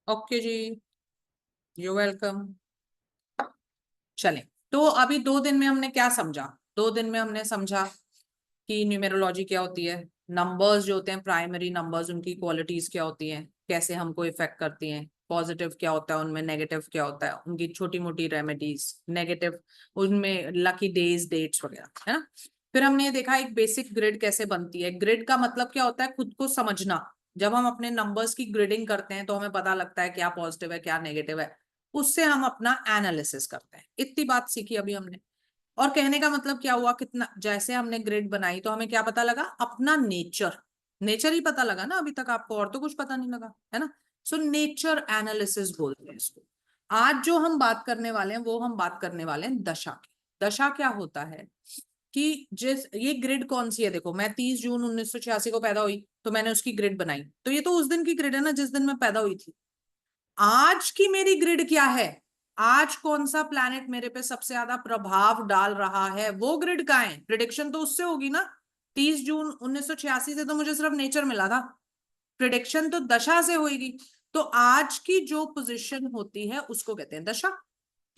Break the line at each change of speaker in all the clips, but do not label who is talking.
Okay ji, you welcome. चलें, तो अभी 2 दिन में हमने क्या समझा? 2 दिन में हमने समझा कि न्यूमेरोलॉजी क्या होती है, नंबर्स जो होते हैं प्राइमरी नंबर्स, उनकी क्वालिटीज क्या होती हैं, कैसे हमको इफेक्ट करती हैं, पॉजिटिव क्या होता है उनमें, नेगेटिव क्या होता है उनकी, छोटी मोटी रेमेडीज, नेगेटिव उनमें लकी डेज, डेट्स वगैरह, है ना। फिर हमने ये देखा एक बेसिक ग्रिड कैसे बनती है। ग्रिड का मतलब क्या होता है, खुद को समझना। जब हम अपने नंबर्स की ग्रिडिंग करते हैं तो हमें पता लगता है क्या पॉजिटिव है क्या नेगेटिव है, उससे हम अपना एनालिसिस करते हैं। इतनी बात सीखी अभी हमने। और कहने का मतलब क्या हुआ, कितना जैसे हमने ग्रिड बनाई तो हमें क्या पता लगा, अपना नेचर। नेचर ही पता लगा ना अभी तक आपको, और तो कुछ पता नहीं लगा, है ना। सो नेचर एनालिसिस बोलते हैं इसको। आज जो हम बात करने वाले हैं वो हम बात करने वाले हैं दशा की। दशा क्या होता है कि जिस ये ग्रिड कौन सी है, देखो मैं 30 जून 1986 को पैदा हुई तो मैंने उसकी ग्रिड बनाई, तो ये तो उस दिन की ग्रिड है ना जिस दिन मैं पैदा हुई थी। आज की मेरी ग्रिड क्या है, आज कौन सा प्लैनेट मेरे पे सबसे ज्यादा प्रभाव डाल रहा है, वो ग्रिड का है। प्रिडिक्शन तो उससे होगी ना। 30 जून 1986 से तो मुझे सिर्फ नेचर मिला था, प्रिडिक्शन तो दशा से होगी। तो आज की जो पोजीशन होती है उसको कहते हैं दशा,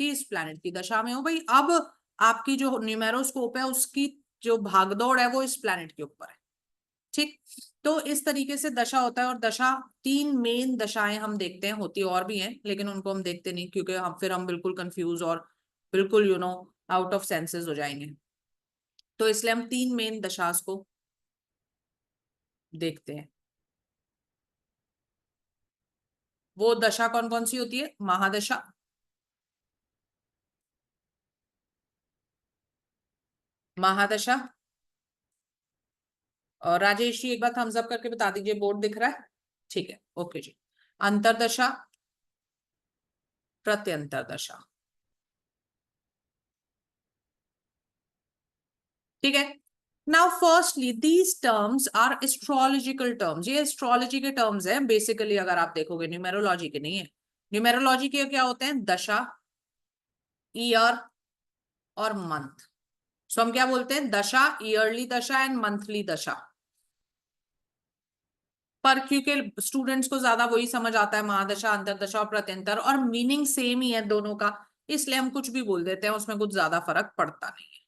कि इस प्लैनेट की दशा में हो भाई। अब आपकी जो न्यूमेरोस्कोप है उसकी जो भागदौड़ है वो इस प्लैनेट के ऊपर है। ठीक, तो इस तरीके से दशा होता है। और दशा, 3 मेन दशाएं हम देखते हैं, होती और भी हैं लेकिन उनको हम देखते नहीं, क्योंकि हम बिल्कुल कंफ्यूज और बिल्कुल आउट ऑफ सेंसेस हो जाएंगे। तो इसलिए हम 3 मेन दशास को देखते हैं। वो दशा कौन कौन सी होती है? महादशा, महादशा। और राजेश जी एक बार थम्स अप करके बता दीजिए, बोर्ड दिख रहा है? ठीक है, ओके जी। अंतरदशा, प्रत्यंतर दशा। ठीक है। Now firstly these terms are astrological terms. ये एस्ट्रोलॉजी के टर्म्स हैं बेसिकली, अगर आप देखोगे न्यूमेरोलॉजी के नहीं है। न्यूमेरोलॉजी के क्या होते हैं? दशा, ईयर और मंथ। सो हम क्या बोलते हैं? दशा, ईयरली दशा एंड मंथली दशा। पर क्योंकि स्टूडेंट्स को ज्यादा वही समझ आता है, महादशा, अंतरदशा और प्रत्यंतर, और मीनिंग सेम ही है दोनों का, इसलिए हम कुछ भी बोल देते हैं, उसमें कुछ ज्यादा फर्क पड़ता नहीं है।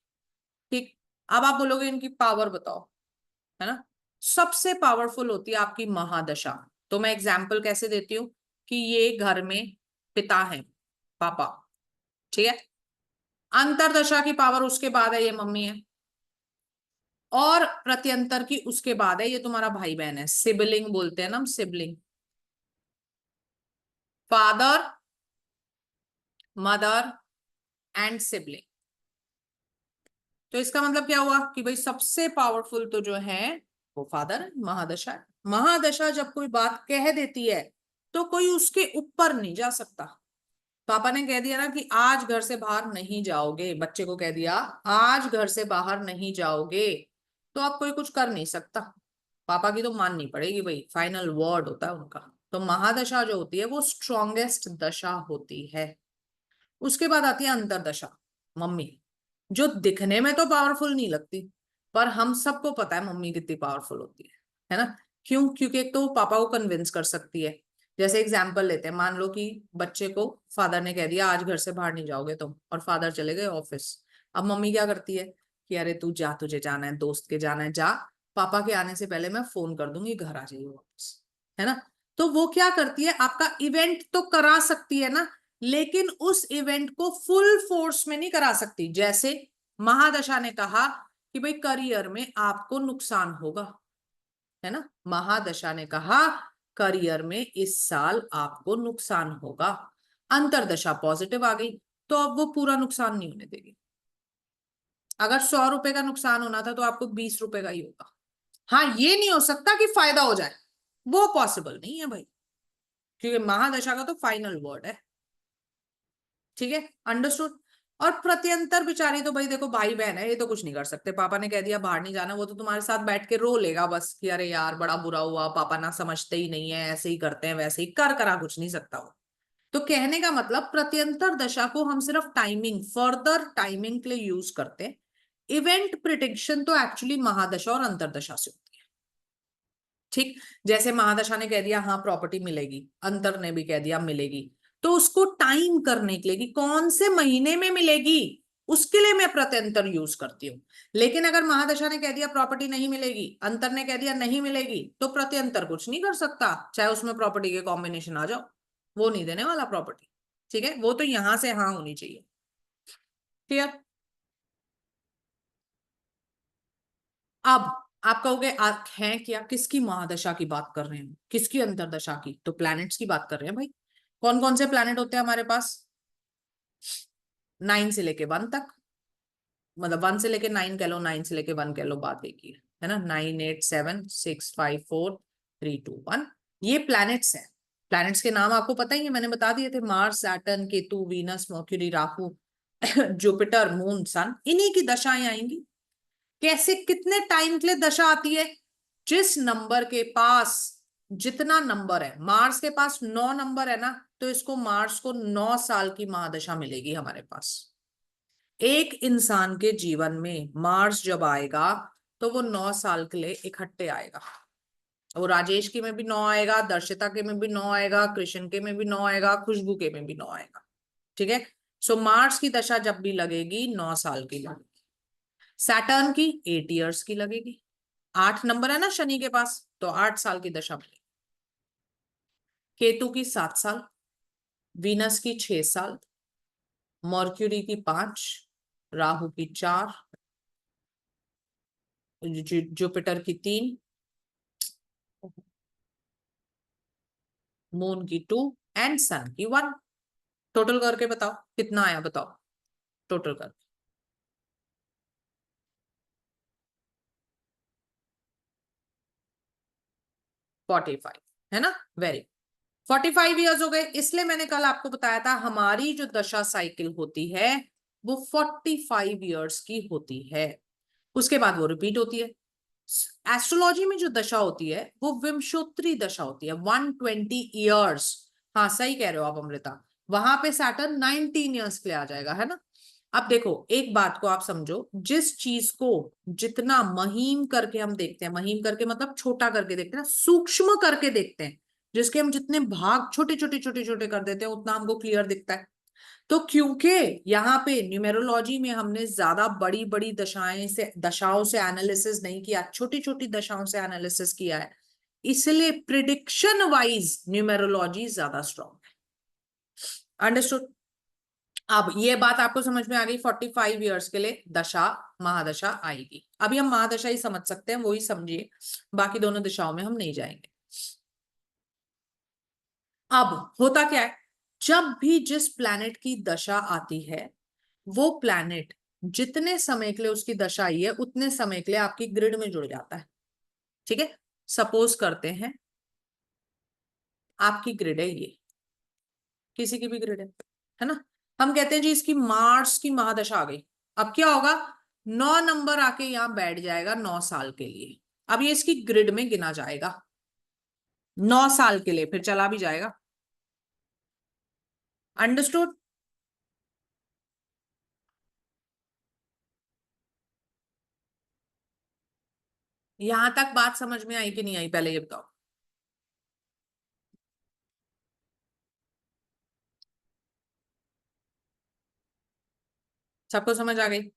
ठीक। अब आप बोलोगे इनकी पावर बताओ, है ना। सबसे पावरफुल होती है आपकी महादशा। तो मैं एग्जाम्पल कैसे देती हूँ कि ये घर में पिता है, पापा, ठीक है। अंतरदशा की पावर उसके बाद है, ये मम्मी है। और प्रत्यंतर की उसके बाद है, ये तुम्हारा भाई बहन है, सिबलिंग बोलते हैं ना हम, sibling. Father, mother and sibling. तो इसका मतलब क्या हुआ कि भाई सबसे पावरफुल तो जो है वो फादर है, महादशा है। महादशा जब कोई बात कह देती है तो कोई उसके ऊपर नहीं जा सकता। पापा ने कह दिया ना कि आज घर से बाहर नहीं जाओगे, बच्चे को कह दिया आज घर से बाहर नहीं जाओगे, तो आप कोई कुछ कर नहीं सकता। पापा की तो माननी पड़ेगी भाई, फाइनल वर्ड होता है उनका। तो महादशा जो होती है वो स्ट्रॉन्गेस्ट दशा होती है। उसके बाद आती है अंतरदशा, मम्मी, जो दिखने में तो पावरफुल नहीं लगती, पर हम सबको पता है मम्मी कितनी पावरफुल होती है ना। क्यों? क्योंकि एक तो वो पापा को कन्विंस कर सकती है। जैसे एग्जाम्पल लेते हैं, मान लो कि बच्चे को फादर ने कह दिया आज घर से बाहर नहीं जाओगे तुम, और फादर चले गए ऑफिस। अब मम्मी क्या करती है कि अरे तू जा, तुझे जाना है, दोस्त के जाना है, जा, पापा के आने से पहले मैं फोन कर दूंगी, घर आ जाइए वापस, है ना। तो वो क्या करती है, आपका इवेंट तो करा सकती है ना, लेकिन उस इवेंट को फुल फोर्स में नहीं करा सकती। जैसे महादशा ने कहा कि भाई करियर में आपको नुकसान होगा, है ना। महादशा ने कहा करियर में इस साल आपको नुकसान होगा। अंतरदशा पॉजिटिव आ गई, तो अब वो पूरा नुकसान नहीं होने देगी। अगर 100 रुपए का नुकसान होना था तो आपको 20 रुपए का ही होगा। हाँ, ये नहीं हो सकता कि फायदा हो जाए, वो पॉसिबल नहीं है भाई, क्योंकि महादशा का तो फाइनल वर्ड है। ठीक है, अंडरस्टूड। और प्रत्यंतर बेचारी तो भाई देखो भाई बहन है, ये तो कुछ नहीं कर सकते। पापा ने कह दिया बाहर नहीं जाना, वो तो तुम्हारे साथ बैठ के रो लेगा बस कि अरे यार बड़ा बुरा हुआ, पापा ना समझते ही नहीं है, ऐसे ही करते हैं, वैसे ही कर करा कुछ नहीं सकता वो। तो कहने का मतलब प्रत्यंतर दशा को हम सिर्फ टाइमिंग, फर्दर टाइमिंग के लिए यूज करते हैं। इवेंट प्रिडिक्शन तो एक्चुअली महादशा और अंतरदशा से होती है। ठीक, जैसे महादशा ने कह दिया हाँ प्रॉपर्टी मिलेगी, अंतर ने भी कह दिया मिलेगी, तो उसको टाइम करने के लिए कि कौन से महीने में मिलेगी उसके लिए मैं प्रत्यंतर यूज करती हूँ। लेकिन अगर महादशा ने कह दिया प्रॉपर्टी नहीं मिलेगी, अंतर ने कह दिया नहीं मिलेगी, तो प्रत्यंतर कुछ नहीं कर सकता, चाहे उसमें प्रॉपर्टी के कॉम्बिनेशन आ जाओ, वो नहीं देने वाला प्रॉपर्टी। ठीक है, वो तो यहां से हाँ होनी चाहिए। क्लियर? अब आप कहोगे आप हैं क्या, किसकी महादशा की बात कर रहे हैं, किसकी अंतरदशा की? तो प्लैनेट्स की बात कर रहे हैं भाई। कौन कौन से प्लैनेट होते हैं हमारे पास? 9 से लेके 1 तक, मतलब 1 से लेके 9 कह लो, 9 से लेके 1 कह लो, बात एक ही है ना। 9 8 7 6 5 4 3 2 1, ये प्लैनेट्स हैं। प्लैनेट्स के नाम आपको पता ही है, मैंने बता दिए थे, Mars, Saturn, Ketu, Venus, Mercury, Rahu, Jupiter, moon, sun, इन्हीं की दशाएं आएंगी। कैसे, कितने टाइम के लिए दशा आती है? जिस नंबर के पास जितना नंबर है, मार्स के पास 9 नंबर है ना, तो इसको मार्स को 9 साल की महादशा मिलेगी हमारे पास। एक इंसान के जीवन में मार्स जब आएगा तो वो 9 साल के लिए इकट्ठे आएगा। वो राजेश के में भी 9 आएगा, दर्शिता के में भी 9 आएगा, कृष्ण के में भी 9 आएगा, खुशबू के में भी 9 आएगा। ठीक है, सो मार्स की दशा जब भी लगेगी 9 साल की लगेगी। सैटर्न की 8 इयर्स की लगेगी, 8 नंबर है ना शनि के पास, तो 8 साल की दशा मिलेगी। केतु की 7 साल, वीनस की 6 साल, मर्क्यूरी की 5, राहु की 4, जुपिटर की 3, मून की 2 एंड सन की 1। टोटल करके बताओ कितना आया, बताओ टोटल कर। 45 है ना, वेरी। 45 ईयर्स हो गए, इसलिए मैंने कल आपको बताया था हमारी जो दशा साइकिल होती है वो 45 ईयर्स की होती है, उसके बाद वो रिपीट होती है। एस्ट्रोलॉजी में जो दशा होती है वो विंशोत्तरी दशा होती है, 120 ईयर्स। हाँ सही कह रहे हो आप अमृता, वहां पे सैटर्न 19 ईयर्स के लिए आ जाएगा, है ना। अब देखो एक बात को आप समझो, जिस चीज को जितना महीन करके हम देखते हैं, महीन करके मतलब छोटा करके देखते हैं ना, सूक्ष्म करके देखते हैं, जिसके हम जितने भाग छोटे छोटे छोटे छोटे कर देते हैं उतना हमको क्लियर दिखता है। तो क्योंकि यहाँ पे न्यूमेरोलॉजी में हमने ज्यादा बड़ी बड़ी दशाओं से एनालिसिस नहीं किया, छोटी छोटी दशाओं से एनालिसिस किया है, इसलिए प्रिडिक्शन वाइज न्यूमेरोलॉजी ज्यादा स्ट्रॉन्ग है। अंडरस्टूड? अब ये बात आपको समझ में आ गई, 45 ईयर्स के लिए दशा महादशा आएगी। अभी हम महादशा ही समझ सकते हैं, वो ही समझिए, बाकी दोनों दिशाओं में हम नहीं जाएंगे। अब होता क्या है, जब भी जिस प्लैनेट की दशा आती है, वो प्लैनेट जितने समय के लिए उसकी दशा आई है उतने समय के लिए आपकी ग्रिड में जुड़ जाता है। ठीक है, सपोज करते हैं आपकी ग्रिड है ये, किसी की भी ग्रिड है ना, हम कहते हैं जी इसकी मार्स की महादशा आ गई। अब क्या होगा, 9 नंबर आके यहां बैठ जाएगा 9 साल के लिए। अब ये इसकी ग्रिड में गिना जाएगा 9 साल के लिए, फिर चला भी जाएगा। अंडरस्टूड? यहां तक बात समझ में आई कि नहीं आई, पहले ये बताओ। सबको समझ आ गई?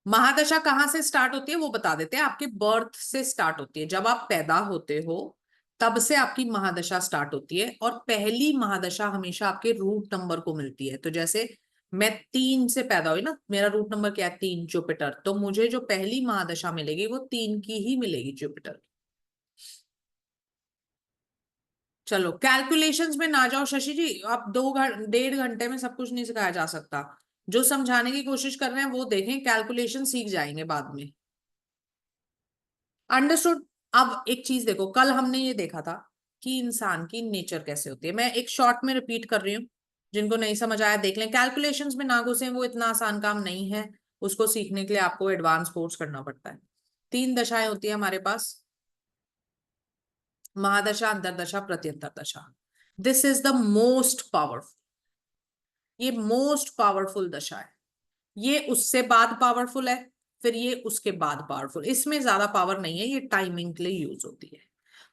महादशा कहाँ से स्टार्ट होती है वो बता देते हैं, आपके बर्थ से स्टार्ट होती है, जब आप पैदा होते हो तब से आपकी महादशा स्टार्ट होती है, और पहली महादशा हमेशा आपके रूट नंबर को मिलती है। तो जैसे मैं 3 से पैदा हुई ना, मेरा रूट नंबर क्या है, 3, जुपिटर, तो मुझे जो पहली महादशा मिलेगी वो 3 की ही मिलेगी, जुपिटर। चलो कैलकुलेशंस में ना जाओ शशि जी, आप 1.5 घंटे में सब कुछ नहीं सिखाया जा सकता। जो समझाने की कोशिश कर रहे हैं वो देखें, कैलकुलेशन सीख जाएंगे बाद में। अंडरस्टूड? अब एक चीज देखो, कल हमने ये देखा था कि इंसान की नेचर कैसे होती है, मैं एक शॉर्ट में रिपीट कर रही हूँ, जिनको नहीं समझ आया देख लें, कैलकुलेशंस में ना घुसे, वो इतना आसान काम नहीं है, उसको सीखने के लिए आपको एडवांस कोर्स करना पड़ता है। 3 दशाएं होती है हमारे पास, महादशा, अंतरदशा, प्रत्यंतर दशा। This is the most powerful, ये मोस्ट पावरफुल दशा है। ये उससे बाद पावरफुल है, फिर ये उसके बाद पावरफुल। इसमें ज्यादा पावर नहीं है, ये टाइमिंग के लिए यूज होती है।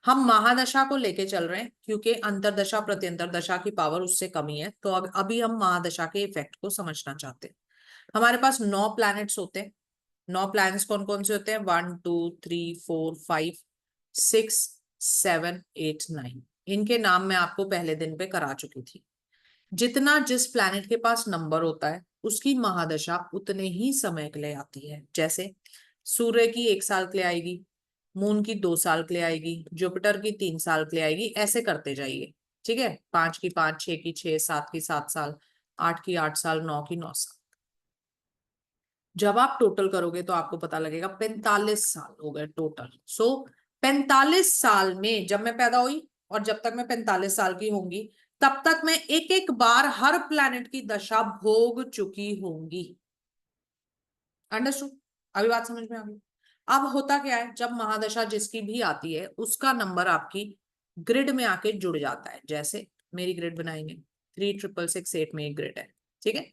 हम महादशा को लेके चल रहे हैं क्योंकि अंतरदशा प्रत्यंतर दशा की पावर उससे कमी है, तो अब अभी हम महादशा के इफेक्ट को समझना चाहते हैं। हमारे पास 9 प्लैनेट्स होते हैं। 9 प्लैनेट्स कौन कौन से होते हैं? 1 2 3 4 5 6 7 8 9। इनके नाम मैं आपको पहले दिन पे करा चुकी थी। जितना जिस प्लैनेट के पास नंबर होता है उसकी महादशा उतने ही समय के लिए आती है। जैसे सूर्य की 1 साल के लिए आएगी, मून की 2 साल के लिए आएगी, जुपिटर की 3 साल के लिए आएगी, ऐसे करते जाइए। ठीक है, 5 की 5, 6 की 6, 7 की 7 साल, 8 की 8 साल, 9 की 9 साल। जब आप टोटल करोगे तो आपको पता लगेगा 45 साल हो गए टोटल। सो 45 साल में जब मैं पैदा हुई और जब तक मैं 45 साल की होंगी तब तक मैं एक एक बार हर प्लैनेट की दशा भोग चुकी होंगी। अंडरस्टूड? अभी बात समझ में आ गई? अब होता क्या है, जब महादशा जिसकी भी आती है उसका नंबर आपकी ग्रिड में आके जुड़ जाता है। जैसे मेरी ग्रिड बनाएंगे, 3 6 6 8 में एक ग्रिड है। ठीक है,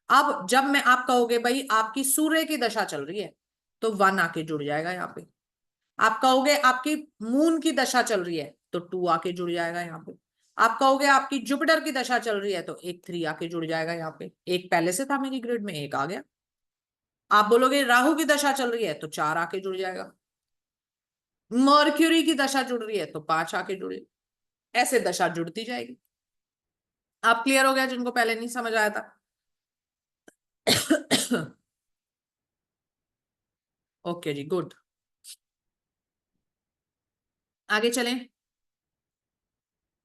अब जब मैं आप कहोगे भाई आपकी सूर्य की दशा चल रही है, तो 1 आके जुड़ जाएगा यहाँ पे। आप कहोगे आपकी मून की दशा चल रही है, तो 2 आके जुड़ जाएगा यहाँ पे। आप कहोगे आपकी जुपिटर की दशा चल रही है, तो एक 3 आके जुड़ जाएगा यहाँ पे। एक पहले से था मेरी ग्रिड में, एक आ गया। आप बोलोगे राहु की दशा चल रही है, तो 4 आके जुड़ जाएगा। मर्क्यूरी की दशा जुड़ रही है, तो 5 आके जुड़े। ऐसे दशा जुड़ती जाएगी। आप क्लियर हो गया जिनको पहले नहीं समझ आया था? ओके जी, गुड। आगे चलें।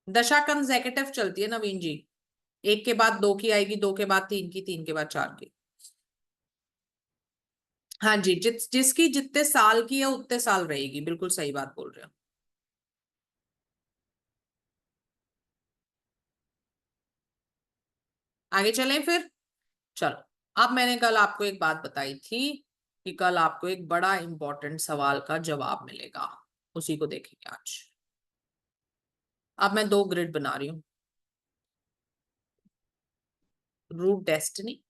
दशा कंसेक्यूटिव चलती है नवीन जी। एक के बाद 2 की आएगी, 2 के बाद 3 की, 3 के बाद 4 की। हाँ जी, जिसकी जितने साल की है उतने साल रहेगी। बिल्कुल सही बात बोल रहे हो। आगे चलें फिर। चलो, अब मैंने कल आपको एक बात बताई थी कि कल आपको एक बड़ा इंपॉर्टेंट सवाल का जवाब मिलेगा, उसी को देखेंगे आज। अब मैं 2 ग्रिड बना रही हूँ, रूट डेस्टिनी,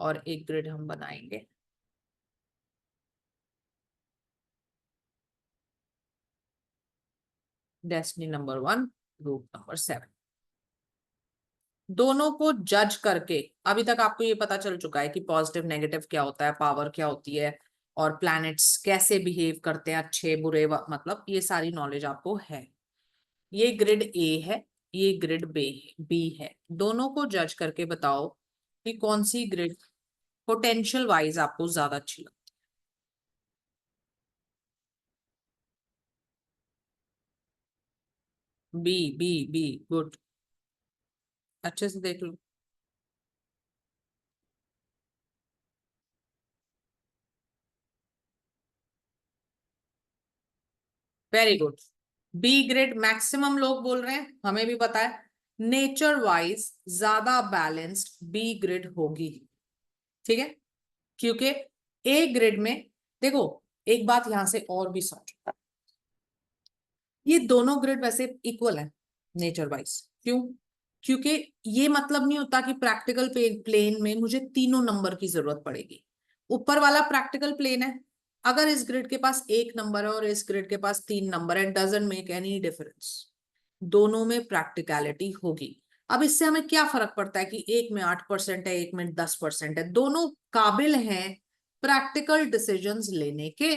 और एक ग्रिड हम बनाएंगे डेस्टिनी नंबर 1, रूट नंबर 7। दोनों को जज करके अभी तक आपको ये पता चल चुका है कि पॉजिटिव नेगेटिव क्या होता है, पावर क्या होती है, और प्लैनेट्स कैसे बिहेव करते हैं, अच्छे बुरे, मतलब ये सारी नॉलेज आपको है। ये ग्रिड ए है, ये ग्रिड बी है। दोनों को जज करके बताओ कि कौन सी ग्रिड पोटेंशियल वाइज आपको ज्यादा अच्छी लगती है। B, B, B, good. अच्छे से देख लो। Very good. B grid maximum लोग बोल रहे हैं, हमें भी पता है। नेचर वाइज ज्यादा बैलेंस्ड बी ग्रिड होगी। ठीक है, क्योंकि ए ग्रिड में, देखो, एक बात यहां से और भी समझो, ये दोनों ग्रिड वैसे इक्वल है नेचर वाइज। क्यों? क्योंकि ये मतलब नहीं होता कि प्रैक्टिकल प्लेन में मुझे तीनों नंबर की जरूरत पड़ेगी। ऊपर वाला प्रैक्टिकल प्लेन है, अगर इस ग्रिड के पास 1 नंबर है और इस ग्रिड के पास 3 नंबर है, डजंट मेक एनी डिफरेंस। दोनों में प्रैक्टिकलिटी होगी। अब इससे हमें क्या फर्क पड़ता है कि एक में 8% है, एक में 10% है, दोनों काबिल हैं प्रैक्टिकल डिसीजंस लेने के।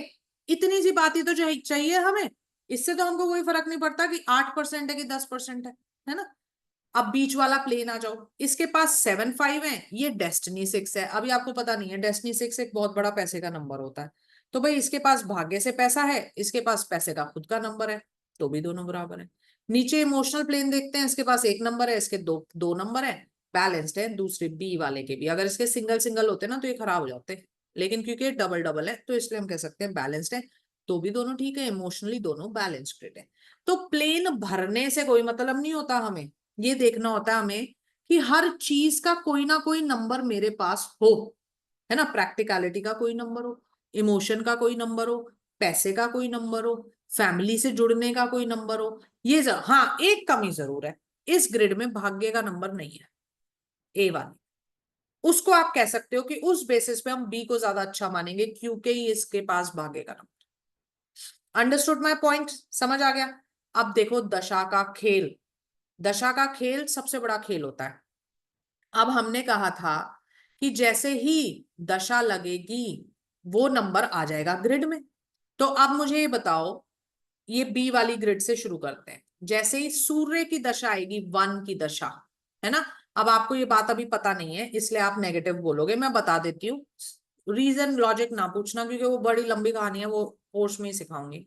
इतनी सी बात ही तो चाहिए हमें। इससे तो हमको कोई फर्क नहीं पड़ता कि 8% है कि 10% है ना। अब बीच वाला प्लेन आ जाओ, इसके पास 7 5 है, ये डेस्टिनी 6 है। अभी आपको पता नहीं है, डेस्टिनी 6 एक बहुत बड़ा पैसे का नंबर होता है। तो भाई इसके पास भाग्य से पैसा है, इसके पास पैसे का खुद का नंबर है, तो भी दोनों बराबर है। नीचे इमोशनल प्लेन देखते हैं, इसके पास 1 नंबर है, इसके दो दो नंबर है, बैलेंस्ड है। दूसरे बी वाले के भी अगर इसके सिंगल सिंगल होते ना तो ये खराब हो जाते, लेकिन क्योंकि डबल डबल है तो इसलिए हम कह सकते हैं बैलेंस्ड है। तो भी दोनों ठीक है, इमोशनली दोनों बैलेंस्ड है। तो प्लेन भरने से कोई मतलब नहीं होता, हमें ये देखना होता है हमें कि हर चीज का कोई ना कोई नंबर मेरे पास हो, है ना। प्रैक्टिकलिटी का कोई नंबर हो, इमोशन का कोई नंबर हो, पैसे का कोई नंबर हो, फैमिली से जुड़ने का कोई नंबर हो। हाँ, एक कमी जरूर है, इस ग्रिड में भाग्य का नंबर नहीं है, ए वाली। उसको आप कह सकते हो कि उस बेसिस पे हम बी को ज्यादा अच्छा मानेंगे क्योंकि ये इसके पास भागेगा ना। Understood my point? समझ आ गया? अब देखो दशा का खेल। दशा का खेल सबसे बड़ा खेल होता है। अब हमने कहा था कि जैसे ही दशा लगेगी वो नंबर आ जाएगा ग्रिड में। तो अब मुझे ये बताओ, ये बी वाली ग्रिड से शुरू करते हैं। जैसे ही सूर्य की दशा आएगी, वन की दशा, है ना। अब आपको ये बात अभी पता नहीं है इसलिए आप नेगेटिव बोलोगे, मैं बता देती हूँ। रीजन लॉजिक ना पूछना क्योंकि वो बड़ी लंबी कहानी है, वो कोर्स में ही सिखाऊंगी।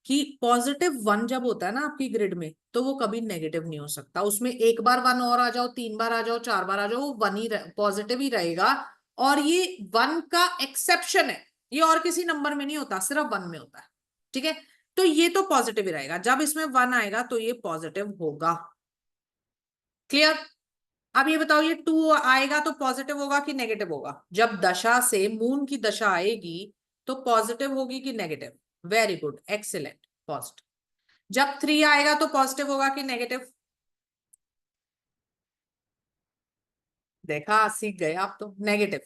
कि पॉजिटिव वन जब होता है ना आपकी ग्रिड में, तो वो कभी नेगेटिव नहीं हो सकता। उसमें एक बार वन और आ जाओ, तीन बार आ जाओ, चार बार आ जाओ, वो वन ही पॉजिटिव ही रहेगा। और ये वन का एक्सेप्शन है, ये और किसी नंबर में नहीं होता, सिर्फ वन में होता है। ठीक है, तो ये तो पॉजिटिव ही रहेगा। जब इसमें वन आएगा तो ये पॉजिटिव होगा। क्लियर? अब ये बताओ, ये टू आएगा तो पॉजिटिव होगा कि नेगेटिव होगा? जब दशा से मून की दशा आएगी तो पॉजिटिव होगी कि negative? Very good, excellent, positive. जब थ्री आएगा तो पॉजिटिव होगा कि नेगेटिव? देखा, सीख गए आप तो, नेगेटिव,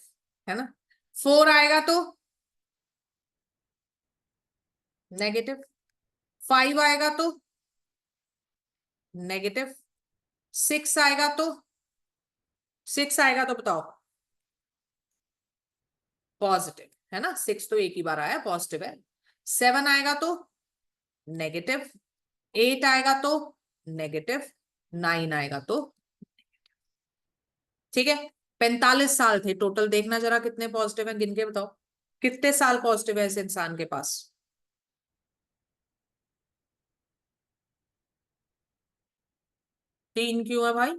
है ना। फोर आएगा तो नेगेटिव। फाइव आएगा तो नेगेटिव। सिक्स आएगा तो, सिक्स आएगा तो बताओ पॉजिटिव, है ना। सिक्स तो एक ही बार आया, पॉजिटिव है। सेवन आएगा तो नेगेटिव। एट आएगा तो नेगेटिव। नाइन आएगा तो, ठीक है। 45 साल थे टोटल, देखना जरा कितने पॉजिटिव है, गिन के बताओ कितने साल पॉजिटिव है इस इंसान के पास। तीन क्यों है भाई?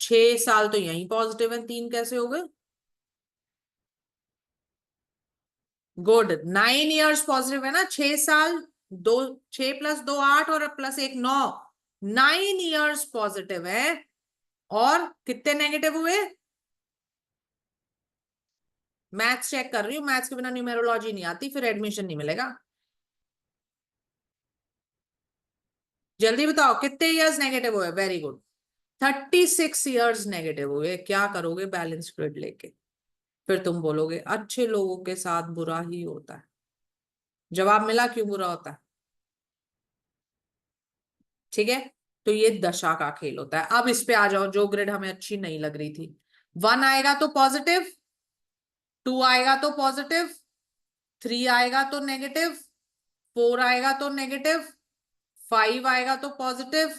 6 साल तो यही पॉजिटिव है, तीन कैसे हो गए? गुड, 9 इयर्स पॉजिटिव है ना। 6 साल, दो, 6 + 2 8 और प्लस एक 9, 9 इयर्स पॉजिटिव है। और कितने नेगेटिव हुए? मैथ्स चेक कर रही हूँ, मैथ्स के बिना न्यूमेरोलॉजी नहीं आती, फिर एडमिशन नहीं मिलेगा। जल्दी बताओ कितने इयर्स नेगेटिव हुए? वेरी गुड, 36 इयर्स नेगेटिव हुए। क्या करोगे बैलेंस ग्रिड लेके? फिर तुम बोलोगे अच्छे लोगों के साथ बुरा ही होता है। जवाब मिला क्यों बुरा होता है। ठीक है, तो ये दशा का खेल होता है। अब इस पे आ जाओ, जो ग्रिड हमें अच्छी नहीं लग रही थी। वन आएगा तो पॉजिटिव, टू आएगा तो पॉजिटिव, थ्री आएगा तो नेगेटिव, फोर आएगा तो नेगेटिव, फाइव आएगा तो पॉजिटिव,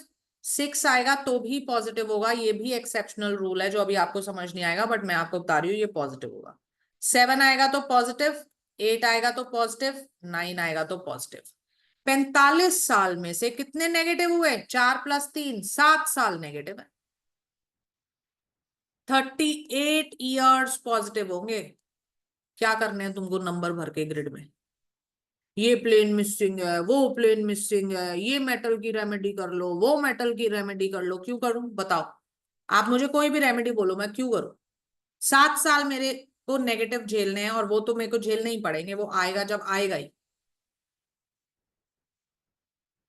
सिक्स आएगा तो भी पॉजिटिव होगा। ये भी एक्सेप्शनल रूल है जो अभी आपको समझ नहीं आएगा, बट मैं आपको बता रही हूँ ये पॉजिटिव होगा। सेवन आएगा तो पॉजिटिव, एट आएगा तो पॉजिटिव, नाइन आएगा तो पॉजिटिव। 45 साल में से कितने नेगेटिव हुए? 4 + 3, 7 साल नेगेटिव है। 38 इयर्स पॉजिटिव होंगे। क्या करने हैं तुमको नंबर भर के ग्रिड में? ये प्लेन मिसिंग है, वो प्लेन मिसिंग है, ये मेटल की रेमेडी कर लो, वो मेटल की रेमेडी कर लो। क्यों करूं बताओ? आप मुझे कोई भी रेमेडी बोलो, मैं क्यों करूं? 7 साल मेरे को नेगेटिव झेलने हैं, और वो तो मेरे को झेलने ही पड़ेंगे, वो आएगा जब आएगा ही।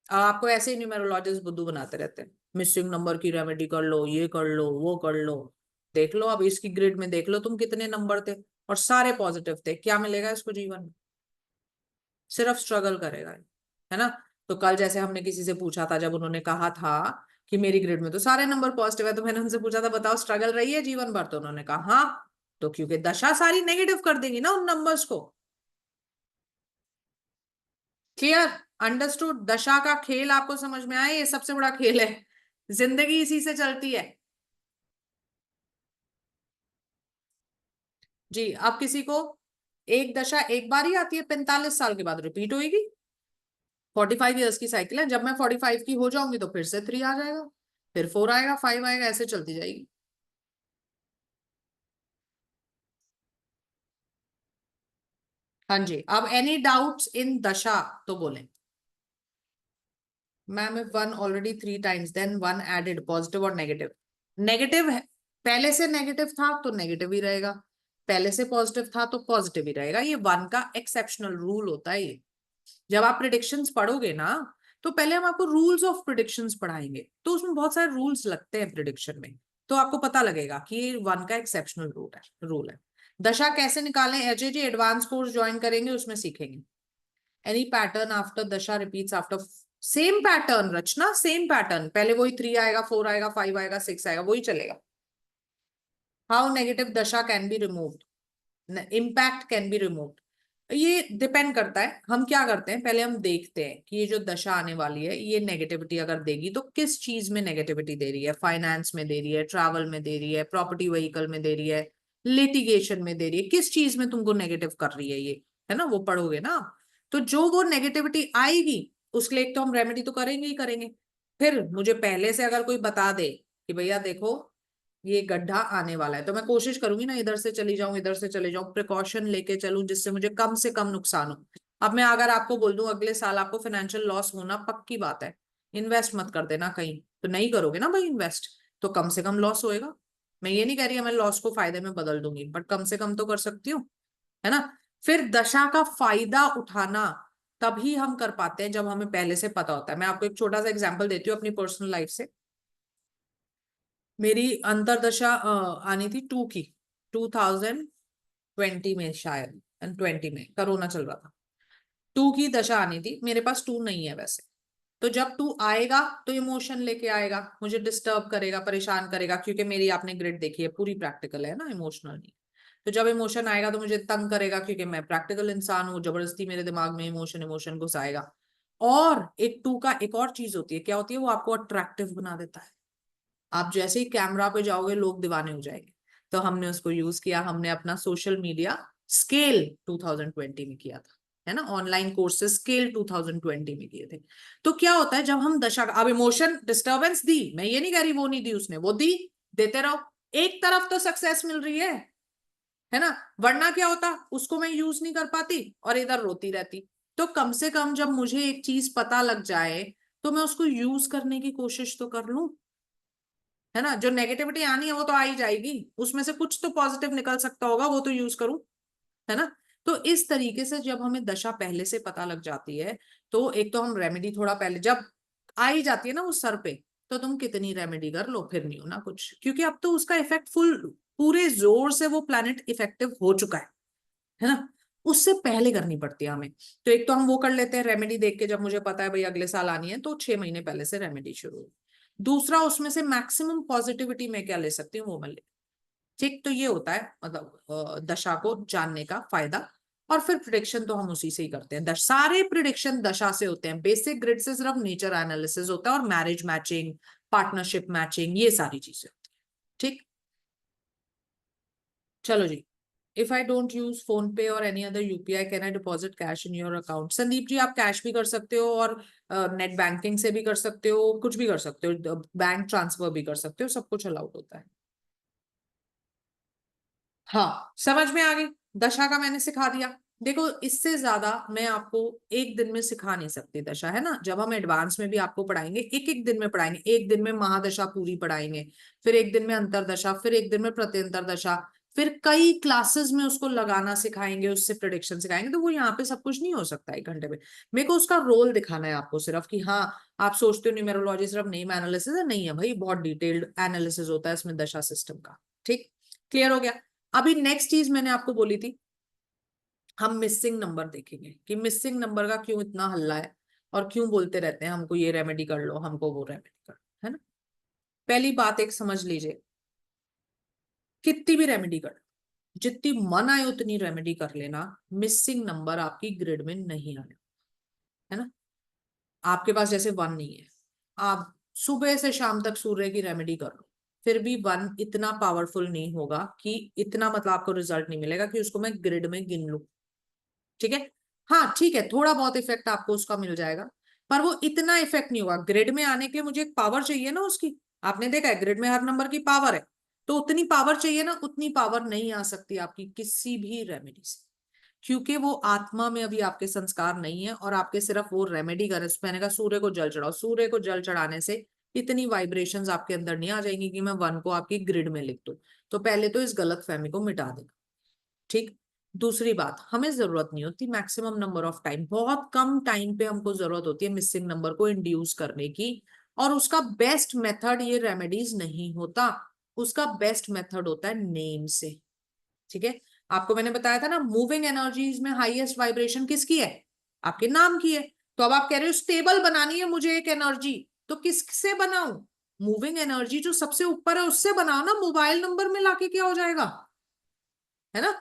आपको ऐसे ही न्यूमेरोलॉजिस्ट बुद्धू बनाते रहते हैं, मिसिंग नंबर की रेमेडी कर लो, ये कर लो, वो कर लो। देख लो अब इसकी ग्रिड में, देख लो तुम कितने नंबर थे और सारे पॉजिटिव थे। क्या मिलेगा इसको जीवन में? सिर्फ स्ट्रगल करेगा, है ना। तो कल जैसे हमने किसी से पूछा था, जब उन्होंने कहा था कि मेरी ग्रिड में तो सारे नंबर पॉजिटिव है, तो मैंने उनसे पूछा था बताओ स्ट्रगल रही है जीवन भर? तो उन्होंने कहा हाँ। तो क्योंकि दशा सारी नेगेटिव कर देगी ना उन नंबर्स को। क्लियर? अंडरस्टूड? दशा का खेल आपको समझ में आया? ये सबसे बड़ा खेल है, जिंदगी इसी से चलती है। जी, अब किसी को एक दशा एक बार ही आती है, 45 साल के बाद रिपीट होगी। 45 इयर्स की साइकिल है, जब मैं 45 की हो जाऊंगी तो फिर से थ्री आ जाएगा, फिर फोर आएगा, फाइव आएगा, ऐसे चलती जाएगी। हाँ जी, अब एनी डाउट्स इन दशा तो बोले। Ma'am one already 3 times, then one added, positive और नेगेटिव। नेगेटिव है, पहले से नेगेटिव था तो नेगेटिव ही रहेगा, पहले से पॉजिटिव था तो पॉजिटिव ही रहेगा। ये वन का एक्सेप्शनल रूल होता है ये। जब आप प्रिडिक्शंस पढ़ोगे ना, तो पहले हम आपको रूल्स ऑफ प्रिडिक्शंस पढ़ाएंगे, तो उसमें बहुत सारे रूल्स लगते हैं प्रिडिक्शन में। तो आपको पता लगेगा कि 1 का एक्सेप्शनल रूल है। दशा कैसे निकालें Ajay ji? Advance course join करेंगे, उसमें सीखेंगे। एनी पैटर्न आफ्टर दशा रिपीट्स आफ्टर सेम पैटर्न, रचना सेम पैटर्न, पहले वही 3 आएगा, 4 आएगा, 5 आएगा, 6 आएगा, वही चलेगा। हाउ नेगेटिव दशा can be removed, impact can be removed. ये डिपेंड करता है, हम क्या करते हैं, पहले हम देखते हैं कि ये जो दशा आने वाली है ये नेगेटिविटी अगर देगी तो किस चीज में नेगेटिविटी दे रही है। फाइनेंस में दे रही है, ट्रैवल में दे रही है, प्रॉपर्टी व्हीकल में दे रही है, लिटिगेशन में दे रही है, किस चीज में तुमको नेगेटिव कर रही है ये, है ना, वो पढ़ोगे ना आप। तो जो वो नेगेटिविटी आएगी उसके लिए एक तो हम रेमेडी तो करेंगे ही करेंगे। फिर मुझे पहले से अगर कोई बता दे कि भैया देखो ये गड्ढा आने वाला है, तो मैं कोशिश करूंगी ना इधर से चली जाऊं, इधर से चले जाऊं, प्रिकॉशन लेके चलूं जिससे मुझे कम से कम नुकसान हो। अब मैं अगर आपको बोल दूं अगले साल आपको फाइनेंशियल लॉस होना पक्की बात है, इन्वेस्ट मत कर देना कहीं, तो नहीं करोगे ना भाई इन्वेस्ट, तो कम से कम लॉस होएगा। मैं ये नहीं कह रही मैं लॉस को फायदे में बदल दूंगी, बट कम से कम तो कर सकती हूँ, है ना। फिर दशा का फायदा उठाना तभी हम कर पाते हैं जब हमें पहले से पता होता है। मैं आपको एक छोटा सा एग्जांपल देती हूँ अपनी पर्सनल लाइफ से। मेरी अंतरदशा आनी थी 2 की, 2020 में शायद, 20 में कोरोना चल रहा था। 2 की दशा आनी थी, मेरे पास 2 नहीं है वैसे। तो जब 2 आएगा तो इमोशन लेके आएगा, मुझे डिस्टर्ब करेगा, परेशान करेगा, क्योंकि मेरी आपने ग्रिड देखी है पूरी प्रैक्टिकल है ना, इमोशनल नहीं। तो जब इमोशन आएगा तो मुझे तंग करेगा, क्योंकि मैं प्रैक्टिकल इंसान हूँ, जबरदस्ती मेरे दिमाग में इमोशन इमोशन घुसाएगा। और एक 2 का एक और चीज होती है, क्या होती है, वो आपको अट्रैक्टिव बना देता है। आप जैसे ही कैमरा पे जाओगे लोग दीवाने हो जाएंगे। तो हमने उसको यूज किया, हमने अपना सोशल मीडिया स्केल 2020 में किया था, है ना, ऑनलाइन कोर्सेज स्केल 2020 में किए थे। तो क्या होता है जब हम दशा, अब इमोशन डिस्टरबेंस दी, मैं ये नहीं कह रही वो नहीं दी उसने, वो दी, देते रहो, एक तरफ तो सक्सेस मिल रही है ना। वरना क्या होता, उसको मैं यूज नहीं कर पाती और इधर रोती रहती। तो कम से कम जब मुझे एक चीज पता लग जाए तो मैं उसको यूज करने की कोशिश तो कर लूं, है ना। जो नेगेटिविटी आनी है वो तो आ ही जाएगी, उसमें से कुछ तो पॉजिटिव निकल सकता होगा, वो तो यूज करूं, है ना। तो इस तरीके से जब हमें दशा पहले से पता लग जाती है तो एक तो हम रेमेडी थोड़ा पहले, जब आ ही जाती है ना वो सर पे, तो तुम कितनी रेमेडी कर लो फिर नहीं होना कुछ, क्योंकि अब तो उसका इफेक्ट फुल पूरे जोर से वो प्लैनेट इफेक्टिव हो चुका है ना। उससे पहले करनी पड़ती है हमें। तो एक तो हम वो कर लेते हैं रेमेडी देख के, जब मुझे पता है भाई अगले साल आनी है तो 6 महीने पहले से रेमेडी शुरू। दूसरा, उसमें से मैक्सिमम पॉजिटिविटी मैं क्या ले सकती हूँ वो मैं ले, ठीक। तो ये होता है मतलब दशा को जानने का फायदा। और फिर प्रिडिक्शन तो हम उसी से ही करते हैं, सारे प्रिडिक्शन दशा से होते हैं। बेसिक ग्रिड से सिर्फ नेचर एनालिसिस होता है और मैरिज मैचिंग, पार्टनरशिप मैचिंग, ये सारी चीजें होती है, ठीक। चलो जी। If I don't use PhonePe और any other UPI can I deposit cash in your account? Sandeep ji, आप कैश भी कर सकते हो और नेट बैंकिंग से भी कर सकते हो, कुछ भी कर सकते हो, बैंक ट्रांसफर भी कर सकते हो, सब कुछ अलाउड होता है। हाँ, समझ में आ गई। दशा का मैंने सिखा दिया। देखो इससे ज्यादा मैं आपको एक दिन में सिखा नहीं सकती दशा, है ना। जब हम एडवांस में भी आपको पढ़ाएंगे, एक एक दिन में पढ़ाएंगे, एक दिन में महादशा पूरी पढ़ाएंगे, फिर एक दिन में अंतरदशा, फिर एक दिन में प्रत्यंतर दशा, फिर कई क्लासेस में उसको लगाना सिखाएंगे, उससे प्रिडिक्शन सिखाएंगे। तो वो यहाँ पे सब कुछ नहीं हो सकता 1 घंटे में। मेरे को उसका रोल दिखाना है आपको सिर्फ, कि हाँ आप सोचते हो न्यूमेरोलॉजी सिर्फ नेम एनालिसिस है, नहीं है भाई, बहुत डिटेल्ड एनालिसिस होता है इसमें दशा सिस्टम का, ठीक। क्लियर हो गया। अभी नेक्स्ट चीज मैंने आपको बोली थी, हम मिसिंग नंबर देखेंगे कि मिसिंग नंबर का क्यों इतना हल्ला है और क्यों बोलते रहते हैं हमको ये रेमेडी कर लो, हमको वो रेमेडी कर लो, है ना। पहली बात एक समझ लीजिए, कितनी भी रेमेडी कर लो, जितनी मन आए उतनी रेमेडी कर लेना, मिसिंग नंबर आपकी ग्रिड में नहीं आने, है ना। आपके पास जैसे 1 नहीं है, आप सुबह से शाम तक सूर्य की रेमेडी कर लो, फिर भी 1 इतना पावरफुल नहीं होगा कि इतना, मतलब आपको रिजल्ट नहीं मिलेगा कि उसको मैं ग्रिड में गिन लूं, ठीक है। हाँ ठीक है, थोड़ा बहुत इफेक्ट आपको उसका मिल जाएगा, पर वो इतना इफेक्ट नहीं होगा। ग्रिड में आने के लिए मुझे एक पावर चाहिए ना उसकी, आपने देखा है ग्रिड में हर नंबर की पावर है, तो उतनी पावर चाहिए ना, उतनी पावर नहीं आ सकती आपकी किसी भी रेमेडी से, क्योंकि वो आत्मा में अभी आपके संस्कार नहीं है और आपके सिर्फ वो रेमेडी कर, मैंने कहा सूर्य को जल चढ़ाओ, सूर्य को जल चढ़ाने से इतनी वाइब्रेशंस आपके अंदर नहीं आ जाएंगी कि मैं 1 को आपकी ग्रिड में लिख दूं। तो पहले तो इस गलत फहमी को मिटा देगा, ठीक। दूसरी बात, हमें जरूरत नहीं होती मैक्सिमम नंबर ऑफ टाइम, बहुत कम टाइम पे हमको जरूरत होती है मिसिंग नंबर को इंड्यूस करने की, और उसका बेस्ट मेथड ये रेमेडीज नहीं होता। उसका बेस्ट मेथड होता है नेम से। ठीक है, आपको मैंने बताया था ना, मूविंग एनर्जीज में हाईएस्ट वाइब्रेशन किसकी है? आपके नाम की है। तो अब आप कह रहे हो स्टेबल बनानी है मुझे एक एनर्जी, तो किससे बनाऊं? मूविंग एनर्जी जो सबसे ऊपर है उससे बनाओ ना, मोबाइल नंबर में लाके क्या हो जाएगा, है ना।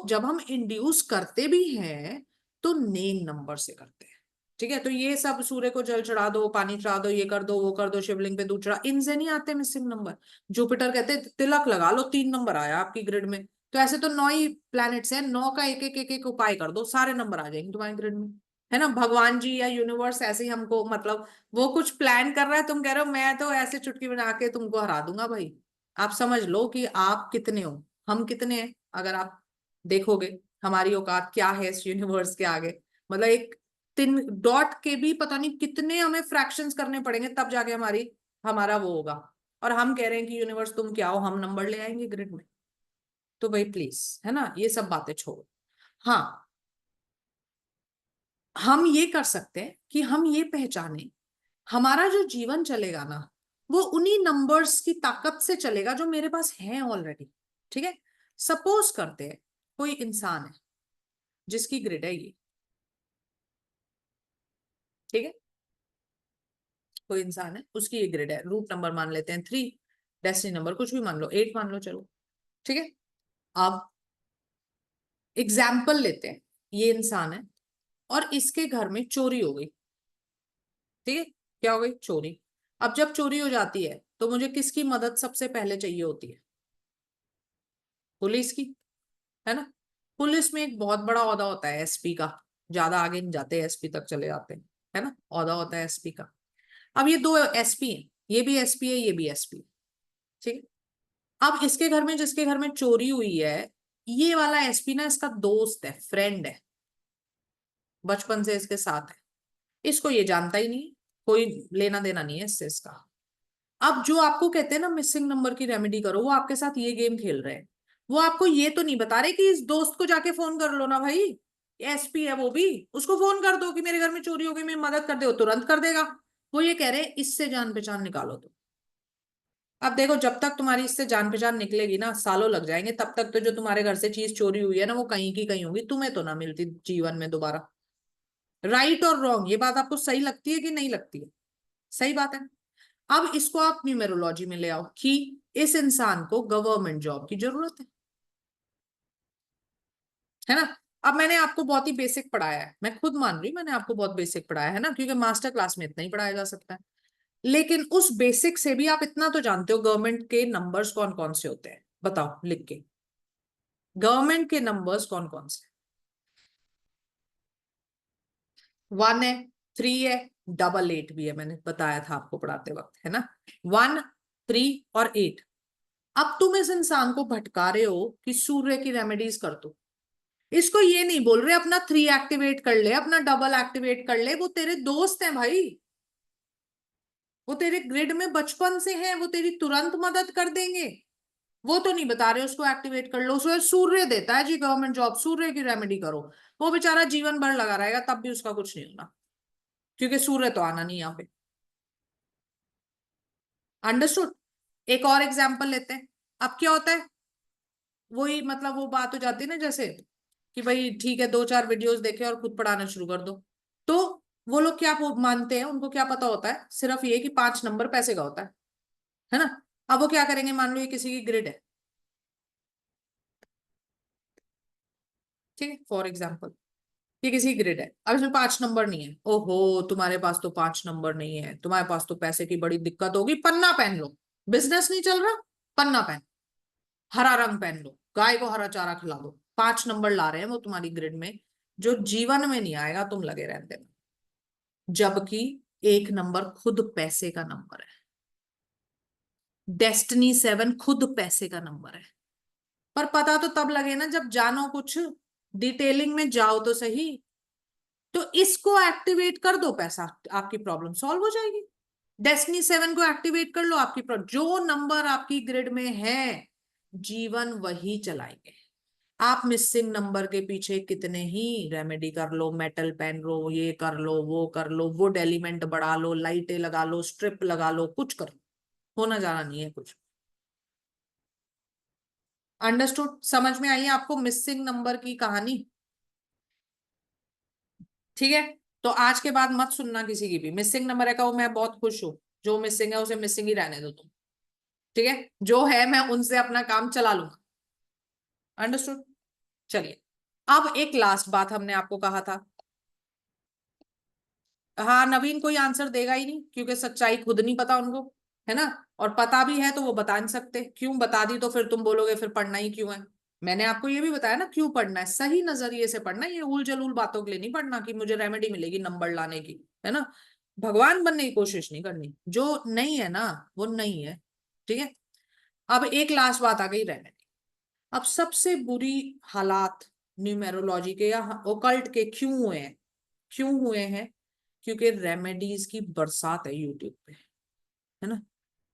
जब हम इंड्यूस करते भी हैं तो नेम नंबर से करते हैं। ठीक है, तो ये सब सूर्य को जल चढ़ा दो, पानी चढ़ा दो, ये कर दो, वो कर दो, शिवलिंग पे दूध चढ़ा, इनसे नहीं आते मिसिंग नंबर। जुपिटर कहते हैं तिलक लगा लो, 3 नंबर आया आपकी ग्रिड में। तो ऐसे तो 9 ही प्लैनेट्स हैं, 9 का एक एक एक एक उपाय कर दो, सारे नंबर आ जाएंगे तुम्हारी ग्रिड में, है ना। भगवान जी या यूनिवर्स ऐसे ही हमको, मतलब वो कुछ प्लान कर रहा है, तुम कह रहे हो मैं तो ऐसे चुटकी बना के तुमको हरा दूंगा भाई। आप समझ लो कि आप कितने हो, हम कितने हैं। अगर आप देखोगे हमारी औकात क्या है इस यूनिवर्स के आगे, मतलब एक 3 डॉट के भी पता नहीं कितने हमें फ्रैक्शंस करने पड़ेंगे तब जाके हमारा वो होगा। और हम कह रहे हैं कि यूनिवर्स तुम क्या हो, हम नंबर ले आएंगे ग्रिड में। तो भाई प्लीज, है ना, ये सब बातें छोड़ो। हाँ, हम ये कर सकते हैं कि हम ये पहचाने, हमारा जो जीवन चलेगा ना, वो उन्हीं नंबर्स की ताकत से चलेगा जो मेरे पास है ऑलरेडी। ठीक है, सपोज करते हैं कोई इंसान है जिसकी ग्रिड है ये। ठीक है, कोई इंसान है उसकी ये ग्रिड है, रूट नंबर मान लेते हैं 3, डेस्टिनी नंबर कुछ भी मान लो, 8 मान लो, चलो। ठीक है, अब एग्जाम्पल लेते हैं, ये इंसान है और इसके घर में चोरी हो गई। ठीक है, क्या हो गई? चोरी। अब जब चोरी हो जाती है तो मुझे किसकी मदद सबसे पहले चाहिए होती है? पुलिस की, है ना। पुलिस में एक बहुत बड़ा ओहदा होता है एसपी का, ज्यादा आगे नहीं जाते, एसपी तक चले जाते हैं, है ना, ओहदा होता है एसपी का। अब ये दो एसपी हैं, ये भी एसपी है, ये भी एसपी है। ठीक है, अब इसके घर में, जिसके घर में चोरी हुई है, ये वाला एसपी ना इसका दोस्त है, फ्रेंड है, बचपन से इसके साथ है, इसको ये जानता ही नहीं, कोई लेना देना नहीं है इससे इसका। अब जो आपको कहते हैं ना मिसिंग नंबर की रेमेडी करो, वो आपके साथ ये गेम खेल रहे हैं। वो आपको ये तो नहीं बता रहे कि इस दोस्त को जाके फोन कर लो ना भाई, एसपी है वो भी, उसको फोन कर दो कि मेरे घर में चोरी हो गई, मेरी मदद कर दे, वो तुरंत कर देगा। वो ये कह रहे हैं इससे जान पहचान निकालो तो। अब देखो, जब तक तुम्हारी इससे जान पहचान निकलेगी ना, सालों लग जाएंगे, तब तक तो जो तुम्हारे घर से चीज चोरी हुई है ना, वो कहीं की कहीं होगी, तुम्हें तो ना मिलती जीवन में दोबारा। राइट और रॉन्ग, ये बात आपको सही लगती है कि नहीं लगती है? सही बात है। अब इसको आप न्यूमेरोलॉजी में ले आओ कि इस इंसान को गवर्नमेंट जॉब की जरूरत है ना। अब मैंने आपको बहुत ही बेसिक पढ़ाया है, मैं खुद मान रही हूँ मैंने आपको बहुत बेसिक पढ़ाया है ना, क्योंकि मास्टर क्लास में इतना ही पढ़ाया जा सकता है। लेकिन उस बेसिक से भी आप इतना तो जानते हो गवर्नमेंट के नंबर्स कौन कौन से होते हैं, बताओ लिख के। गवर्नमेंट के नंबर्स कौन कौन से? 1 है, 3 है, 888 भी है, मैंने बताया था आपको पढ़ाते वक्त, है ना। 1, 3 और 8। अब तुम इस इंसान को भटका रहे हो कि सूर्य की रेमेडीज कर दो। इसको ये नहीं बोल रहे अपना 3 एक्टिवेट कर ले, अपना डबल एक्टिवेट कर ले, वो तेरे दोस्त हैं भाई, वो तेरे ग्रिड में बचपन से हैं, वो तेरी तुरंत मदद कर देंगे। वो तो नहीं बता रहे उसको एक्टिवेट कर लो, उसको सूर्य देता है जी गवर्नमेंट जॉब, सूर्य की रेमेडी करो। वो बेचारा जीवन भर लगा रहेगा तब भी उसका कुछ नहीं होना, क्योंकि सूर्य तो आना नहीं यहाँ पे। अंडरस्टूड। एक और एग्जाम्पल लेते हैं। अब क्या होता है, वही मतलब वो बात हो जाती है ना, जैसे कि भाई ठीक है 2-4 वीडियोस देखे और खुद पढ़ाना शुरू कर दो। तो वो लोग क्या मानते हैं, उनको क्या पता होता है, सिर्फ ये कि 5 नंबर पैसे का होता है ना। अब वो क्या करेंगे, मान लो ये किसी की ग्रिड है, ठीक है, फॉर एग्जाम्पल ये किसी ग्रिड है, अब इसमें 5 नंबर नहीं है, ओहो तुम्हारे पास तो 5 नंबर नहीं है, तुम्हारे पास तो पैसे की बड़ी दिक्कत होगी, पन्ना पहन लो, बिजनेस नहीं चल रहा, पन्ना पहन, हरा रंग पहन लो, गाय को हरा चारा खिला दो। 5 नंबर ला रहे हैं वो तुम्हारी ग्रिड में, जो जीवन में नहीं आएगा, तुम लगे रहते हो। जबकि 1 नंबर खुद पैसे का नंबर है, डेस्टिनी 7 खुद पैसे का नंबर है। पर पता तो तब लगे ना जब जानो, कुछ डिटेलिंग में जाओ तो सही। तो इसको एक्टिवेट कर दो, पैसा, आपकी प्रॉब्लम सॉल्व हो जाएगी। डेस्टिनी 7 को एक्टिवेट कर लो, आपकी प्रॉब्लम, जो नंबर आपकी ग्रिड में है जीवन वही चलाएंगे। आप मिसिंग नंबर के पीछे कितने ही रेमेडी कर लो, मेटल पहन लो, ये कर लो, वो कर लो, वुड एलिमेंट बढ़ा लो, लाइटें लगा लो, स्ट्रिप लगा लो, कुछ करो, होना जाना नहीं है कुछ। अंडरस्टूड? समझ में आई है आपको मिसिंग नंबर की कहानी? ठीक है, तो आज के बाद मत सुनना किसी की भी, मिसिंग नंबर है कहो मैं बहुत खुश हूं, जो मिसिंग है उसे मिसिंग ही रहने दो तुम। ठीक है, जो है मैं उनसे अपना काम चला लूंगा। अंडरस्टूड? चलिए, अब एक लास्ट बात हमने आपको कहा था। हाँ, नवीन कोई आंसर देगा ही नहीं क्योंकि सच्चाई खुद नहीं पता उनको, है ना? और पता भी है तो वो बता नहीं सकते, क्यों बता दी तो फिर तुम बोलोगे फिर पढ़ना ही क्यों है। मैंने आपको ये भी बताया ना क्यों पढ़ना है, सही नजरिए से पढ़ना है, ये उल जलूल बातों के लिए नहीं पढ़ना कि मुझे रेमेडी मिलेगी नंबर लाने की, है ना? भगवान बनने की कोशिश नहीं करनी, जो नहीं है ना वो नहीं है। ठीक है, अब एक लास्ट बात आ गई रेमेडी। अब सबसे बुरी हालात न्यूमेरोलॉजी के या ओकल्ट के क्यों हुए हैं? क्यों हुए हैं? क्योंकि रेमेडीज की बरसात है यूट्यूब पे, है ना?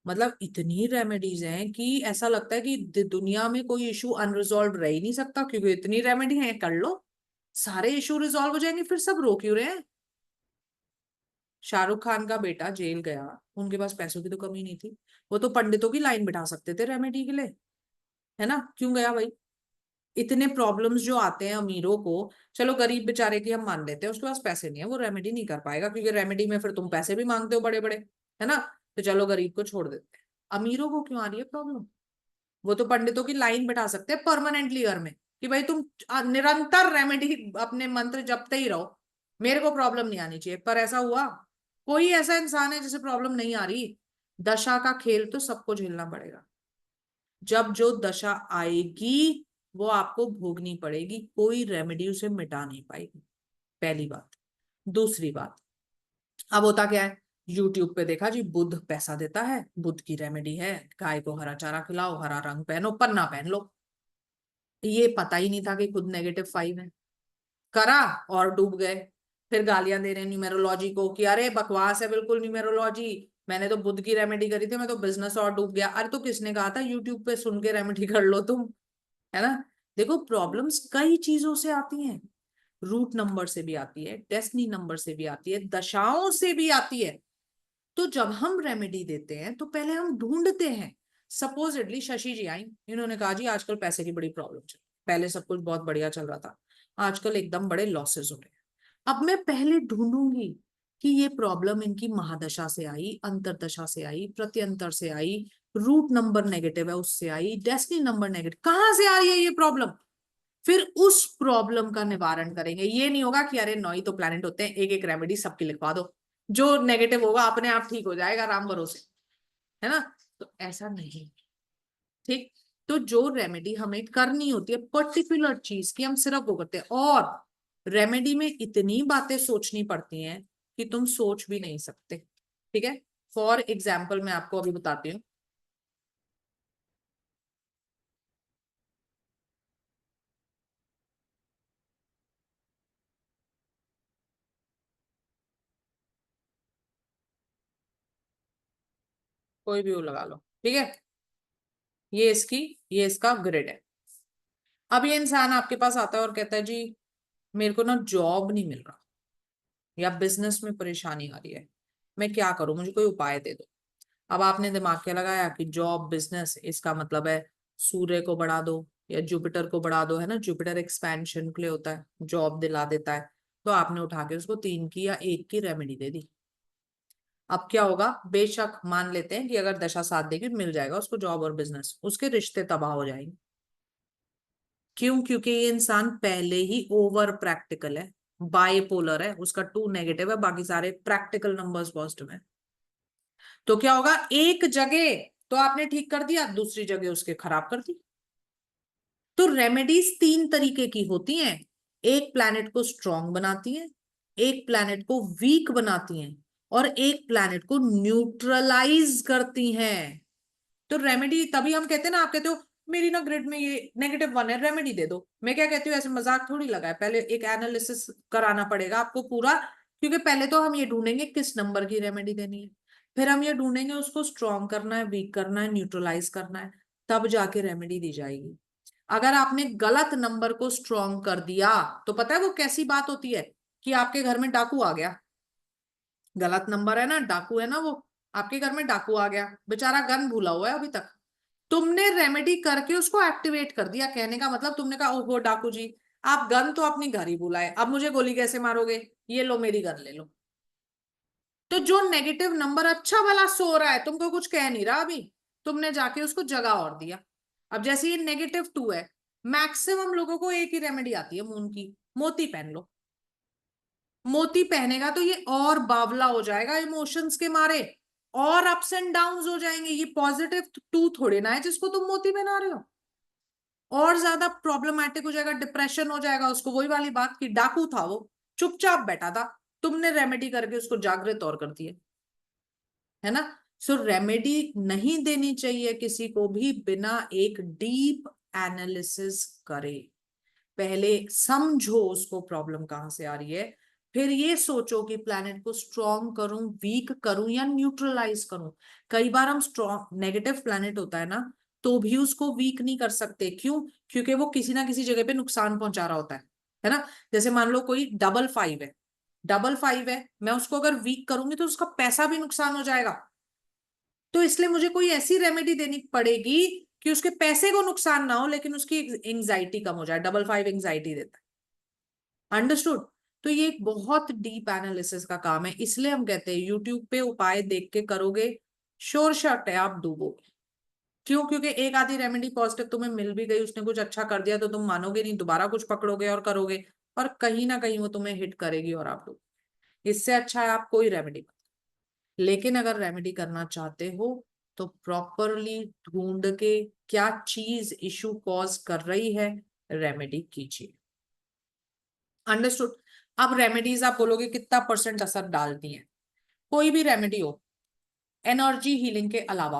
मतलब इतनी रेमेडीज हैं कि ऐसा लगता है कि दुनिया में कोई इशू अनरिजॉल्व रह ही नहीं सकता, क्योंकि इतनी रेमेडी है, कर लो सारे इशू रिजॉल्व हो जाएंगे, फिर सब रो क्यों रहे हैं? शाहरुख खान का बेटा जेल गया, उनके पास पैसों की तो कमी नहीं थी, वो तो पंडितों की लाइन बिठा सकते थे रेमेडी के लिए, है ना? क्यों गया भाई? इतने प्रॉब्लम्स जो आते हैं अमीरों को, चलो गरीब बेचारे की हम मान लेते हैं उसके पास पैसे नहीं है, वो रेमेडी नहीं कर पाएगा, क्योंकि रेमेडी में फिर तुम पैसे भी मांगते हो बड़े बड़े, है ना? तो चलो गरीब को छोड़ देते हैं। अमीरों को क्यों आ रही है प्रॉब्लम? वो तो पंडितों की लाइन बैठा सकते हैं परमानेंटली घर में कि भाई तुम निरंतर रेमेडी अपने मंत्र जपते ही रहो, मेरे को प्रॉब्लम नहीं आनी चाहिए। पर ऐसा हुआ? कोई ऐसा इंसान है जिसे प्रॉब्लम नहीं आ रही? दशा का खेल तो सबको झेलना पड़ेगा। जब जो दशा आएगी वो आपको भोगनी पड़ेगी, कोई रेमेडी उसे मिटा नहीं पाएगी, पहली बात। दूसरी बात, अब होता क्या है, यूट्यूब पे देखा जी बुध पैसा देता है, बुध की रेमेडी है, गाय को हरा चारा खिलाओ, हरा रंग पहनो, पन्ना पहन लो। ये पता ही नहीं था कि खुद -5 है, करा और डूब गए। फिर गालियां दे रहे हैं न्यूमेरोलॉजी को कि अरे बकवास है बिल्कुल न्यूमेरोलॉजी, मैंने तो बुध की रेमेडी करी थी, मैं तो बिजनेस और डूब गया। अरे तो किसने कहा था यूट्यूब पे सुन के रेमेडी कर लो तुम, है ना? देखो प्रॉब्लम्स कई चीजों से आती हैं, रूट नंबर से भी आती है, डेस्टिनी नंबर से भी आती है, दशाओं से भी आती है। तो जब हम रेमेडी देते हैं तो पहले हम ढूंढते हैं। सपोजिटली शशि जी आई, इन्होंने कहा जी आजकल पैसे की बड़ी प्रॉब्लम चल, पहले सब कुछ बहुत बढ़िया चल रहा था, आजकल एकदम बड़े लॉसेस हो रहे हैं। अब मैं पहले ढूंढूंगी कि ये प्रॉब्लम इनकी महादशा से आई, अंतरदशा से आई, प्रत्यंतर से आई, रूट नंबर नेगेटिव है उससे आई, डेस्टिनी नंबर नेगेटिव, कहां से आ रही है ये प्रॉब्लम? फिर उस प्रॉब्लम का निवारण करेंगे। ये नहीं होगा कि अरे 9 ही तो प्लैनेट होते हैं, एक एक रेमेडी सबकी लिखवा दो, जो नेगेटिव होगा अपने आप ठीक हो जाएगा राम भरोसे, है ना? तो ऐसा नहीं। ठीक, तो जो रेमेडी हमें करनी होती है पर्टिकुलर चीज की, हम सिर्फ वो करते हैं। और रेमेडी में इतनी बातें सोचनी पड़ती हैं कि तुम सोच भी नहीं सकते। ठीक है, फॉर एग्जाम्पल मैं आपको अभी बताती हूँ। कोई भी वो लगा लो, ठीक है? ये इसकी, ये इसका ग्रिड है। अब ये इंसान आपके पास आता है और कहता है जी मेरे को ना जॉब नहीं मिल रहा, या बिजनेस में परेशानी आ रही है, मैं क्या करूं, मुझे कोई उपाय दे दो। अब आपने दिमाग क्या लगाया कि जॉब बिजनेस, इसका मतलब है सूर्य को बढ़ा दो या जुपिटर को बढ़ा दो, है ना? जुपिटर एक्सपेंशन के लिए होता है, जॉब दिला देता है। तो आपने उठा के उसको 3 की या 1 की रेमेडी दे दी। अब क्या होगा, बेशक मान लेते हैं कि अगर दशा साथ देगी मिल जाएगा उसको जॉब और बिजनेस, उसके रिश्ते तबाह हो जाएंगे। क्यों? क्योंकि ये इंसान पहले ही ओवर प्रैक्टिकल है, बाइपोलर है, उसका 2 नेगेटिव है, बाकी सारे प्रैक्टिकल नंबर्स पॉजिटिव है। तो क्या होगा, एक जगह तो आपने ठीक कर दिया, दूसरी जगह उसके खराब कर दी। तो रेमेडीज 3 तरीके की होती हैं, एक प्लैनेट को स्ट्रांग बनाती है, एक प्लैनेट को वीक बनाती हैं, और एक प्लैनेट को न्यूट्रलाइज करती हैं। तो रेमेडी तभी हम कहते हैं ना, आप कहते हो मेरी ना ग्रिड में ये -1 है, रेमेडी दे दो। मैं क्या कहती हूँ, ऐसे मजाक थोड़ी लगा है, पहले एक एनालिसिस कराना पड़ेगा आपको पूरा, क्योंकि पहले तो हम ये ढूंढेंगे किस नंबर की रेमेडी देनी है, फिर हम ये ढूंढेंगे उसको स्ट्रॉन्ग करना है, वीक करना है, न्यूट्रलाइज करना है, तब जाके रेमेडी दी जाएगी। अगर आपने गलत नंबर को स्ट्रॉन्ग कर दिया तो पता है वो कैसी बात होती है, कि आपके घर में डाकू आ गया, गलत नंबर है ना, डाकू है ना वो, आपके घर में डाकू आ गया, बेचारा गन भूला हुआ है अभी तक, तुमने रेमेडी करके उसको एक्टिवेट कर दिया। कहने का मतलब तुमने कहा ओहो डाकू जी, आप गन तो अपनी घर ही बुलाए, अब मुझे गोली कैसे मारोगे, ये लो मेरी गन ले लो। तो जो नेगेटिव नंबर अच्छा वाला सो रहा है, तुमको कुछ कह नहीं रहा अभी, तुमने जाके उसको जगह और दिया। अब जैसे ये -2 है, मैक्सिमम लोगों को एक ही रेमेडी आती है मून की, मोती पहन लो। मोती पहनेगा तो ये और बावला हो जाएगा इमोशंस के मारे, और अप्स एंड डाउन्स हो जाएंगे। ये +2 थोड़े ना है जिसको तुम मोती पहना रहे हो, और ज्यादा प्रॉब्लमैटिक हो जाएगा, डिप्रेशन हो जाएगा उसको। वही वाली बात कि डाकू था वो, चुपचाप बैठा था, तुमने रेमेडी करके उसको जागृत और कर दिया, है ना। सो रेमेडी नहीं देनी चाहिए किसी को भी बिना एक डीप एनालिसिस करे। पहले समझो उसको प्रॉब्लम कहां से आ रही है, फिर ये सोचो कि प्लैनेट को स्ट्रॉन्ग करूं, वीक करूं या न्यूट्रलाइज करूं। कई बार हम स्ट्रॉन्ग नेगेटिव प्लैनेट होता है ना, तो भी उसको वीक नहीं कर सकते। क्यों? क्योंकि वो किसी ना किसी जगह पे नुकसान पहुंचा रहा होता है ना। जैसे मान लो कोई 555 है, 55 है, मैं उसको अगर वीक करूंगी तो उसका पैसा भी नुकसान हो जाएगा। तो इसलिए मुझे कोई ऐसी रेमेडी देनी पड़ेगी कि उसके पैसे को नुकसान ना हो, लेकिन उसकी एंजाइटी कम हो जाए। 55 एंजाइटी देता है, अंडरस्टूड। तो ये एक बहुत डीप एनालिसिस का काम है, इसलिए हम कहते हैं यूट्यूब पे उपाय देख के करोगे, श्योर शॉट है आप डूबोगे। क्यों? क्योंकि एक आधी रेमेडी पॉजिटिव तुम्हें मिल भी गई, उसने कुछ अच्छा कर दिया, तो तुम मानोगे नहीं, दोबारा कुछ पकड़ोगे और करोगे, और कहीं ना कहीं वो तुम्हें हिट करेगी और आप डूबोगे। इससे अच्छा है आप कोई रेमेडी। लेकिन अगर रेमेडी करना चाहते हो तो प्रॉपरली ढूंढ के क्या चीज इशू कॉज कर रही है, रेमेडी कीजिए। अंडरस्टूड। अब रेमेडीज आप बोलोगे कितना % असर डालती हैं? कोई भी रेमेडी हो, एनर्जी हीलिंग के अलावा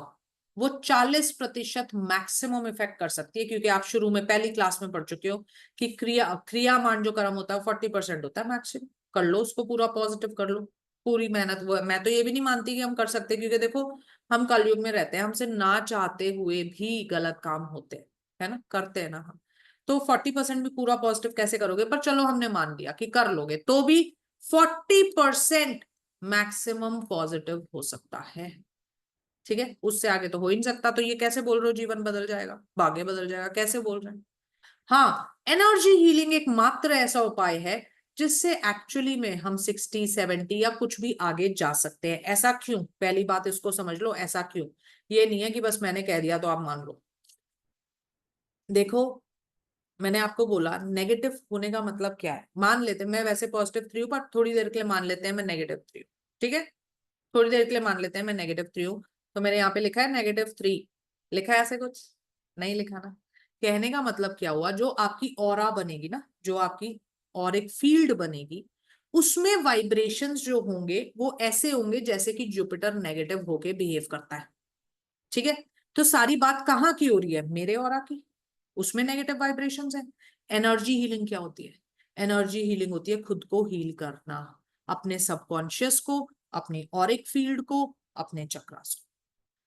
वो 40% मैक्सिमम इफेक्ट कर सकती है। क्योंकि आप शुरू में पहली क्लास में पढ़ चुके हो कि क्रियामान जो कर्म होता है 40% होता है मैक्सिमम। कर लो उसको पूरा पॉजिटिव कर लो, पूरी मेहनत। वो मैं तो ये भी नहीं मानती कि हम कर सकते, क्योंकि देखो हम कलयुग में रहते हैं, हमसे ना चाहते हुए भी गलत काम होते हैं, है ना, करते हैं ना हम। तो 40% भी पूरा पॉजिटिव कैसे करोगे? पर चलो हमने मान लिया कि कर लोगे, तो भी 40% मैक्सिमम पॉजिटिव हो सकता है। ठीक है, उससे आगे तो हो ही नहीं सकता। तो ये कैसे बोल रहे हो जीवन बदल जाएगा, भाग्य बदल जाएगा, कैसे बोल रहे हैं? हाँ, एनर्जी हीलिंग एक मात्र ऐसा उपाय है जिससे एक्चुअली में हम 60, 70 या कुछ भी आगे जा सकते हैं। ऐसा क्यों? पहली बात इसको समझ लो, ऐसा क्यों। ये नहीं है कि बस मैंने कह दिया तो आप मान लो। देखो, मैंने आपको बोला नेगेटिव होने का मतलब क्या है। मान लेते हैं मैं वैसे +3 हूँ, पर थोड़ी देर के लिए मान लेते हैं मैं -3 हूँ। ठीक है, थोड़ी देर के लिए मान लेते हैं मैं -3 हूँ। तो मेरे यहाँ पे लिखा है -3, लिखा है ऐसे कुछ? नहीं लिखा ना। कहने का मतलब क्या हुआ, जो आपकी ऑरा बनेगी ना, जो आपकी और एक फील्ड बनेगी, उसमें वाइब्रेशंस जो होंगे वो ऐसे होंगे जैसे कि जुपिटर नेगेटिव होके बिहेव करता है। ठीक है, तो सारी बात कहाँ की हो रही है? मेरे ऑरा की, उसमें नेगेटिव वाइब्रेशंस है। एनर्जी हीलिंग क्या होती है? एनर्जी हीलिंग होती है खुद को हील करना, अपने सबकॉन्शियस को, अपने ऑरिक फील्ड को, अपने चक्रास को।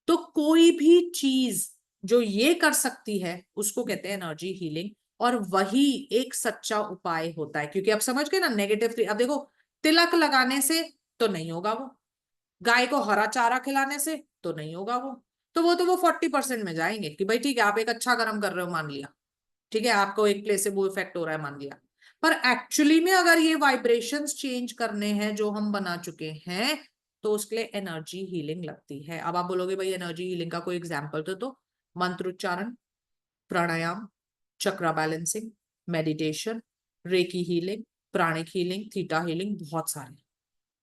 तो कोई भी चीज जो ये कर सकती है उसको कहते हैं एनर्जी हीलिंग, और वही एक सच्चा उपाय होता है। क्योंकि आप समझ गए ना, -3। अब देखो, तिलक लगाने से तो नहीं होगा वो, गाय को हरा चारा खिलाने से तो नहीं होगा वो, तो वो 40% में जाएंगे कि भाई ठीक है आप एक अच्छा कर्म कर रहे हो, मान लिया। ठीक है, आपको एक प्लेसेबो इफेक्ट हो रहा है, मान लिया। पर एक्चुअली में अगर ये वाइब्रेशंस चेंज करने हैं जो हम बना चुके हैं, तो उसके लिए एनर्जी हीलिंग लगती है। अब आप बोलोगे भाई एनर्जी हीलिंग का कोई एग्जाम्पल तो मंत्र उच्चारण, प्राणायाम, chakra balancing, meditation, reiki healing, pranic healing, theta healing, बहुत सारे,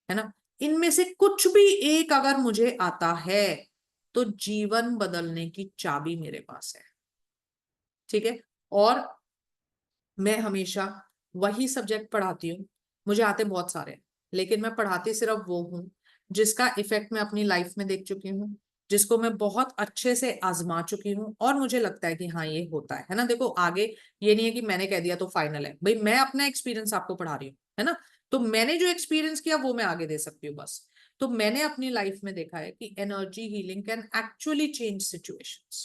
है ना। इनमें से कुछ भी एक अगर मुझे आता है तो जीवन बदलने की चाबी मेरे पास है। ठीक है, और मैं हमेशा वही सब्जेक्ट पढ़ाती हूँ। मुझे आते बहुत सारे हैं, लेकिन मैं पढ़ाती सिर्फ वो हूँ जिसका इफेक्ट मैं अपनी लाइफ में देख चुकी हूँ, जिसको मैं बहुत अच्छे से आजमा चुकी हूँ, और मुझे लगता है कि हाँ ये होता है ना। देखो आगे ये नहीं है कि मैंने कह दिया तो फाइनल है भाई, मैं अपना एक्सपीरियंस आपको पढ़ा रही हूँ, है ना। तो मैंने जो एक्सपीरियंस किया वो मैं आगे दे सकती हूँ बस। तो मैंने अपनी लाइफ में देखा है कि energy healing can actually change situations.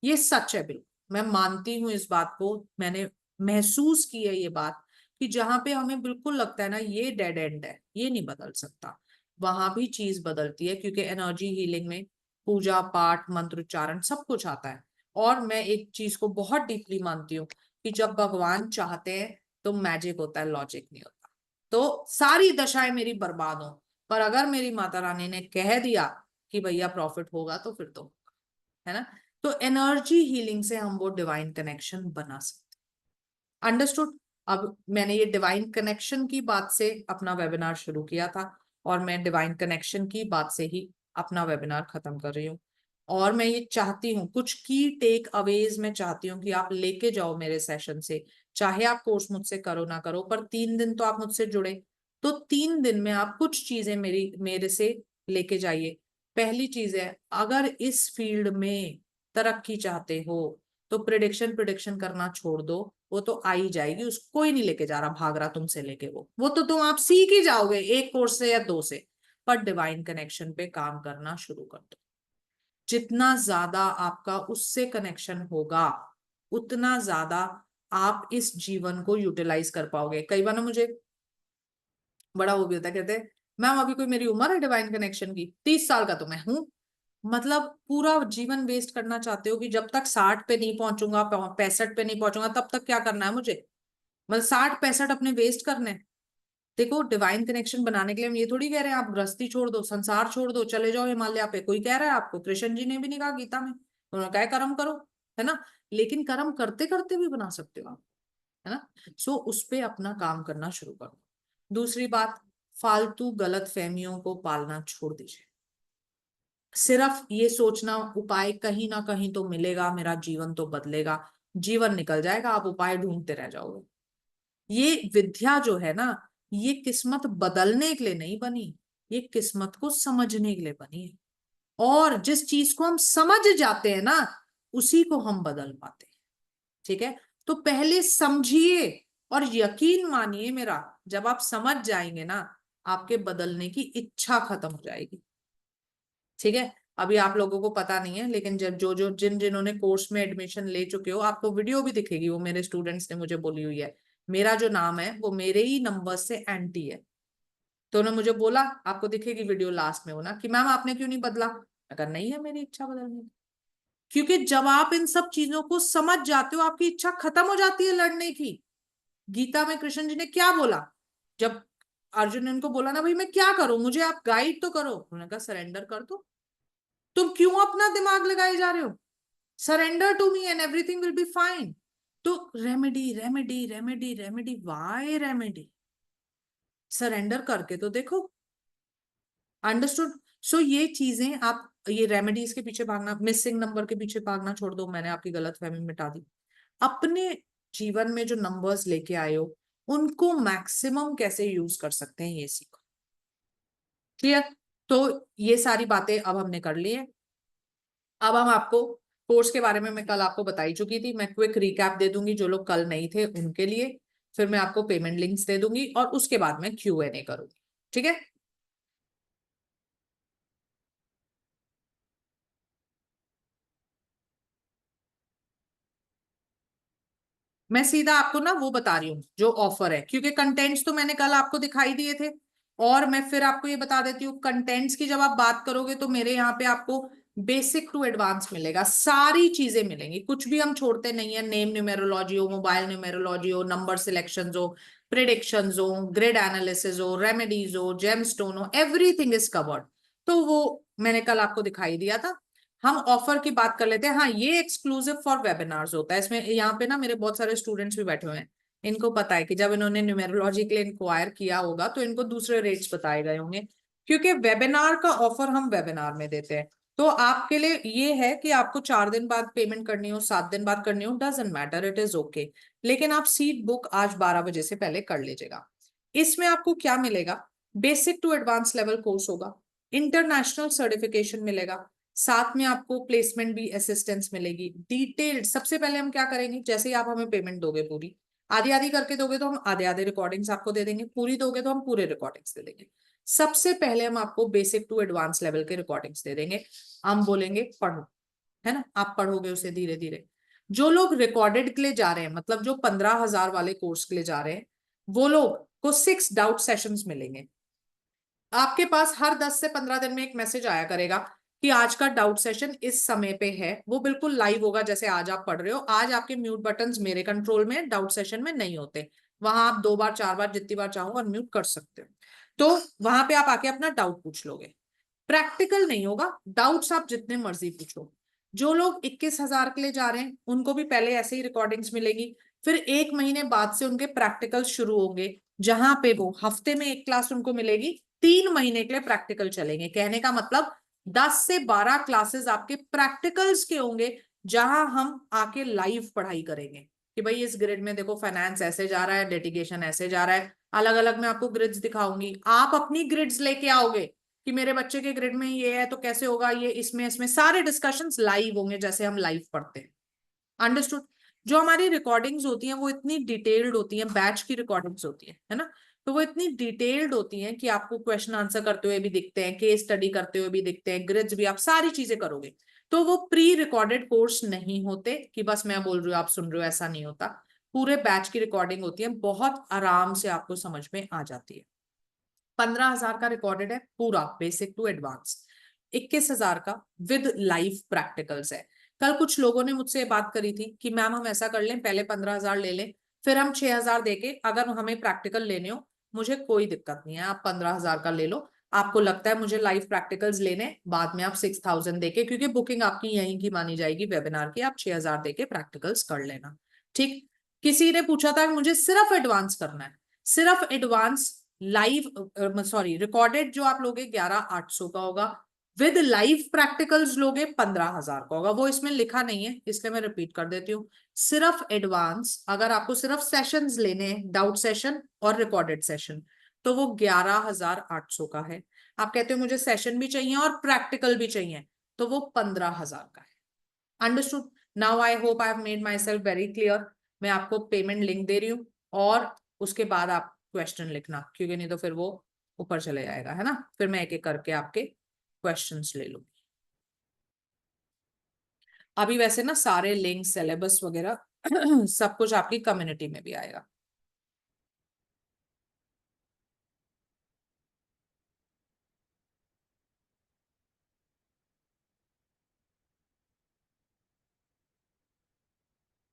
ये सच है, बिल्कुल मैं मानती हूँ इस बात को। मैंने महसूस की है ये बात कि जहां पे हमें बिल्कुल लगता है ना ये डेड एंड है, ये नहीं बदल सकता, वहां भी चीज बदलती है। क्योंकि एनर्जी हीलिंग में पूजा पाठ मंत्र उच्चारण सब कुछ आता है। और मैं एक चीज को बहुत डीपली मानती हूँ कि जब भगवान चाहते हैं तो मैजिक होता है, लॉजिक नहीं होता। तो सारी दशाएं मेरी बर्बाद हो, पर अगर मेरी माता रानी ने कह दिया कि भैया प्रॉफिट होगा तो फिर तो होगा, है ना। तो एनर्जी हीलिंग से हम वो डिवाइन कनेक्शन बना सकते। अंडरस्टूड। अब मैंने ये डिवाइन कनेक्शन की बात से अपना वेबिनार शुरू किया था, और मैं डिवाइन कनेक्शन की बात से ही अपना वेबिनार खत्म कर रही हूँ। और मैं ये चाहती हूँ, कुछ की टेक अवेज मैं चाहती हूँ कि आप लेके जाओ मेरे सेशन से। चाहे आप कोर्स मुझसे करो ना करो, पर 3 दिन तो आप मुझसे जुड़े, तो 3 दिन में आप कुछ चीजें मेरे से लेके जाइए। पहली चीज है, अगर इस फील्ड में तरक्की चाहते हो तो प्रिडिक्शन प्रिडिक्शन करना छोड़ दो, वो तो आ ही जाएगी, उसको कोई नहीं लेके जा रहा, भाग रहा तुमसे लेके, वो तो तुम आप सीख ही जाओगे एक कोर्स से या 2 से। पर डिवाइन कनेक्शन पे काम करना शुरू कर दो। जितना ज्यादा आपका उससे कनेक्शन होगा, उतना ज्यादा आप इस जीवन को यूटिलाइज कर पाओगे। कई बार ना मुझे बड़ा वो भी होता है, कहते हैं मैम अभी कोई मेरी उम्र है डिवाइन कनेक्शन की, 30 साल का तो मैं हूं। मतलब पूरा जीवन वेस्ट करना चाहते हो कि जब तक 60 पे नहीं पहुंचूंगा, 65 पे नहीं पहुंचूंगा, तब तक क्या करना है मुझे, मतलब 60 65 अपने वेस्ट करने हैं। देखो डिवाइन कनेक्शन बनाने के लिए हम ये थोड़ी कह रहे हैं आप गृहस्थी छोड़ दो, संसार छोड़ दो, चले जाओ हिमालय पे। कोई कह रहा है आपको? कृष्ण जी ने भी नहीं कहा गीता में, उन्होंने कहा है कर्म करो, है ना। लेकिन कर्म करते करते भी बना सकते हो आप, है ना। सो उस पे अपना काम करना शुरू करो। दूसरी बात, फालतू गलत फहमियों को पालना छोड़ दीजिए। सिर्फ ये सोचना उपाय कहीं ना कहीं तो मिलेगा, मेरा जीवन तो बदलेगा, जीवन निकल जाएगा, आप उपाय ढूंढते रह जाओगे। ये विद्या जो है ना, ये किस्मत बदलने के लिए नहीं बनी, ये किस्मत को समझने के लिए बनी है। और जिस चीज को हम समझ जाते हैं ना, उसी को हम बदल पाते हैं। ठीक है। तो पहले समझिए, और यकीन मानिए मेरा, जब आप समझ जाएंगे ना, आपके बदलने की इच्छा खत्म हो जाएगी। ठीक है। अभी आप लोगों को पता नहीं है, लेकिन जब जो जो जिन्होंने कोर्स में एडमिशन ले चुके हो, आपको वीडियो भी दिखेगी, वो मेरे स्टूडेंट्स ने मुझे बोली हुई है। मेरा जो नाम है वो मेरे ही नंबर से एंटी है। तो उन्होंने मुझे बोला, आपको दिखेगी वीडियो लास्ट में हो ना, कि मैम आपने क्यों नहीं बदला। अगर नहीं है मेरी इच्छा बदलने की, क्योंकि जब आप इन सब चीजों को समझ जाते हो, आपकी इच्छा खत्म हो जाती है लड़ने की। गीता में कृष्ण जी ने क्या बोला, जब अर्जुन ने उनको बोला ना भाई मैं क्या करूं, मुझे आप गाइड तो करो, उन्होंने कहा सरेंडर कर दो। तुम क्यों अपना दिमाग लगाए जा रहे हो? Surrender to me and everything will be fine. तो remedy remedy remedy remedy, why remedy? Surrender करके तो देखो। अंडरस्टूड। सो ये चीजें आप, ये रेमेडीज के पीछे भागना, मिसिंग नंबर के पीछे भागना छोड़ दो, मैंने आपकी गलतफहमी मिटा दी। अपने जीवन में जो नंबर्स लेके आए हो, उनको मैक्सिमम कैसे यूज कर सकते हैं ये सीखो। क्लियर। तो ये सारी बातें अब हमने कर ली है। अब हम आपको कोर्स के बारे में मैं कल आपको बता ही चुकी थी, मैं क्विक रिकैप दे दूंगी जो लोग कल नहीं थे उनके लिए। फिर मैं आपको पेमेंट लिंक्स दे दूंगी, और उसके बाद में Q&A करूंगी। ठीक है। मैं सीधा आपको ना वो बता रही हूँ जो ऑफर है, क्योंकि कंटेंट्स तो मैंने कल आपको दिखाई दिए थे। और मैं फिर आपको ये बता देती हूँ, कंटेंट्स की जब आप बात करोगे तो मेरे यहाँ पे आपको बेसिक टू एडवांस मिलेगा, सारी चीजें मिलेंगी, कुछ भी हम छोड़ते नहीं है। नेम न्यूमेरोलॉजी हो, मोबाइल न्यूमेरोलॉजी हो, नंबर सिलेक्शन हो, प्रिडिक्शंस हो, ग्रिड एनालिसिस हो, रेमेडीज हो, जेमस्टोन हो, एवरीथिंग इज कवर्ड। तो वो मैंने कल आपको दिखाई दिया था। हम ऑफर की बात कर लेते हैं। हाँ, ये एक्सक्लूसिव फॉर वेबिनार्स होता है। इसमें यहाँ पे ना मेरे बहुत सारे स्टूडेंट्स भी बैठे हुए हैं, इनको पता है कि जब इन्होंने न्यूमेरोलॉजी के लिए इंक्वायर किया होगा तो इनको दूसरे रेट्स बताए गए होंगे, क्योंकि वेबिनार का ऑफर हम वेबिनार में देते हैं। तो आपके लिए ये है कि आपको 4 दिन बाद पेमेंट करनी हो, 7 दिन बाद करनी हो, doesn't matter, it is okay. लेकिन आप सीट बुक आज 12 बजे से पहले कर लीजिएगा। इसमें आपको क्या मिलेगा? Basic to advance level course होगा, इंटरनेशनल सर्टिफिकेशन मिलेगा, साथ में आपको प्लेसमेंट भी असिस्टेंस मिलेगी, डिटेल्ड। सबसे पहले हम क्या करेंगे, जैसे ही आप हमें पेमेंट दोगे, पूरी आधी आधी करके दोगे तो हम आधे आधे रिकॉर्डिंग्स आपको दे देंगे, पूरी दोगे तो हम पूरे रिकॉर्डिंग्स दे देंगे। सबसे पहले हम आपको बेसिक टू एडवांस लेवल के रिकॉर्डिंग्स दे देंगे, हम बोलेंगे पढ़ो, है ना, आप पढ़ोगे उसे धीरे धीरे। जो लोग रिकॉर्डेड के लिए जा रहे हैं, मतलब जो 15,000 वाले कोर्स के लिए जा रहे हैं, वो लोग को 6 डाउट सेशंस मिलेंगे। आपके पास हर 10 से 15 दिन में एक मैसेज आया करेगा कि आज का डाउट सेशन इस समय पे है, वो बिल्कुल लाइव होगा जैसे आज आप पढ़ रहे हो। आज आपके म्यूट बटन्स मेरे कंट्रोल में, डाउट सेशन में नहीं होते। वहां आप 2 बार 4 बार जितनी बार चाहो अनम्यूट कर सकते हो। तो वहां पे आप आके अपना डाउट पूछ लोगे। प्रैक्टिकल नहीं होगा, डाउट्स आप जितने मर्जी पूछो। जो लोग 21,000 के लिए जा रहे हैं उनको भी पहले ऐसे ही रिकॉर्डिंग्स मिलेगी, फिर 1 महीने बाद से उनके प्रैक्टिकल शुरू होंगे, जहां पे वो हफ्ते में एक क्लास उनको मिलेगी, 3 महीने के लिए प्रैक्टिकल चलेंगे। कहने का मतलब 10 से 12 क्लासेस आपके प्रैक्टिकल्स के होंगे, जहां हम आके लाइव पढ़ाई करेंगे कि भाई इस ग्रिड में देखो फाइनेंस ऐसे जा रहा है, लिटिगेशन ऐसे जा रहा है। अलग अलग मैं आपको ग्रिड्स दिखाऊंगी, आप अपनी ग्रिड्स लेके आओगे कि मेरे बच्चे के ग्रिड में ये है तो कैसे होगा, ये इसमें इसमें सारे डिस्कशंस लाइव होंगे जैसे हम लाइव पढ़ते हैं। अंडरस्टूड। जो हमारी रिकॉर्डिंग्स होती हैं वो इतनी डिटेल्ड होती हैं, बैच की रिकॉर्डिंग्स होती है ना, तो वो इतनी डिटेल्ड होती हैं कि आपको क्वेश्चन आंसर करते हुए भी दिखते हैं, केस स्टडी करते हुए भी दिखते हैं, ग्रिड्स भी, आप सारी चीजें करोगे। तो वो प्री रिकॉर्डेड कोर्स नहीं होते कि बस मैं बोल रही हूँ आप सुन रहे हो, ऐसा नहीं होता। पूरे बैच की रिकॉर्डिंग होती है, बहुत आराम से आपको समझ में आ जाती है। 15,000 का रिकॉर्डेड है पूरा बेसिक टू एडवांस, 21,000 का विद लाइव प्रैक्टिकल्स है। कल कुछ लोगों ने मुझसे बात करी थी कि मैम हम ऐसा कर लें, पहले 15,000 ले लें, फिर हम 6,000 देके अगर हमें प्रैक्टिकल लेने हो। मुझे कोई दिक्कत नहीं है, आप 15,000 का ले लो। आपको लगता है मुझे लाइव प्रैक्टिकल्स लेने, बाद में आप 6,000 देके, क्योंकि बुकिंग आपकी यहीं की मानी जाएगी वेबिनार की, आप 6,000 देके प्रैक्टिकल्स कर लेना। ठीक। किसी ने पूछा था कि मुझे सिर्फ एडवांस करना है, सिर्फ एडवांस लाइव, सॉरी रिकॉर्डेड जो आप लोगे 11,800 का होगा, विद लाइव प्रैक्टिकल्स लोगे 15,000 का होगा। वो इसमें लिखा नहीं है इसलिए मैं रिपीट कर देती हूँ। सिर्फ एडवांस अगर आपको सिर्फ सेशंस लेने हैं, डाउट सेशन और रिकॉर्डेड सेशन, तो वो 11,800 का है। आप कहते हो मुझे सेशन भी चाहिए और प्रैक्टिकल भी चाहिए, तो वो 15,000 का है। Understood. Now I hope I have made my self very clear. मैं आपको पेमेंट लिंक दे रही हूँ, और उसके बाद आप क्वेश्चन लिखना, क्योंकि नहीं तो फिर वो ऊपर चले जाएगा, है ना। फिर मैं एक एक करके आपके क्वेश्चंस ले लूंगी। अभी वैसे ना सारे लिंक, सिलेबस वगैरह सब कुछ आपकी कम्युनिटी में भी आएगा।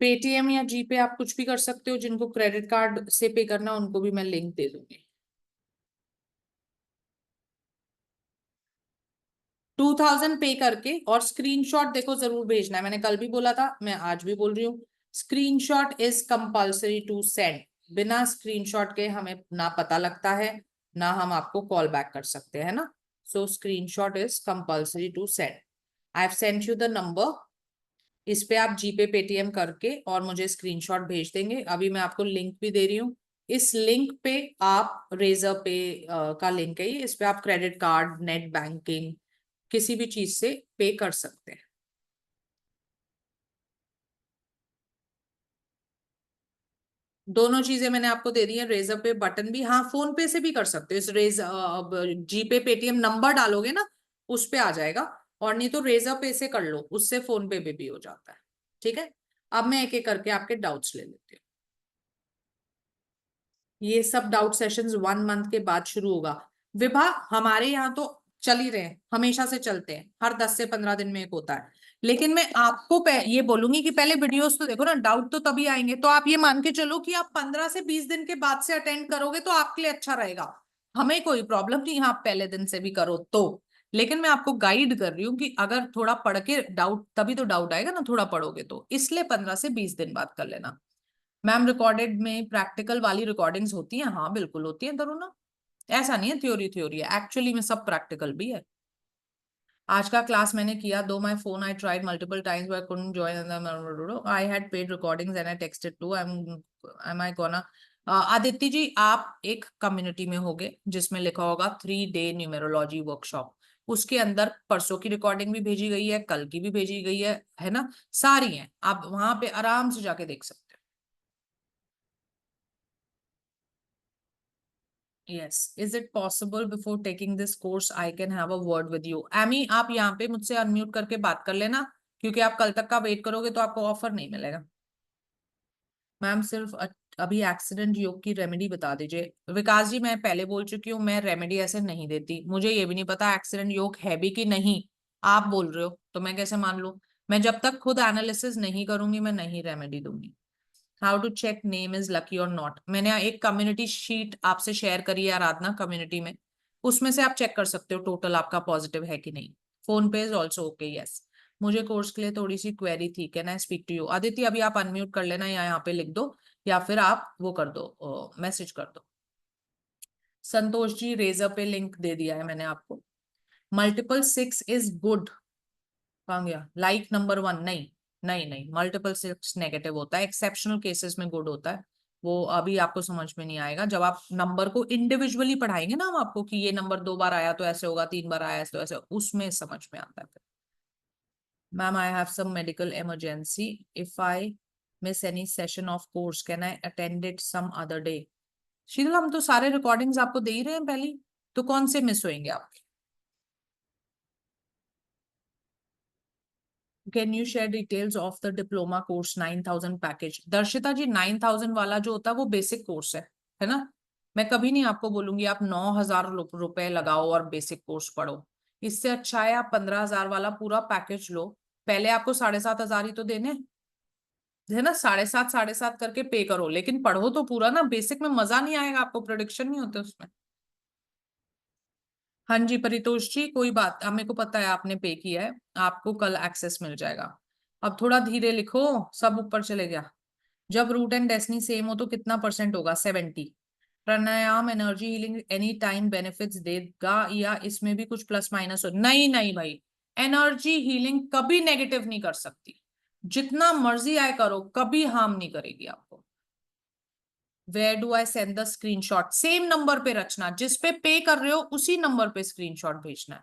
पेटीएम या जीपे आप कुछ भी कर सकते हो, जिनको क्रेडिट कार्ड से पे करना उनको भी मैं लिंक दे दूंगी। 2,000 पे करके, और स्क्रीनशॉट देखो जरूर भेजना है, मैंने कल भी बोला था, मैं आज भी बोल रही हूँ, screenshot is compulsory to send. बिना स्क्रीनशॉट के हमें ना पता लगता है, ना हम आपको कॉल बैक कर सकते हैं ना। So screenshot is compulsory to send. I have sent you the number, इस पे आप जीपे पेटीएम करके और मुझे स्क्रीनशॉट भेज देंगे। अभी मैं आपको लिंक भी दे रही हूँ, इस लिंक पे आप रेजर पे का लिंक है ये, इस पे आप क्रेडिट कार्ड, नेट बैंकिंग, किसी भी चीज से पे कर सकते हैं। दोनों चीजें मैंने आपको दे दी है, रेजर पे बटन भी, हाँ फोन पे से भी कर सकते हो। इस जीपे पेटीएम नंबर डालोगे ना, उस पे आ जाएगा, और नहीं तो रेजर पे से कर लो, उससे फोन पे भी हो जाता है। ठीक है। अब मैं एक एक करके आपके डाउट्स ले लेती हूँ। ये सब डाउट सेशंस 1 मंथ के बाद शुरू होगा। विभा, हमारे यहाँ तो चल ही रहे हैं, हमेशा से चलते हैं, हर 10 से 15 दिन में एक होता है। लेकिन मैं आपको ये बोलूंगी कि पहले वीडियोस तो देखो ना, डाउट तो तभी आएंगे। तो आप ये मान के चलो कि आप 15 से 20 दिन के बाद से अटेंड करोगे तो आपके लिए अच्छा रहेगा। हमें कोई प्रॉब्लम नहीं है, आप पहले दिन से भी करो तो। लेकिन मैं आपको गाइड कर रही हूँ कि अगर थोड़ा पढ़ के डाउट, तभी तो डाउट आएगा ना, थोड़ा पढ़ोगे तो, इसलिए 15 से 20 दिन बाद कर लेना। मैम रिकॉर्डेड में प्रैक्टिकल वाली रिकॉर्डिंग्स होती हैं? हाँ बिल्कुल होती है तरुणा, ऐसा नहीं है थ्योरी थ्योरी है, एक्चुअली में सब प्रैक्टिकल भी है। आज का क्लास मैंने किया, though my phone I tried multiple times but couldn't join, I had paid recordings and I texted to, am I gonna. Aditya ji, आप एक कम्युनिटी में होगे जिसमें लिखा होगा 3 डे न्यूमेरोलॉजी वर्कशॉप, उसके अंदर परसों की रिकॉर्डिंग भी भेजी गई है, कल की भी भेजी गई है ना, सारी हैं, आप वहां पे आराम से जाके देख सकते हैं। Yes. Is it possible before taking this course I can have a word with you? Amy, आप यहाँ पे मुझसे अनम्यूट करके बात कर लेना, क्योंकि आप कल तक का वेट करोगे तो आपको ऑफर नहीं मिलेगा। मैम सिर्फ अभी एक्सीडेंट योग की रेमेडी बता दीजिए। विकास जी, मैं पहले बोल चुकी हूँ, मैं रेमेडी ऐसे नहीं देती, मुझे ये भी नहीं पता एक्सीडेंट योग है भी कि नहीं। आप बोल रहे हो तो मैं कैसे मान लूं? मैं जब तक खुद एनालिसिस नहीं करूंगी मैं नहीं रेमेडी दूंगी। How to check name is lucky और नॉट, मैंने एक कम्युनिटी शीट आपसे शेयर करी है आराधना कम्युनिटी में, उसमें से आप चेक कर सकते हो टोटल आपका पॉजिटिव है कि नहीं। PhonePe is also okay, yes. मुझे कोर्स के लिए थोड़ी सी क्वेरी थी, can I speak to you? Aditi अभी आप अनम्यूट कर लेना या यहाँ पे लिख दो, या फिर आप वो कर दो, मैसेज कर दो। संतोष जी रेजर पे लिंक दे दिया है मैंने आपको। मल्टीपल 6 इज गुड, कहाँ गया? लाइक नंबर 1 नहीं, नहीं नहीं, मल्टीपल 6 नेगेटिव होता है, एक्सेप्शनल केसेस में गुड होता है। वो अभी आपको समझ में नहीं आएगा, जब आप नंबर को इंडिविजुअली पढ़ाएंगे ना हम आपको कि ये नंबर 2 बार आया तो ऐसे होगा, 3 बार आया तो ऐसे, उसमें समझ में आता है फिर। Ma'am I have some medical emergency, if I miss any session of course can I attend it some other day? Sheetal हम तो सारे रिकॉर्डिंग्स आपको दे ही रहे हैं पहले, तो कौन से मिस होंगे आपके? Can you share details of the diploma course 9,000 package? Darshita ji 9,000 वाला जो होता है वो बेसिक कोर्स है ना? मैं कभी नहीं आपको बोलूंगी आप 9,000 रुपए लगाओ और बेसिक कोर्स पढ़ो। इससे अच्छा है आप 15,000 वाला पूरा पैकेज लो। पहले आपको 7,500 ही तो देने है ना, 7,500 करके पे करो, लेकिन पढ़ो तो पूरा ना, बेसिक में मजा नहीं आएगा आपको, प्रोडिक्शन नहीं होते उसमें। हाँ जी परितोष जी, कोई बात, मेरे को पता है आपने पे किया है, आपको कल एक्सेस मिल जाएगा। अब थोड़ा धीरे लिखो, सब ऊपर चले गया। जब रूट एंड डेस्नी सेम हो तो कितना परसेंट होगा? 70। प्राणायाम energy healing any time benefits देगा या इसमें भी कुछ प्लस माइनस हो? नहीं नहीं भाई, एनर्जी हीलिंग कभी नेगेटिव नहीं कर सकती, जितना मर्जी आए करो, कभी हार्म नहीं करेगी आपको। Where do I send the screenshot? Same number पे रचना, जिस पे कर रहे हो उसी नंबर पे स्क्रीनशॉट भेजना है।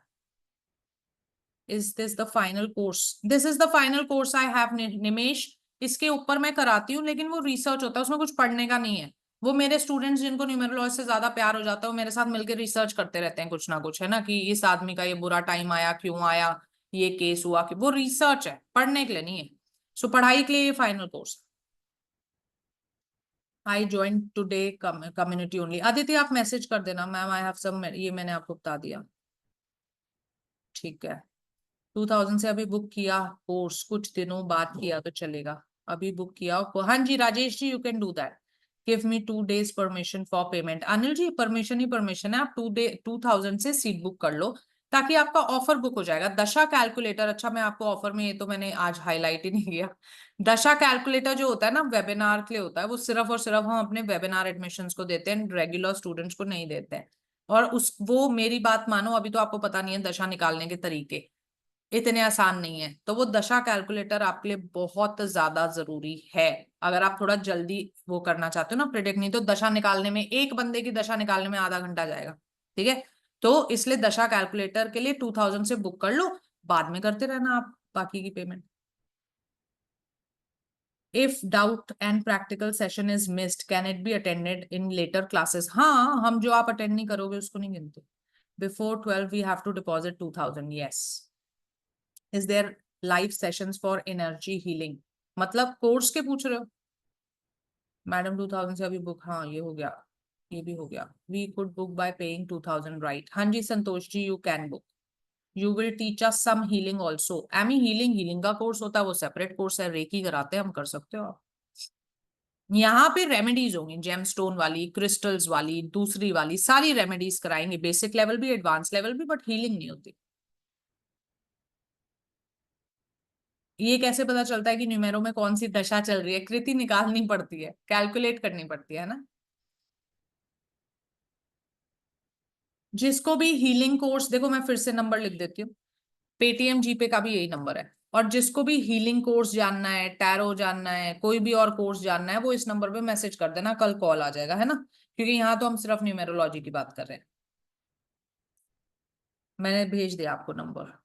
Is this the final course? This is the final course I have Nimesh. इसके ऊपर मैं कराती हूँ लेकिन वो रिसर्च होता है, उसमें कुछ पढ़ने का नहीं है। वो मेरे स्टूडेंट्स जिनको न्यूमेरोलॉजी से ज्यादा प्यार हो जाता है वो मेरे साथ मिलकर रिसर्च करते रहते हैं कुछ ना कुछ, है ना, कि इस आदमी का ये बुरा टाइम आया, क्यों आया, ये केस हुआ, कि वो रिसर्च है, पढ़ने के लिए नहीं है। सो पढ़ाई के लिए ये final course. I join today community only. Aditya आप मैसेज कर देना मैम आई हैव सम, ये मैंने आपको बता दिया, ठीक है। 2,000 से अभी बुक किया कोर्स, कुछ दिनों बाद किया तो चलेगा, अभी बुक किया हाँ जी Rajesh ji, you can do that. Give me 2 days permission for payment. Anil ji permission ही परमिशन है, आप 2,000 से सीट बुक कर लो ताकि आपका ऑफर बुक हो जाएगा। दशा कैलकुलेटर, अच्छा मैं आपको ऑफर में, ये तो मैंने आज हाईलाइट ही नहीं किया। दशा कैलकुलेटर जो होता है ना वेबिनार के लिए होता है, वो सिर्फ और सिर्फ हम अपने वेबिनार एडमिशंस को देते हैं, रेगुलर स्टूडेंट्स को नहीं देते हैं। और उस वो मेरी बात मानो, अभी तो आपको पता नहीं है दशा निकालने के तरीके, इतने आसान नहीं है, तो वो दशा कैलकुलेटर आपके लिए बहुत ज्यादा जरूरी है। अगर आप थोड़ा जल्दी वो करना चाहते हो ना प्रिडिक्ट, नहीं तो दशा निकालने में, एक बंदे की दशा निकालने में आधा घंटा जाएगा, ठीक है। तो इसलिए दशा कैलकुलेटर के लिए 2,000 से बुक कर लो, बाद में करते रहना आप बाकी की payment. If doubt and practical session is missed can it be attended in later classes? हाँ, हम जो आप अटेंड नहीं करोगे उसको नहीं गिनते। Before 12 we have to deposit 2,000, yes. Is there live sessions for energy healing? मतलब कोर्स के पूछ रहे हो? मैडम 2,000 से अभी बुक, हाँ ये हो गया, ये भी हो गया। We could book by paying 2,000, right? हाँ जी Santosh ji you can book. You will teach us some healing also? एमी हीलिंग, हीलिंग का कोर्स होता है, वो सेपरेट कोर्स है, रेकी कराते हैं हम, कर सकते हो आप। यहाँ पे रेमेडीज होंगी, जेमस्टोन वाली, क्रिस्टल्स वाली, दूसरी वाली, सारी रेमेडीज कराएंगे, बेसिक लेवल भी एडवांस लेवल भी, बट हीलिंग नहीं होती। ये कैसे पता चलता है कि न्यूमेरो में कौन सी दशा चल रही है? कृति निकालनी पड़ती है, कैलकुलेट करनी पड़ती है ना। जिसको भी हीलिंग कोर्स, देखो मैं फिर से नंबर लिख देती हूँ, पेटीएम जीपे का भी यही नंबर है, और जिसको भी हीलिंग कोर्स जानना है, टैरो जानना है, कोई भी और कोर्स जानना है, वो इस नंबर पे मैसेज कर देना, कल कॉल आ जाएगा, है ना, क्योंकि यहाँ तो हम सिर्फ न्यूमेरोलॉजी की बात कर रहे हैं। मैंने भेज दिया आपको नंबर।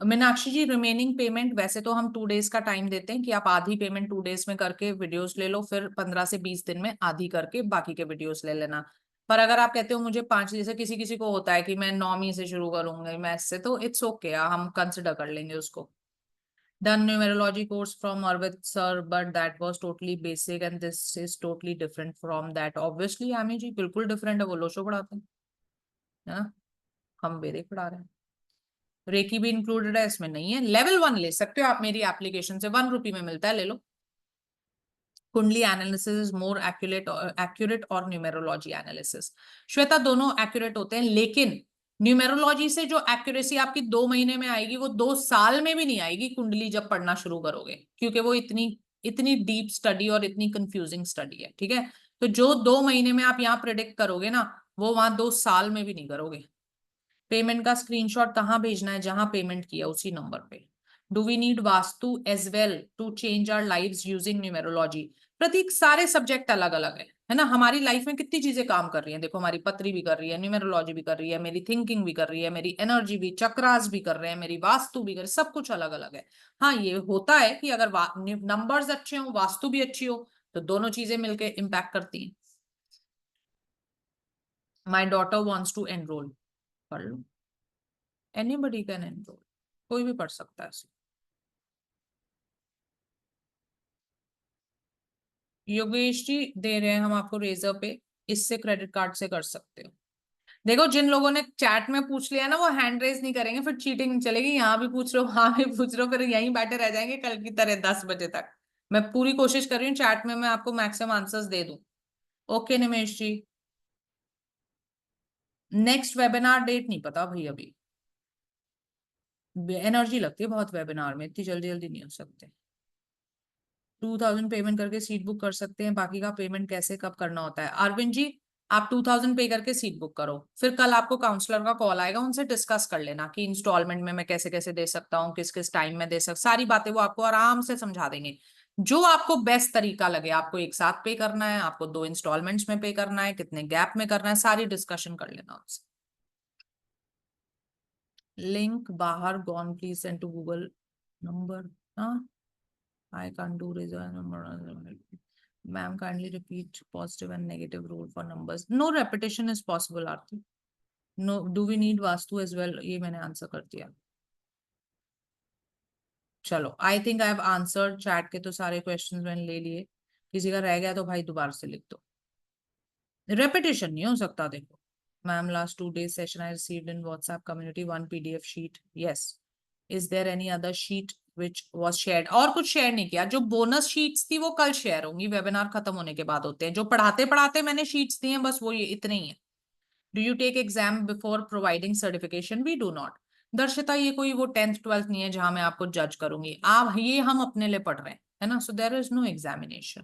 मीनाक्षी जी रिमेनिंग पेमेंट, वैसे तो हम 2 days का टाइम देते हैं कि आप आधी पेमेंट 2 days में करके वीडियोस ले लो, फिर 15 से 20 दिन में आधी करके बाकी के वीडियोस ले लेना। पर अगर आप कहते हो मुझे 5, जैसे किसी किसी को होता है कि मैं 9वीं से शुरू करूंगी मैथ से, तो इट्स ओके, हम कंसिडर कर लेंगे उसको। Done numerology course from Arvind sir but that was totally basic and this is totally different from that. Obviously Ami ji बिल्कुल डिफरेंट है, वो लोशो पढ़ाते हैं, है ना। हम वेदिक पढ़ा रहे हैं। रेकी भी इंक्लूडेड है इसमें, नहीं है। लेवल 1 ले सकते हो आप मेरी एप्लीकेशन से, 1 रुपी में मिलता है, ले लो। कुंडली एनालिसिस इज मोर एक्यूरेट और न्यूमेरोलॉजी एनालिसिस। श्वेता दोनों एक्यूरेट होते हैं, लेकिन न्यूमेरोलॉजी से जो एक्यूरेसी आपकी 2 महीने में आएगी वो 2 साल में भी नहीं आएगी कुंडली जब पढ़ना शुरू करोगे, क्योंकि वो इतनी इतनी डीप स्टडी और इतनी कंफ्यूजिंग स्टडी है, ठीक है। तो जो 2 महीने में आप यहाँ प्रिडिक्ट करोगे ना, वो वहां 2 साल में भी नहीं करोगे। पेमेंट का स्क्रीनशॉट कहाँ भेजना है, जहां पेमेंट किया उसी नंबर पे। Do we need vastu as well to change our lives using numerology? Pratik, सारे सब्जेक्ट अलग अलग है ना। हमारी लाइफ में कितनी चीजें काम कर रही हैं, देखो हमारी पत्री भी कर रही है, न्यूमेरोलॉजी भी कर रही है, मेरी थिंकिंग भी कर रही है, मेरी एनर्जी भी, चक्रास भी कर रहे हैं, मेरी वास्तु भी कर, सब कुछ अलग अलग है। हाँ, ये होता है कि अगर नंबर्स अच्छे हो, वास्तु भी अच्छी हो, तो दोनों चीजें मिलकर इम्पैक्ट करती हैं। My daughter wants to enroll, पढ़ लो, एनीबडी कैन एनरोल, कोई भी पढ़ सकता है। योगेश जी दे रहे हैं हम आपको रेजर पे, इससे क्रेडिट कार्ड से कर सकते हो। देखो, जिन लोगों ने चैट में पूछ लिया ना, वो हैंड रेज नहीं करेंगे, फिर चीटिंग चलेगी। यहाँ भी पूछ लो, वहां भी पूछ लो, फिर यहीं बैठे रह जाएंगे कल की तरह 10 बजे तक। मैं पूरी कोशिश कर रही हूँ चैट में मैं आपको मैक्सिमम आंसर्स दे दूं। ओके निमेश जी। नेक्स्ट वेबिनार डेट नहीं पता भाई अभी, एनर्जी लगती है बहुत वेबिनार में, इतनी जल्दी जल्दी नहीं हो सकते। 2000 पेमेंट करके सीट बुक कर सकते हैं, बाकी का पेमेंट कैसे कब करना होता है? अरविंद जी, आप 2000 पे करके सीट बुक करो, फिर कल आपको काउंसलर का कॉल आएगा, उनसे डिस्कस कर लेना कि इंस्टॉलमेंट में मैं कैसे कैसे दे सकता हूँ, किस किस टाइम में दे सकता, सारी बातें वो आपको आराम से समझा देंगे। जो आपको बेस्ट तरीका लगे, आपको एक साथ पे करना है, आपको 2 इंस्टॉलमेंट्स में पे करना है, कितने गैप में करना है, सारी डिस्कशन कर लेना उनसे। लिंक बाहर gone, please send to Google number. हाँ, I can't do result number. Ma'am, kindly repeat positive and negative rule for numbers. No repetition is possible, Aarti. No, do we need Vastu as well? ये मैंने answer कर दिया। चलो, I think I have answered chat के तो सारे questions मैंने ले लिए। किसी का रह गया तो भाई दोबारा से लिख दो। रेपिटेशन नहीं हो सकता। देखो ma'am, last 2 days session I received in WhatsApp community 1 PDF sheet. Yes, is there any other sheet which was shared? और कुछ शेयर नहीं किया। जो बोनस शीट्स थी वो कल शेयर होंगी, वेबिनार खत्म होने के बाद होते हैं। जो पढ़ाते पढ़ाते मैंने शीट्स दी हैं, बस वो ये इतने ही है। Do you take exam before providing certification? We do not. Darshita, ये कोई वो 10th 12th नहीं है जहां मैं आपको जज करूंगी। आप, ये हम अपने लिए पढ़ रहे हैं, है ना। So there is no examination.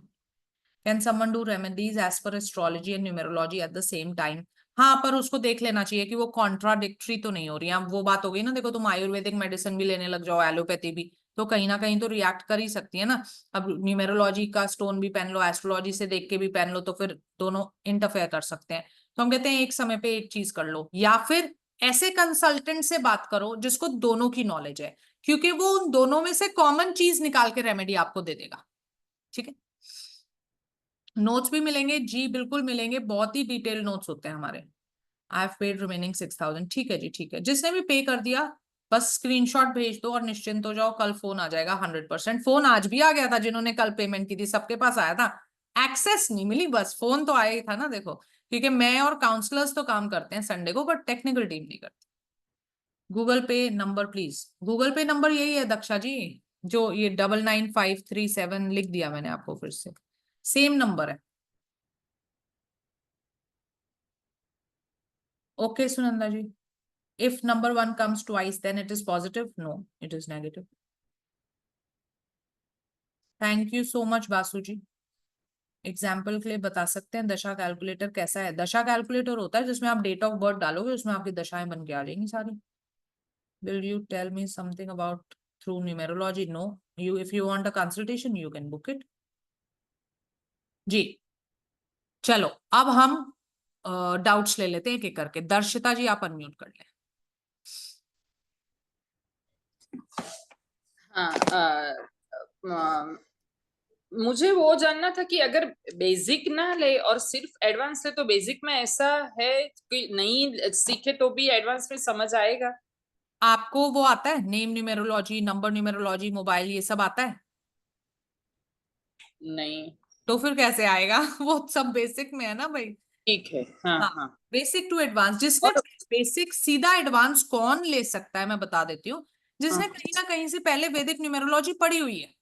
Can someone do remedies as per astrology and numerology at the same time? हाँ, पर उसको देख लेना चाहिए कि वो कॉन्ट्राडिक्टरी तो नहीं हो रही है। अब वो बात हो गई ना, देखो तुम आयुर्वेदिक मेडिसिन भी लेने लग जाओ, एलोपैथी भी, तो कहीं ना कहीं तो रिएक्ट कर ही सकती है ना। अब न्यूमेरोलॉजी का स्टोन भी पहन लो, एस्ट्रोलॉजी से देख के भी पहन लो, तो फिर दोनों इंटरफेयर कर सकते हैं। तो हम कहते हैं एक समय पे एक चीज कर लो, या फिर ऐसे कंसल्टेंट से बात करो जिसको दोनों की नॉलेज है, क्योंकि वो उन दोनों में से कॉमन चीज निकाल के रेमेडी आपको दे देगा। ठीक है। नोट्स भी मिलेंगे जी, बिल्कुल मिलेंगे, बहुत ही डिटेल नोट्स होते हैं हमारे। I have paid remaining 6000। ठीक है जी, ठीक है। जिसने भी पे कर दिया बस स्क्रीनशॉट भेज दो और निश्चिंत हो जाओ, कल फोन आ जाएगा 100%। फोन आज भी आ गया था, जिन्होंने कल पेमेंट की थी सबके पास आया था। एक्सेस नहीं मिली, बस फोन तो आया ही था ना। देखो, क्योंकि मैं और काउंसलर्स तो काम करते हैं संडे को, बट टेक्निकल टीम नहीं करती। गूगल पे नंबर प्लीज। गूगल पे नंबर यही है दक्षा जी, जो ये 99537 लिख दिया मैंने आपको, फिर से सेम नंबर है। Okay, Sunanda ji. If number 1 comes twice, then it is positive? No, it is negative. Thank you so much, Basu ji. Example के लिए बता सकते हैं दशा कैलकुलेटर कैसा है? दशा कैलकुलेटर होता है जिसमें आप डेट ऑफ बर्थ डालोगे, उसमें आपकी दशाएं बन के आ जाएंगी सारी। Will you tell me something about through numerology? No. You, if you want a consultation, you can book it. जी, चलो अब हम डाउट्स ले लेते हैं एक एक करके। दर्शिता जी, आप अनम्यूट कर लें।
हाँ, मुझे वो जानना था कि अगर बेसिक ना ले और सिर्फ एडवांस ले, तो बेसिक में ऐसा है कि नहीं सीखे तो भी एडवांस में समझ आएगा?
आपको वो आता है, name numerology, number numerology, mobile, ये सब आता है?
नहीं।
तो फिर कैसे आएगा? वो सब बेसिक में है ना भाई।
ठीक है। हाँ
हाँ,
हाँ।
Basic to advance. जिसने
और
बेसिक सीधा एडवांस कौन ले सकता है मैं बता देती हूँ, जिसने
हाँ।
कहीं ना कहीं से पहले वैदिक न्यूमेरोलॉजी पढ़ी हुई है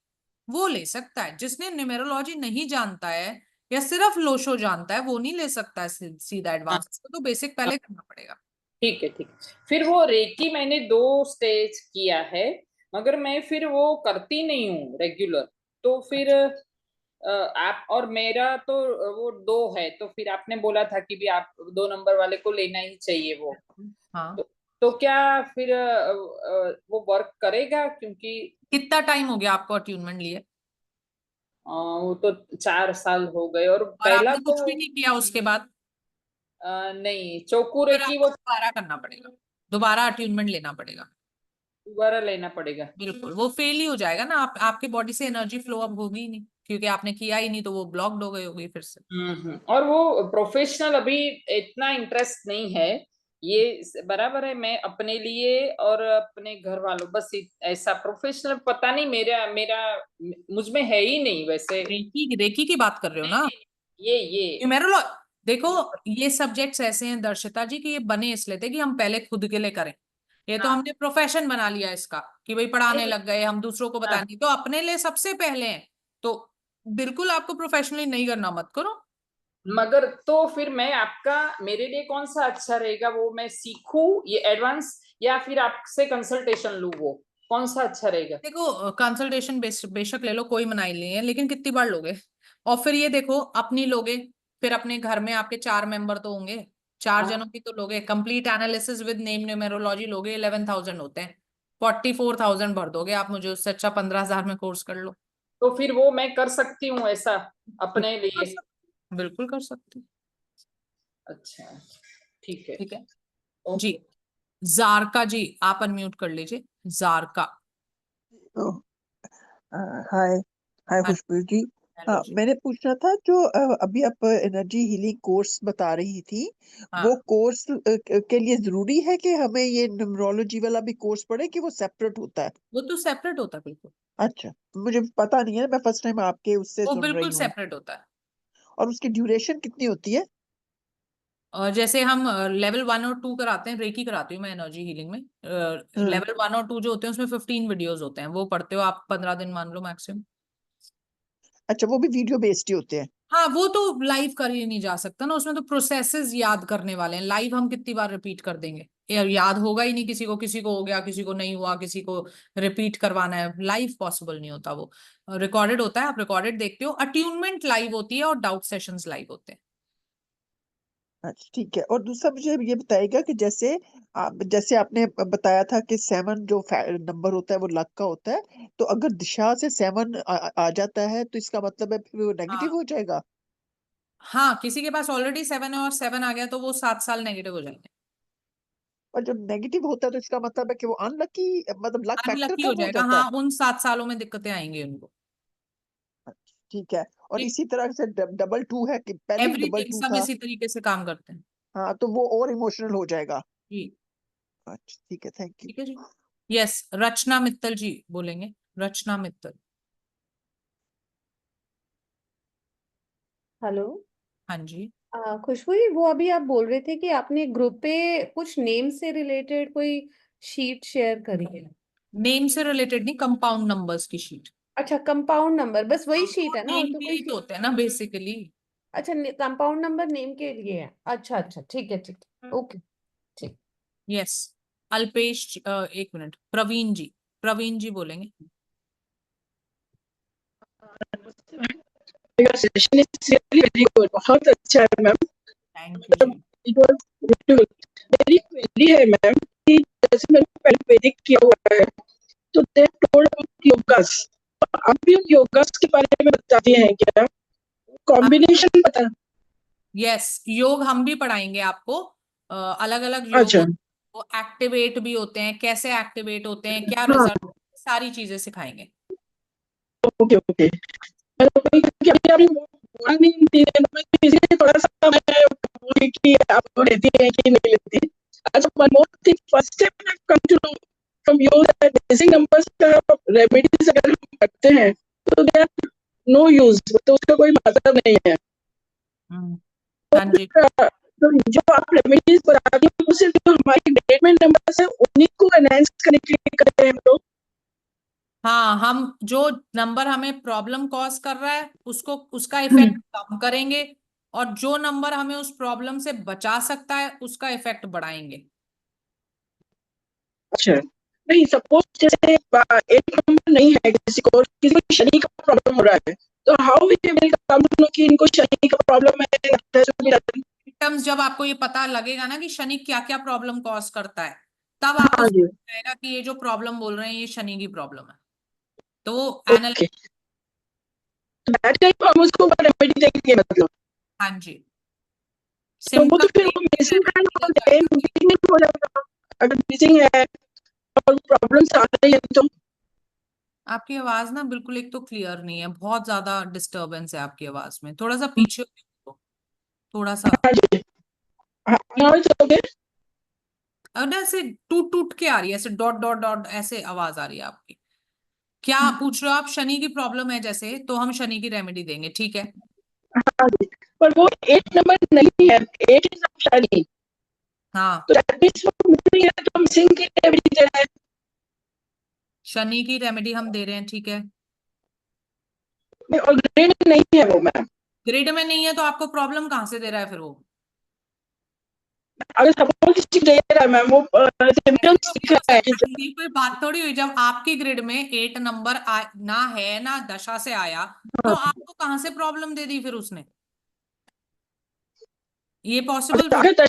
वो ले सकता है। जिसने न्यूमेरोलॉजी नहीं जानता है या सिर्फ लोशो जानता है वो नहीं ले सकता है सीधा
हाँ,
एडवांस, तो बेसिक पहले करना पड़ेगा।
ठीक है ठीक है। फिर वो रेकी मैंने 2 स्टेज किया है, मगर मैं फिर वो करती नहीं हूँ रेगुलर। तो फिर आप और मेरा तो वो 2 है, तो फिर आपने बोला था कि भी आप 2 नंबर वाले को लेना ही चाहिए वो।
हाँ,
तो क्या फिर वो वर्क करेगा? क्योंकि
कितना टाइम हो गया आपको अट्यूनमेंट लिए?
वो तो 4 साल हो गए, और
और
पहला
आपने
तो
कुछ भी नहीं किया उसके बाद?
नहीं, चौकुरे
फिर
की
आपको
वो
दोबारा करना पड़ेगा, दोबारा अट्यूनमेंट लेना पड़ेगा।
दोबारा लेना पड़ेगा।
बिल्कुल, वो फेल ही हो जाएगा ना, आपके बॉडी से एनर्जी फ्लो अब होगी ही नहीं, क्योंकि आपने किया ही नहीं, तो वो ब्लॉक्ड हो गई होगी फिर से।
और वो प्रोफेशनल अभी इतना इंटरेस्ट नहीं है। ये बराबर है, मैं अपने लिए और अपने घर वालों बस ऐसा प्रोफेशनल पता नहीं, मेरा मेरा मुझ में है ही नहीं वैसे।
रेकी रेकी की बात कर रहे हो ना?
ये
न्यूमेरोलॉ देखो, ये सब्जेक्ट्स ऐसे हैं दर्शिता जी कि ये बने इसलिए थे कि हम पहले खुद के लिए करें। ये तो
हाँ
हमने प्रोफेशन बना लिया इसका कि भाई पढ़ाने
नहीं,
लग गए, हम दूसरों को
हाँ,
बताने, तो अपने लिए सबसे पहले हैं। तो बिल्कुल आपको प्रोफेशनली नहीं करना, मत करो।
मगर तो फिर मैं आपका, मेरे लिए कौन सा अच्छा रहेगा? वो मैं सीखूं ये एडवांस, या फिर आपसे कंसल्टेशन लूं? वो कौन सा अच्छा रहेगा?
देखो, कंसल्टेशन बेशक ले लो, कोई मनाही नहीं है, लेकिन कितनी बार लोगे? और फिर ये देखो, अपनी लोगे, फिर अपने घर में आपके 4 मेंबर तो होंगे, 4 जनों की तो लोगे, complete analysis with name numerology लोगे, 11,000 होते हैं, 44,000 भर दोगे आप मुझे, उससे अच्छा 15,000 में कोर्स कर लो।
तो फिर वो मैं कर सकती हूँ ऐसा अपने लिए?
बिल्कुल कर सकते हो।
अच्छा, ठीक है।
ठीक है जी।
ओके।
जारका जी, आप अनम्यूट कर लीजिए। जारका।
ओह, हाय हाय
हाँ,
खुशबू जी।
हेलो
हाँ,
जी।
मैंने पूछना था जो अभी आप एनर्जी हीलिंग कोर्स बता रही थी, वो
हाँ,
कोर्स के लिए जरूरी है कि हमें ये न्यूमरोलॉजी वाला भी कोर्स पढ़े कि वो सेपरेट होता है?
वो तो सेपरेट होता है बिल्कुल।
अच्छा, मुझे पता नहीं है, मैं फर्स्ट टाइम आपके उससे
वो
सुन
बिल्कुल
रही हूँ।
सेपरेट होता है।
और उसकी ड्यूरेशन कितनी होती है?
और जैसे हम लेवल 1 और 2 कराते हैं, रेकी कराती हूँ मैं एनर्जी हीलिंग में,
हाँ,
लेवल 1 और 2 जो होते हैं उसमें 15 वीडियोस होते हैं, वो पढ़ते हो आप 15 दिन मान लो मैक्सिमम।
अच्छा, वो भी वीडियो बेस्ड ही होते हैं?
हाँ, वो तो लाइव कर ही नहीं जा सकता ना, उसमें तो प्रोसेसेस याद करने वाले हैं, लाइव हम कितनी बार रिपीट कर देंगे? यार याद होगा ही नहीं, किसी को हो गया, किसी को नहीं हुआ, किसी को रिपीट करवाना है, लाइव पॉसिबल नहीं होता, वो रिकॉर्डेड होता है, आप रिकॉर्डेड देखते हो, अट्यूनमेंट लाइव होती है और डाउट सेशंस लाइव होते हैं।
अच्छा, ठीक है। और दूसरा मुझे ये बताएगा कि जैसे आपने बताया था कि 7 जो नंबर होता है वो लक का होता है, तो अगर दिशा से 7 आ जाता है तो इसका मतलब है फिर वो नेगेटिव
हाँ,
हो जाएगा?
हाँ, किसी के पास ऑलरेडी 7 है और 7 आ गया तो वो 7 साल नेगेटिव हो जाएंगे।
और जब नेगेटिव होता है तो इसका मतलब है कि वो अनलकी, मतलब लक फैक्टर
अनलकी हो
कम हो
जाएगा,
जाता है?
हाँ, उन 7 सालों में दिक्कतें आएंगी उनको।
अच्छा, ठीक है। और इसी तरह से डबल टू है कि पहले ही डबल
एवरीथिंग
टू
सब
था?
इसी तरीके से काम करते हैं।
हाँ, तो वो और इमोशनल हो जाएगा?
जी।
अच्छा, ठीक है, थैंक यू।
ठीक है जी। यस, रचना मित्तल जी बोलेंगे। रचना मित्तल।
हेलो।
हाँ जी।
खुशबू जी, वो अभी आप बोल रहे थे कि आपने ग्रुप पे कुछ नेम से रिलेटेड कोई शीट शेयर करी है।
नेम से रिलेटेड नहीं, कंपाउंड नंबर्स की शीट।
अच्छा, कंपाउंड नंबर, बस वही शीट
वो
है ना, और
नेम
तो
के
कोई
लिए तो
शीट?
होते हैं ना बेसिकली।
अच्छा, कंपाउंड नंबर नेम के लिए है। अच्छा अच्छा, ठीक है ठीक है, ओके, ठीक।
यस। अल्पेश 1 मिनट, प्रवीण जी। प्रवीण जी बोलेंगे।
Your session is really very good. बहुत अच्छा है मैम।
थैंक यू जी।
It was beautiful. मेरी क्वेरी है मैम कि जैसे मैंने पहले वैदिक किया हुआ है, तो they told about योगास। आप भी योगास के बारे में बताती हैं क्या? कॉम्बिनेशन बता।
यस, योग हम भी पढ़ाएंगे आपको, अलग अलग योग
अच्छा,
वो एक्टिवेट भी होते हैं, कैसे एक्टिवेट होते हैं, क्या
हाँ,
रिजल्ट, सारी चीजें सिखाएंगे।
Okay okay. क्योंकि अभी आपने बोला नहीं 3 दिन में, तो इसलिए थोड़ा सा मैं बोली कि आप लेती हैं कि नहीं लेती। अच्छा, one more thing. First time I've come to know from you that basic numbers का रेमेडीज अगर हम करते हैं तो दे आर नो यूज, तो उसका कोई मतलब नहीं है।
हम्म,
तो
हाँ जी।
तो जो आप रेमेडीज बताती हैं वो सिर्फ जो हमारी ट्रीटमेंट नंबर है उन्हीं को एनहांस करने के लिए कर रहे हैं हम लोग।
हाँ, हम जो नंबर हमें प्रॉब्लम कॉज कर रहा है उसको उसका इफेक्ट कम करेंगे, और जो नंबर हमें उस प्रॉब्लम से बचा सकता है उसका इफेक्ट बढ़ाएंगे।
अच्छा, नहीं सपोज जैसे एक नंबर नहीं है किसी को शनि का प्रॉब्लम हो रहा है, तो how we will come to know कि इनको शनि का प्रॉब्लम है।
सिम्टम्स जब आपको ये पता लगेगा ना कि शनि क्या क्या प्रॉब्लम कॉज करता है, तब आपको
हाँ जी,
समझ आएगा कि ये जो प्रॉब्लम बोल रहे हैं ये शनि की प्रॉब्लम है। तो वो एनाल
ओके, दैट टाइप हम उसको रेमेडी देंगे मतलब।
हाँ जी,
तो वो तो
सिम्टम
फिर वो मिसिंग है नहीं हो जाएगा अगर मिसिंग है और प्रॉब्लम्स आ रही है तो।
आपकी आवाज ना बिल्कुल एक तो क्लियर नहीं है, बहुत ज्यादा डिस्टरबेंस है आपकी आवाज में, थोड़ा सा पीछे हो, थोड़ा सा।
हाँ जी, हाँ now it's okay?
और ना ऐसे टूट टूट के आ रही है, ऐसे डॉट डॉट डॉट ऐसे आवाज आ रही है आपकी। क्या पूछ रहे हो आप? शनि की प्रॉब्लम है जैसे, तो हम शनि की रेमेडी देंगे, ठीक है।
हाँ जी, पर वो 8 नंबर नहीं है, 8 इज शनि,
हाँ,
तो दैट मींस वो मिसिंग है तो मिसिंग की रेमेडी दे रहे हैं।
शनि की रेमेडी हम दे रहे हैं, ठीक है।
और ग्रेड नहीं है वो मैम।
ग्रिड में नहीं है तो आपको प्रॉब्लम कहाँ से दे रहा है फिर वो?
अगर सपोज किसी दे रहा है मैम वो
ऐसे
सिम्टम्स
तो
दिख
भी हो
रहा है
सकता है, ये कोई बात थोड़ी हुई जब आपकी ग्रिड में 8 नंबर ना है ना दशा से आया, तो आपको कहाँ से प्रॉब्लम दे दी फिर उसने? ये पॉसिबल थोड़ी।
अगर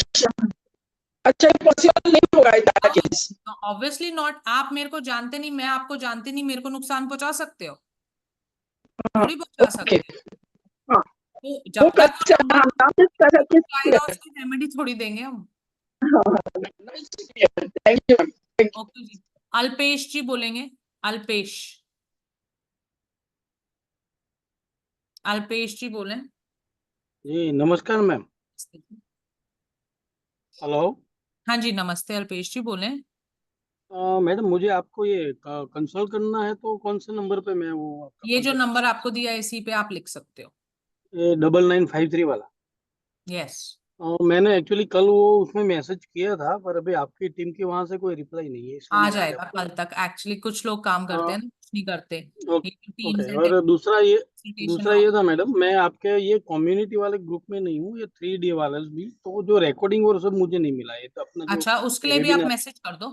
अच्छा पॉसिबल नहीं होगा इन दैट केस।
ऑब्वियसली नॉट, आप मेरे को जानते नहीं, मैं आपको जानती नहीं, मेरे को नुकसान पहुंचा सकते हो?
हाँ,
थोड़ी पहुंचा
ओके,
सकते।
हाँ
तो
वो
जब तक वो नंबर
कर सकते
आएगा उसकी रेमेडी थोड़ी देंगे हम।
Thank you ma'am, thank you.
Okay ji. Alpesh ji बोलेंगे। अल्पेश, अल्पेश जी बोलें।
जी नमस्कार मैम। हेलो।
हाँ जी, नमस्ते अल्पेश जी बोलें।
मैडम मुझे आपको ये कंसल्ट करना है तो कौन से नंबर पे मैं वो आपका
ये जो
कांटेक्ट कर
नंबर
सकता
आपको दिया है इसी पे आप लिख सकते हो।
हूँ? ये 9953 वाला।
यस,
मैंने एक्चुअली कल वो उसमें मैसेज किया था पर अभी आपकी टीम के वहां से कोई रिप्लाई नहीं है, इसलिए
आ
मैं आज
जाएगा
आपको।
कल तक। एक्चुअली कुछ लोग काम करते हैं ना, कुछ नहीं करते। ये टीम्स
ओके।
एंड
और
कंसल्टेशन
दूसरा ये
वाले।
था मैडम, मैं आपके ये कम्युनिटी वाले ग्रुप में नहीं हूँ, ये 3D वाले भी, तो जो रिकॉर्डिंग और सब मुझे नहीं मिला है, तो अपना जो
अच्छा, उसके लिए भी आप
वेबिनार।
मैसेज कर दो।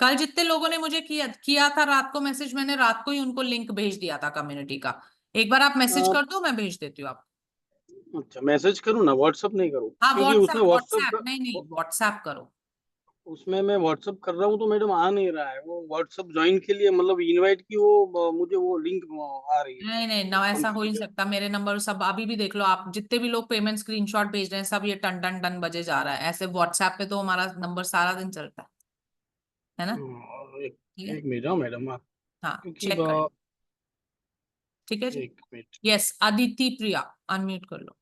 कल जितने लोगों ने मुझे किया किया था रात को मैसेज, मैंने रात को ही उनको लिंक भेज दिया था कम्युनिटी का। एक बार आप मैसेज कर दो, मैं भेज देती हूँ आपको।
अच्छा मैसेज करूँ ना, व्हाट्सअप नहीं करूँ?
हाँ,
क्योंकि उसमें
व्हाट्सएप
व्हाट्सअप
व्हाट्सएप,
का
नहीं नहीं व्हाट्सएप करो।
उसमें मैं व्हाट्सअप कर रहा हूँ तो मैडम आ नहीं रहा है वो व्हाट्सअप ज्वाइन के लिए, मतलब इनवाइट की वो मुझे वो लिंक आ रही है
नहीं
वो
नहीं ना, ऐसा हो ही नहीं
कंफ्यूजन।
सकता। मेरे नंबर सब अभी भी देख लो आप, जितने भी लोग पेमेंट स्क्रीनशॉट भेज रहे हैं सब ये टन टन टन बजे जा रहा है। ऐसे व्हाट्सएप पे तो हमारा नंबर सारा दिन चलता है ना।
और एक
ठीक है,
एक मिनट, हाँ मैडम आप,
हाँ
क्योंकि
चेक करें। ठीक है जी।
एक minute.
Yes, Aditi Priya, unmute कर लो।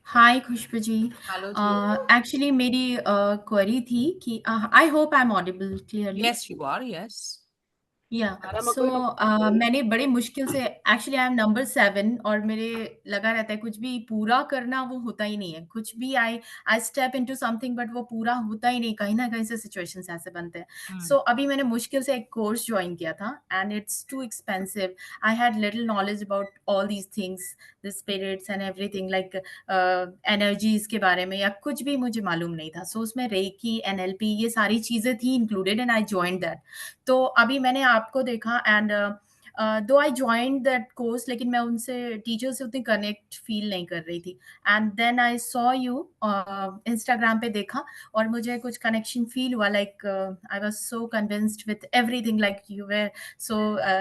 हाय खुशबू जी।
हेलो जी।
एक्चुअली मेरी क्वेरी थी कि I hope I am audible clearly.
Yes you are, yes.
Yeah
madam
so
कोई आप
मैंने बड़े मुश्किल से, एक्चुअली आई एम नंबर 7 और मेरे लगा रहता है कुछ भी पूरा करना वो होता ही नहीं है। कुछ भी I I step into something but वो पूरा होता ही नहीं, कहीं ना कहीं से सिचुएशंस ऐसे बनते हैं। सो अभी मैंने मुश्किल से एक कोर्स ज्वाइन किया था and it's too expensive. I had little knowledge about all these things, the spirits and everything, like energies के बारे में या कुछ भी मुझे मालूम नहीं था। सो उसमें रेकी, एनएलपी, ये सारी चीजें थी included and I joined that. तो अभी मैंने आपको देखा एंड दो आई जॉइंड दैट कोर्स, लेकिन मैं उनसे टीचर से उतनी कनेक्ट फील नहीं कर रही थी। And then I saw you Instagram पे देखा और मुझे कुछ कनेक्शन फील हुआ, like I was so convinced with everything, like you were so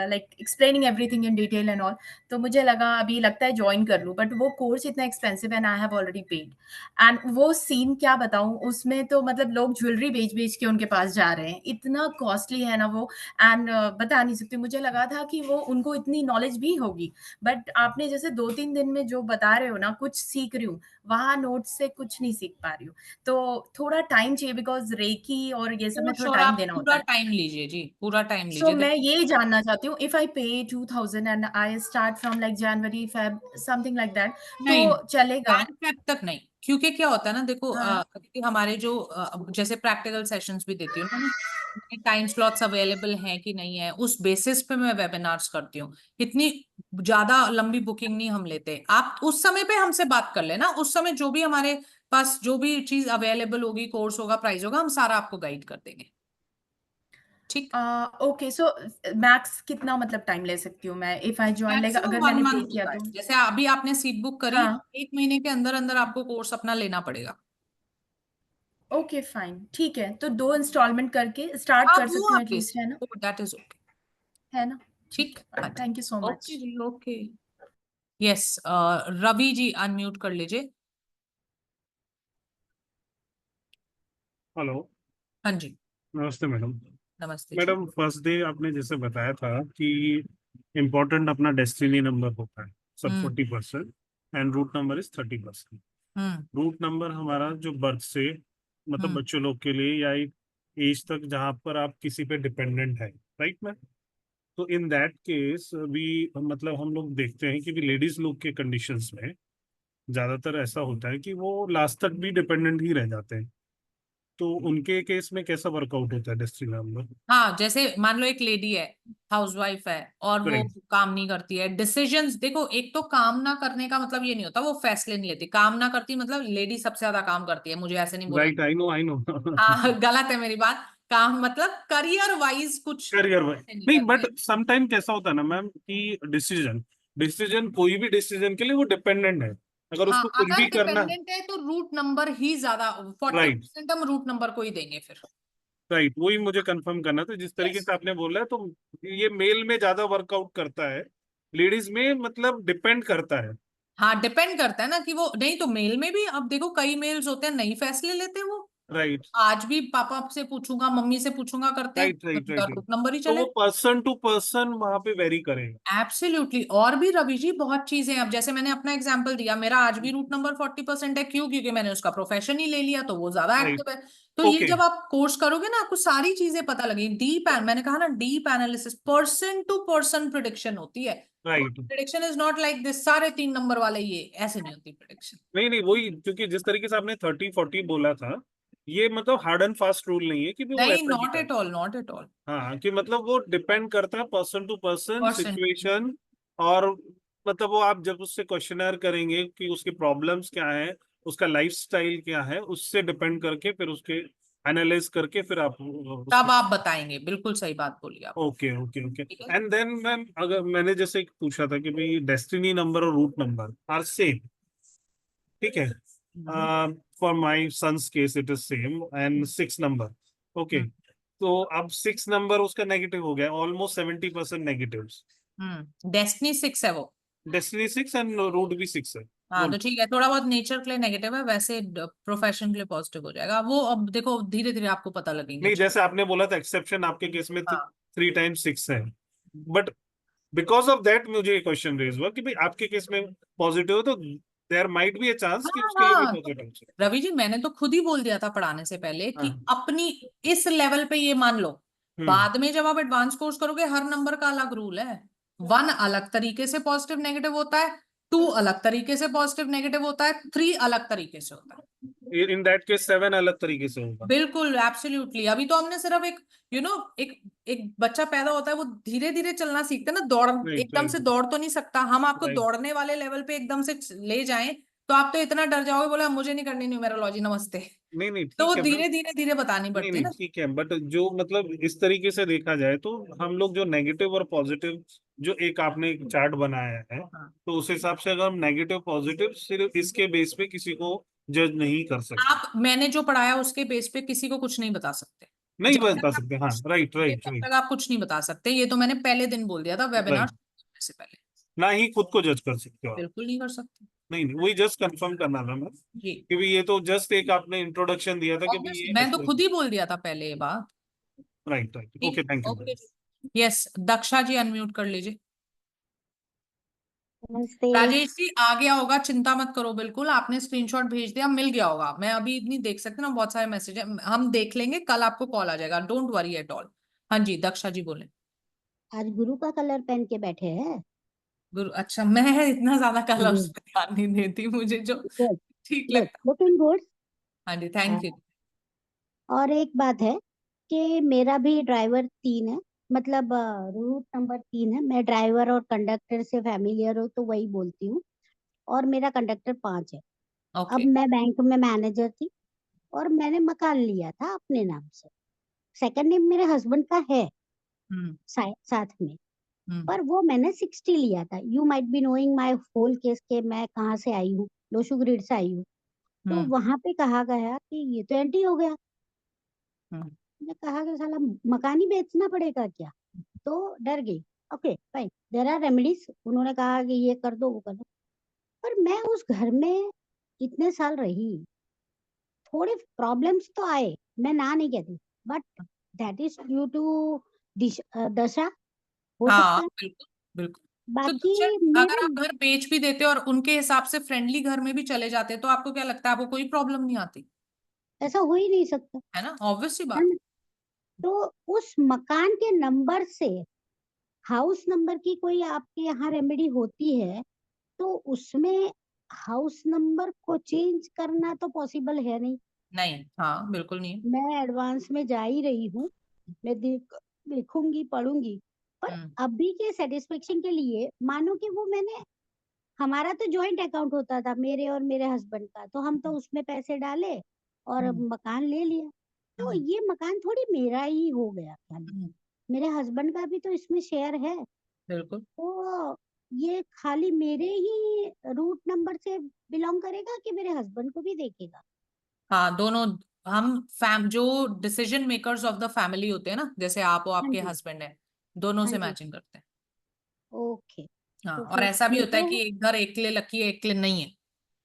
like explaining everything in detail and all. तो मुझे लगा अभी लगता है ज्वाइन कर लूँ, बट वो कोर्स इतना expensive and I have already paid. And वो सीन क्या बताऊं, उसमें तो मतलब लोग ज्वेलरी बेच बेच के उनके पास जा रहे हैं, इतना कॉस्टली है ना वो। एंड बता नहीं सकती, मुझे लगा था कि वो उनको इतनी नॉलेज भी होगी, बट आपने जैसे 2-3 दिन में जो बता रहे हो ना, कुछ सीख रही हूँ, वहाँ नोट्स से कुछ नहीं सीख पा रही हूँ। तो थोड़ा टाइम चाहिए बिकॉज़ रेकी और ये सब में थोड़ा
श्योर,
टाइम
आप
देना होता
पूरा
है।
टाइम लीजिए जी, पूरा टाइम
सो
लीजिए।
मैं ये जानना चाहती हूँ, इफ आई पे 2000 and I start from like January, Feb, something like that,
नहीं,
तो चलेगा?
jan Feb तक नहीं, क्योंकि क्या होता है ना, देखो
हाँ।
क्योंकि हमारे जो जैसे प्रैक्टिकल सेशंस भी देती हूँ ना, टाइम स्लॉट्स अवेलेबल हैं कि नहीं है, उस बेसिस पे मैं वेबिनार्स करती हूँ। इतनी ज्यादा लंबी बुकिंग नहीं हम लेते। आप उस समय पे हमसे बात कर लेना, उस समय जो भी हमारे पास जो भी चीज अवेलेबल होगी, कोर्स होगा, प्राइस होगा, हम सारा आपको गाइड कर देंगे। ठीक,
ओके, सो मैक्स कितना मतलब टाइम ले सकती हूँ मैं if I join, like
maximum
अगर
1
मैंने पे
मंथ
किया
होता है।
तो?
जैसे अभी आपने सीट बुक करी,
हाँ।
1 महीने के अंदर अंदर आपको कोर्स अपना लेना पड़ेगा।
ओके फाइन, ठीक है, तो 2 इंस्टॉलमेंट करके स्टार्ट कर
वो
सकती हूँ
आप ले
एटलीस्ट, है ना?
सकते हो, दैट इज ओके।
है ना? ठीक
ठीक,
है, thank you so
okay
much.
जी, okay. Yes, Ravi ji unmute कर लीजिए।
हेलो।
हाँ जी,
नमस्ते मैडम।
नमस्ते जी।
मैडम, फर्स्ट डे आपने जैसे बताया था कि इम्पोर्टेंट अपना डेस्टिनी नंबर होता है सब
hmm
40% and root number is 30%।
Hmm
root number हमारा जो बर्थ से मतलब
हम्म
बच्चों लोग के लिए या एक एज तक जहाँ पर आप किसी पे डिपेंडेंट है, राइट मैम? तो इन दैट केस भी मतलब हम लोग देखते हैं कि भी लेडीज लोग के कंडीशंस में ज्यादातर ऐसा होता है कि वो लास्ट तक भी डिपेंडेंट ही रह जाते हैं। तो उनके केस में कैसा वर्कआउट होता है डेस्टिनी नंबर?
हाँ, जैसे मान लो एक लेडी है, हाउसवाइफ है, और वो
राइट
काम नहीं करती है, डिसीजंस देखो, एक तो काम ना करने का मतलब ये नहीं होता वो फैसले नहीं लेती। काम ना करती मतलब लेडी सबसे ज्यादा काम करती है, मुझे ऐसे नहीं बोलना।
Right, I know I know.
हाँ, गलत है मेरी बात। काम मतलब करियर वाइज कुछ
करियर वाइज
ऐसे नहीं
नहीं,
करती
बट
है।
समटाइम कैसा होता है ना मैम कि डिसीजन डिसीजन कोई भी डिसीजन के लिए वो डिपेंडेंट है, अगर
हाँ,
उसको कुछ
अगर
भी करना।
डिपेंडेंट है तो रूट नंबर ही ज्यादा, फोर्टी
राइट
परसेंट हम रूट नंबर को ही देंगे फिर।
राइट, वही मुझे कंफर्म करना था जिस तरीके
यस,
से आपने बोला है। तो ये मेल में ज्यादा वर्कआउट करता है, लेडीज में मतलब डिपेंड करता है।
हाँ, डिपेंड करता है ना कि वो नहीं, तो मेल में भी अब देखो कई मेल्स होते हैं नहीं फैसले लेते वो।
राइट
आज भी पापा से पूछूंगा, मम्मी से पूछूंगा करते हैं,
राइट
तो
राइट
उनका
राइट।
रूट नंबर ही
तो वो
चले।
पर्सन टू पर्सन वहां पे वेरी करेगा।
एब्सोल्युटली, और भी रवि जी बहुत चीजें हैं। अब जैसे मैंने अपना एग्जांपल दिया, मेरा आज भी रूट नंबर 40% है, क्यों? क्योंकि मैंने उसका प्रोफेशन ही ले लिया, तो वो ज्यादा
राइट,
एक्टिव है। तो ये
ओके,
जब आप कोर्स करोगे ना, आपको सारी चीजें पता लगेगी। डीप, मैंने कहा ना, deep analysis, person to person prediction होती है।
Right.
Prediction is not like this, सारे 3 नंबर वाले, ये ऐसे नहीं होती प्रिडिक्शन।
नहीं नहीं, वही क्योंकि जिस तरीके से आपने 30-40 बोला था, ये मतलब हार्ड एंड फास्ट रूल नहीं है कि भी वो
नहीं,
ऐसा ही
नॉट
है।
At all, not at all.
हाँ, कि मतलब वो डिपेंड करता है person to person
person,
situation. और मतलब वो आप जब उससे क्वेश्चनर करेंगे कि उसकी प्रॉब्लम्स क्या है, उसका लाइफस्टाइल क्या है, उससे डिपेंड करके फिर उसके एनालाइज करके फिर आप
तब
उसको।
आप बताएंगे, बिल्कुल सही बात बोली आप।
Okay okay okay.
ठीक है।
एंड देन मैम, अगर मैंने जैसे एक पूछा था कि भाई डेस्टिनी नंबर और रूट नंबर आर सेम, ठीक है? For my son's case it is same and 6 number, okay. तो अब 6 नंबर उसका नेगेटिव हो गया, ऑलमोस्ट 70% नेगेटिव।
डेस्टिनी 6 है वो।
डेस्टिनी 6 एंड रूट भी 6 है।
हाँ, तो
बोलो।
ठीक है, थोड़ा बहुत नेचर के लिए नेगेटिव है, वैसे प्रोफेशन के लिए पॉजिटिव हो जाएगा वो। अब देखो धीरे धीरे आपको पता लगेंगे
नहीं,
चीज़।
जैसे आपने बोला था एक्सेप्शन आपके केस में
हाँ
3 times 6 है, बट बिकॉज ऑफ दैट मुझे ये क्वेश्चन रेज हुआ कि भाई आपके केस में पॉजिटिव है, तो there might be a chance कि
हाँ
उसके लिए भी
हाँ, तो
पॉजिटिव है।
रवि जी मैंने तो खुद ही बोल दिया था पढ़ाने से पहले कि
हाँ।
अपनी इस लेवल पे ये मान लो,
हम्म।
बाद में जब आप एडवांस कोर्स करोगे, हर नंबर का अलग रूल है। 1 अलग तरीके से पॉजिटिव नेगेटिव होता है, 2 अलग तरीके से पॉजिटिव नेगेटिव होता है, 3 अलग तरीके से होता है।
इन दैट केस 7 अलग तरीके से होगा।
बिल्कुल, एब्सोल्युटली। अभी तो हमने सिर्फ एक एक एक बच्चा पैदा होता है, वो धीरे धीरे चलना सीखता है ना, दौड़
राइट
एकदम से
राइट
दौड़ तो नहीं सकता। हम आपको
राइट।
दौड़ने वाले लेवल पे एकदम से ले जाएं तो आप तो इतना डर जाओगे, बोला मुझे नहीं करनी न्यूमेरोलॉजी, नमस्ते।
नहीं नहीं,
तो वो
ठीक है मैम।
धीरे धीरे बतानी
नहीं
पड़ती है
नहीं,
ना।
ठीक है, बट जो मतलब इस तरीके से देखा जाए तो हम लोग जो नेगेटिव और पॉजिटिव, जो एक आपने एक चार्ट बनाया है,
हाँ।
तो उस हिसाब से अगर हम नेगेटिव पॉजिटिव सिर्फ इसके बेस पे किसी को जज नहीं कर सकते।
आप, मैंने जो पढ़ाया उसके बेस पे किसी को कुछ नहीं बता सकते।
नहीं
जब
बता
तक आप
सकते, हाँ,
कुछ
राइट
नहीं,
राइट
तब
राइट
तक आप कुछ नहीं बता सकते। ये तो मैंने पहले दिन बोल दिया था वेबिनार
राइट।
से पहले।
ना ही खुद को जज कर सकते हो आप।
बिल्कुल नहीं कर सकते
नहीं नहीं, वही जस्ट कंफर्म करना था मैं
जी।
कि भाई ये तो जस्ट एक आपने इंट्रोडक्शन दिया था कि भाई
ऑब्वियसली,
ये
मैं
इस
तो खुद
तरीके।
ही बोल दिया था पहले ये बात।
राइट राइट,
ठीक,
okay, thank you.
Okay. Yes, Daksha ji unmute कर लीजिए।
नमस्ते।
राजेश जी आ गया होगा, चिंता मत करो, बिल्कुल आपने स्क्रीनशॉट भेज दिया, मिल गया होगा। मैं अभी नहीं देख सकती ना, बहुत सारे मैसेज है, हम देख लेंगे, कल आपको कॉल आ जाएगा, डोंट वरी एट ऑल। हाँ जी, दक्षा जी बोले।
आज गुरु का कलर पहन के बैठे हैं।
गुरु, अच्छा, मैं इतना ज्यादा कलर्स पे ध्यान नहीं देती, मुझे जो
गुड
ठीक
गुड,
लगता।
Looking good.
हाँ जी, थैंक यू।
और एक बात है कि मेरा भी ड्राइवर 3 है, मतलब रूट नंबर 3 है। मैं ड्राइवर और कंडक्टर से फैमिलियर हूँ तो वही बोलती हूँ। और मेरा कंडक्टर 5 है। अब
ओके।
मैं बैंक में मैनेजर थी और मैंने मकान लिया था अपने नाम से। सेकंड नेम मेरे हस्बैंड का है
हम्म
साथ में,
हम्म
पर वो मैंने 60 लिया था। You might be knowing my whole case के मैं कहाँ से आई हूँ, लोशु ग्रिड से आई हूँ। तो
हम्म
वहां पे कहा गया कि ये तो एंटी हो गया।
हम्म
मैंने कहा कि साला मकान ही बेचना पड़ेगा क्या, तो डर गई। Okay fine, there are remedies. उन्होंने कहा कि ये कर दो वो कर दो, पर मैं उस घर में इतने साल रही, थोड़े प्रॉब्लम्स तो आए, मैं ना नहीं कहती, but that is due to dasha, हो
हाँ,
सकता है।
बिल्कुल बिल्कुल। तो
बाकी
दक्षिण, अगर
मेरा
आप घर बेच भी देते और उनके हिसाब से फ्रेंडली घर में भी चले जाते, तो आपको क्या लगता है, आपको कोई प्रॉब्लम नहीं आती?
ऐसा हो ही नहीं सकता,
है ना, ऑब्वियस सी
है
बात।
ना? तो उस मकान के नंबर से, हाउस नंबर की कोई आपके यहाँ रेमेडी होती है तो उसमें हाउस नंबर को चेंज करना तो पॉसिबल है नहीं।
नहीं, हाँ बिल्कुल नहीं है।
मैं एडवांस में जा ही रही हूँ, मैं देखूंगी पढ़ूंगी, पर
हम्म
अभी के सेटिस्फेक्शन के लिए मानो कि वो मैंने, हमारा तो जॉइंट अकाउंट होता था मेरे और मेरे हस्बैंड का, तो हम तो उसमें पैसे डाले और
हम्म
मकान ले लिया। तो
हम्म
ये मकान थोड़ी मेरा ही हो गया खाली,
हम्म,
मेरे हस्बैंड का भी तो इसमें शेयर है।
बिल्कुल।
तो ये खाली मेरे ही रूट नंबर से बिलोंग करेगा कि मेरे हस्बैंड को भी देखेगा?
हाँ, दोनों। हम जो decision makers of the family होते हैं ना, जैसे आप हो,
हाँ
आपके
जी,
हस्बैंड है, दोनों
हाँ
से
जी।
मैचिंग करते हैं।
ओके,
हाँ,
तो
और
फिर
ऐसा भी होता
मिलते
है
हैं।
कि एक घर एक के लिए लकी है, एक के लिए नहीं है,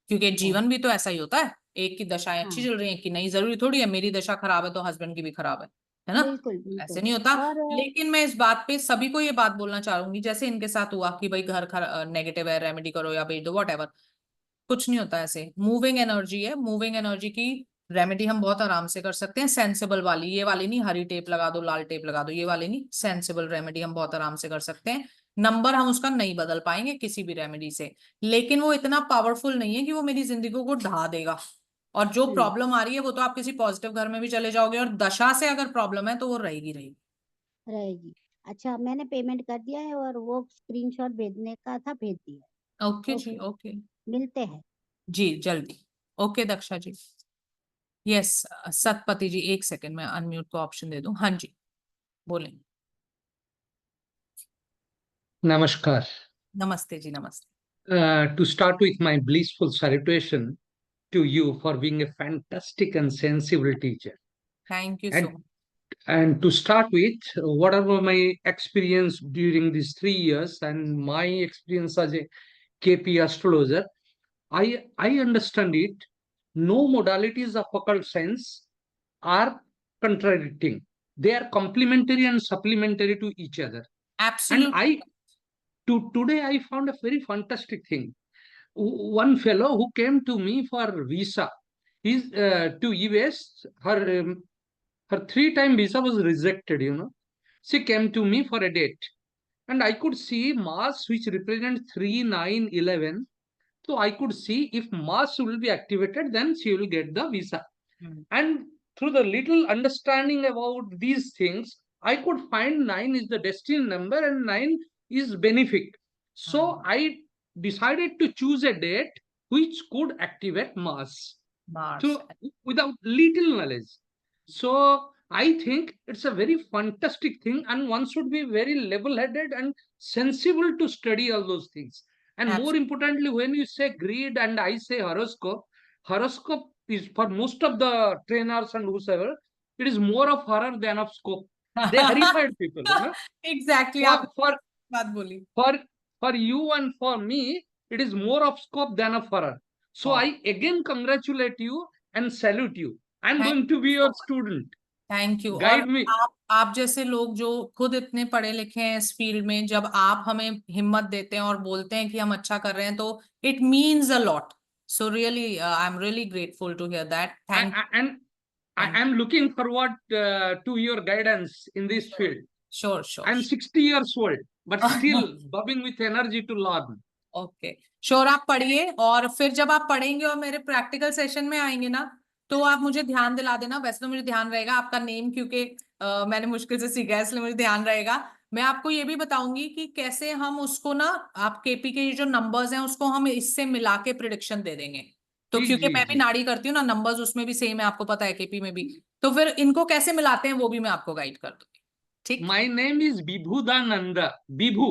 क्योंकि
ओ,
जीवन भी तो ऐसा ही होता है, एक की दशाएं अच्छी
हाँ,
चल रही हैं कि नहीं, जरूरी थोड़ी है मेरी दशा खराब है तो हस्बैंड की भी खराब है ना?
बिल्कुल
ऐसे
बिल्कुल।
नहीं होता।
और
लेकिन मैं इस बात पे सभी को ये बात बोलना चाहूंगी, जैसे इनके साथ हुआ कि भाई घर नेगेटिव है, रेमेडी करो या बेच दो, वॉट एवर, कुछ नहीं होता ऐसे। मूविंग एनर्जी है, मूविंग एनर्जी की रेमेडी हम बहुत आराम से कर सकते हैं, सेंसिबल वाली, ये वाली नहीं हरी टेप लगा दो लाल टेप लगा दो, ये वाली नहीं, सेंसिबल रेमेडी हम बहुत आराम से कर सकते हैं। नंबर हम उसका नहीं बदल पाएंगे किसी भी रेमेडी से, लेकिन वो इतना पावरफुल नहीं है कि वो मेरी जिंदगी को ढा देगा। और जो
हम्म,
प्रॉब्लम आ रही है वो तो आप किसी पॉजिटिव घर में भी चले जाओगे, और दशा से अगर प्रॉब्लम है तो वो रहेगी रहेगी।
रहेगी। अच्छा, मैंने पेमेंट कर दिया है और वो स्क्रीनशॉट भेजने का था, भेज दिया
ओके
है।
जी,
ओके,
ओके।
मिलते हैं।
जी, जल्दी। ओके दक्षा जी। यस, सतपति जी, एक सेकंड में अनम्यूट को ऑप्शन दे दूं। हाँ जी, बोलें।
Namaskar.
नमस्ते जी, नमस्ते।
To start with my blissful salutation to you for being a fantastic and sensible teacher.
Thank you so
And
much.
and to start with, whatever my experience during these 3 years and my experience as a KP astrologer, I understand it. No modalities of occult science are contradicting. They are complementary and supplementary to each other. And
absolutely.
today I found a very fantastic thing. One fellow who came to me for visa, he's to US. Her 3 time visa was rejected. She came to me for a date, and I could see Mars, which represents 3, 9, 11. So I could see if Mars will be activated, then she will get the visa. And through the little understanding about these things, I could find 9 is the destiny number and 9 is benefic. So I decided to choose a date which could activate Mars
Mars.
to without little knowledge. So I think it's a very fantastic thing, and one should be very level-headed and sensible to study all those things. And more importantly, when you say grid and I say horoscope, horoscope is for most of the trainers and whosoever, it is more of horror than of scope. They horrified people.
Exactly,
For
आप
for
बात बोली।
for for you and for me, it is more of scope than of horror. So
और
I again congratulate you and salute you. I'm
thank
going to
you
be
so
your
much.
student.
Thank you. और
guide me.
आप जैसे लोग जो खुद इतने पढ़े लिखे हैं इस फील्ड में, जब आप हमें हिम्मत देते हैं और बोलते हैं कि हम अच्छा कर रहे हैं, तो it means a lot. So really I am really grateful to hear that. Thank
And I am looking forward to your guidance in this field.
Sure sure.
I'm 60 years old, but still bubbling with energy to learn.
Okay sure, आप पढ़िए, और फिर जब आप पढ़ेंगे और मेरे practical session में आएंगे ना, तो आप मुझे ध्यान दिला देना। वैसे तो मुझे ध्यान रहेगा आपका नेम, क्योंकि मैंने मुश्किल से सीखा है, इसलिए मुझे ध्यान रहेगा। मैं आपको ये भी बताऊंगी कि कैसे हम उसको ना, आप केपी के जो नंबर्स हैं उसको हम इससे मिला के प्रिडिक्शन दे देंगे। तो
जी,
क्योंकि
जी,
मैं भी
जी।
नाड़ी करती हूँ ना, नंबर्स उसमें भी सेम है, आपको पता है, केपी में भी। तो फिर इनको कैसे मिलाते हैं वो भी मैं आपको गाइड कर दूंगी। ठीक,
My name is Vibhudananda. Vibhu.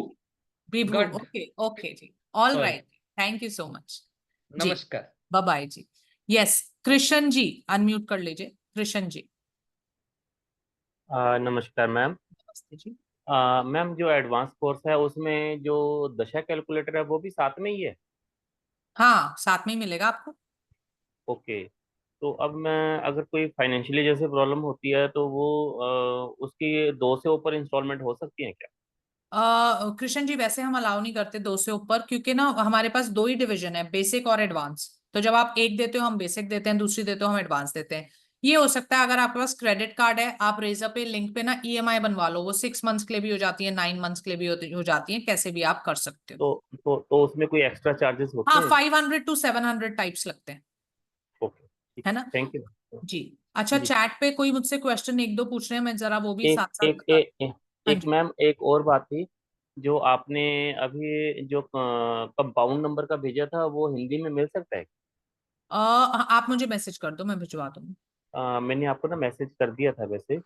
Vibhu.
God.
Okay okay जी, all
Sorry.
Right, thank you so much जी,
Namaskar.
बाय बाय जी। यस, कृष्ण जी अनम्यूट कर लीजिए। कृष्ण जी
नमस्कार मैम।
नमस्ते जी।
मैम, जो एडवांस कोर्स है उसमें जो दशा कैलकुलेटर है वो भी साथ में ही है?
हाँ, साथ में ही मिलेगा आपको।
ओके। तो अब मैं अगर कोई फाइनेंशियली जैसे प्रॉब्लम होती है तो वो उसकी 2 से ऊपर इंस्टॉलमेंट हो सकती है क्या?
कृष्ण जी वैसे हम अलाउ नहीं करते 2 से ऊपर, क्योंकि ना हमारे पास 2 ही डिवीजन है, बेसिक और एडवांस। तो जब आप एक देते हो हम बेसिक देते हैं, दूसरी देते हो हम एडवांस देते हैं। ये हो सकता है अगर आपके पास क्रेडिट कार्ड है, आप रेजर पे लिंक पे ना ईएमआई बनवा लो, वो 6 मंथ्स के लिए भी हो जाती है, 9 मंथ्स के लिए भी हो जाती है, कैसे भी आप कर सकते हो।
तो उसमें कोई एक्स्ट्रा चार्जेस होते
हाँ,
हैं?
500 to 700 टाइप्स लगते हैं,
ओके, ठीक
है
है,
ना
थैंक यू।
जी। अच्छा,
जी।
चैट पे कोई मुझसे क्वेश्चन एक दो पूछ रहे हैं, मैं जरा वो भी
एक
साथ साथ
एक
बता।
एक एक,
हाँ
एक
जी।
मैम, एक और बात थी। जो आपने अभी जो कंपाउंड नंबर का भेजा था वो हिंदी में मिल सकता है?
आप मुझे मैसेज कर दो, मैं भिजवा दूंगी।
मैंने आपको ना मैसेज कर दिया था वैसे, तो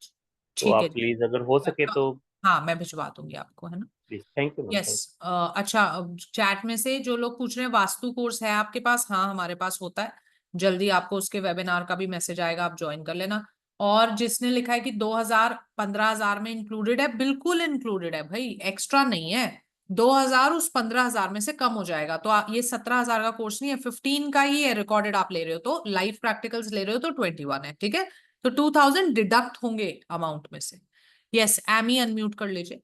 ठीक है
आप
जी।
प्लीज अगर हो सके तो
हाँ, मैं भिजवा दूंगी आपको, है ना।
Please. Thank you ma'am,
yes.
Thank
अच्छा, चैट में से जो लोग पूछ रहे हैं वास्तु कोर्स है आपके पास, हाँ हमारे पास होता है। जल्दी आपको उसके वेबिनार का भी मैसेज आएगा, आप ज्वाइन कर लेना। और जिसने लिखा है कि 2000 15,000 में इंक्लूडेड है, बिल्कुल इंक्लूडेड है भाई, एक्स्ट्रा नहीं है। 2000 उस 15,000 में से कम हो जाएगा, तो ये 17,000 का कोर्स नहीं है, 15 का ही है। रिकॉर्डेड आप ले रहे हो तो, लाइव प्रैक्टिकल्स ले रहे हो तो 21 है, ठीक है। तो 2000 डिडक्ट होंगे अमाउंट में से। यस, एमी अनम्यूट कर लीजिए,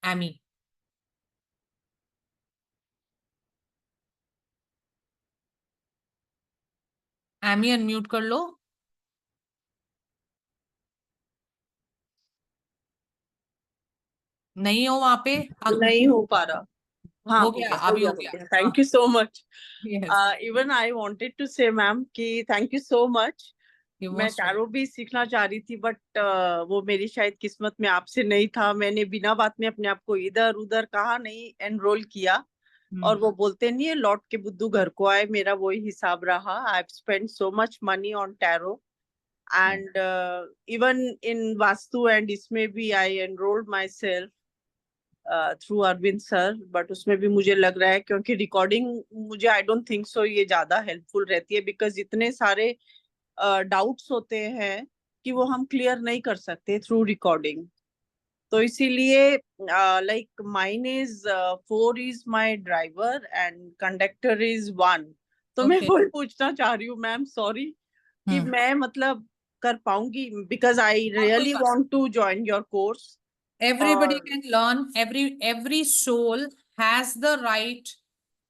एमी। एमी अनम्यूट कर लो। नहीं हो वहां पे?
नहीं हो पा रहा। हाँ,
हो
हो
गया,
गया, हो
अभी
गया,
हो
हो
गया।
गया। Thank you so much.
Yes,
even I wanted to say ma'am कि thank you so much.
You
मैं
मोस्ट
टैरो भी सीखना चाह रही थी, बट वो मेरी शायद किस्मत में आपसे नहीं था। मैंने बिना बात में अपने आप को इधर उधर कहा नहीं, एनरोल किया। और वो बोलते नहीं है, लौट के बुद्धू घर को आए, मेरा वही हिसाब रहा। I have spent so much money on tarot and even in vastu, and इसमें भी I enrolled myself through Arvind sir. But उसमें भी मुझे लग रहा है, क्योंकि रिकॉर्डिंग मुझे आई डोंट थिंक सो ये ज्यादा हेल्पफुल रहती है, बिकॉज इतने सारे डाउट्स होते हैं कि वो हम क्लियर नहीं कर सकते थ्रू रिकॉर्डिंग। तो इसीलिए like mine is 4 is my driver and conductor is 1। तो मैं
ओके।
वही पूछना चाह रही हूँ मैम, सॉरी, कि मैं मतलब कर पाऊंगी, बिकॉज आई
कोई
रियली
बात,
want to join your course.
everybody
और
can learn, every soul has the right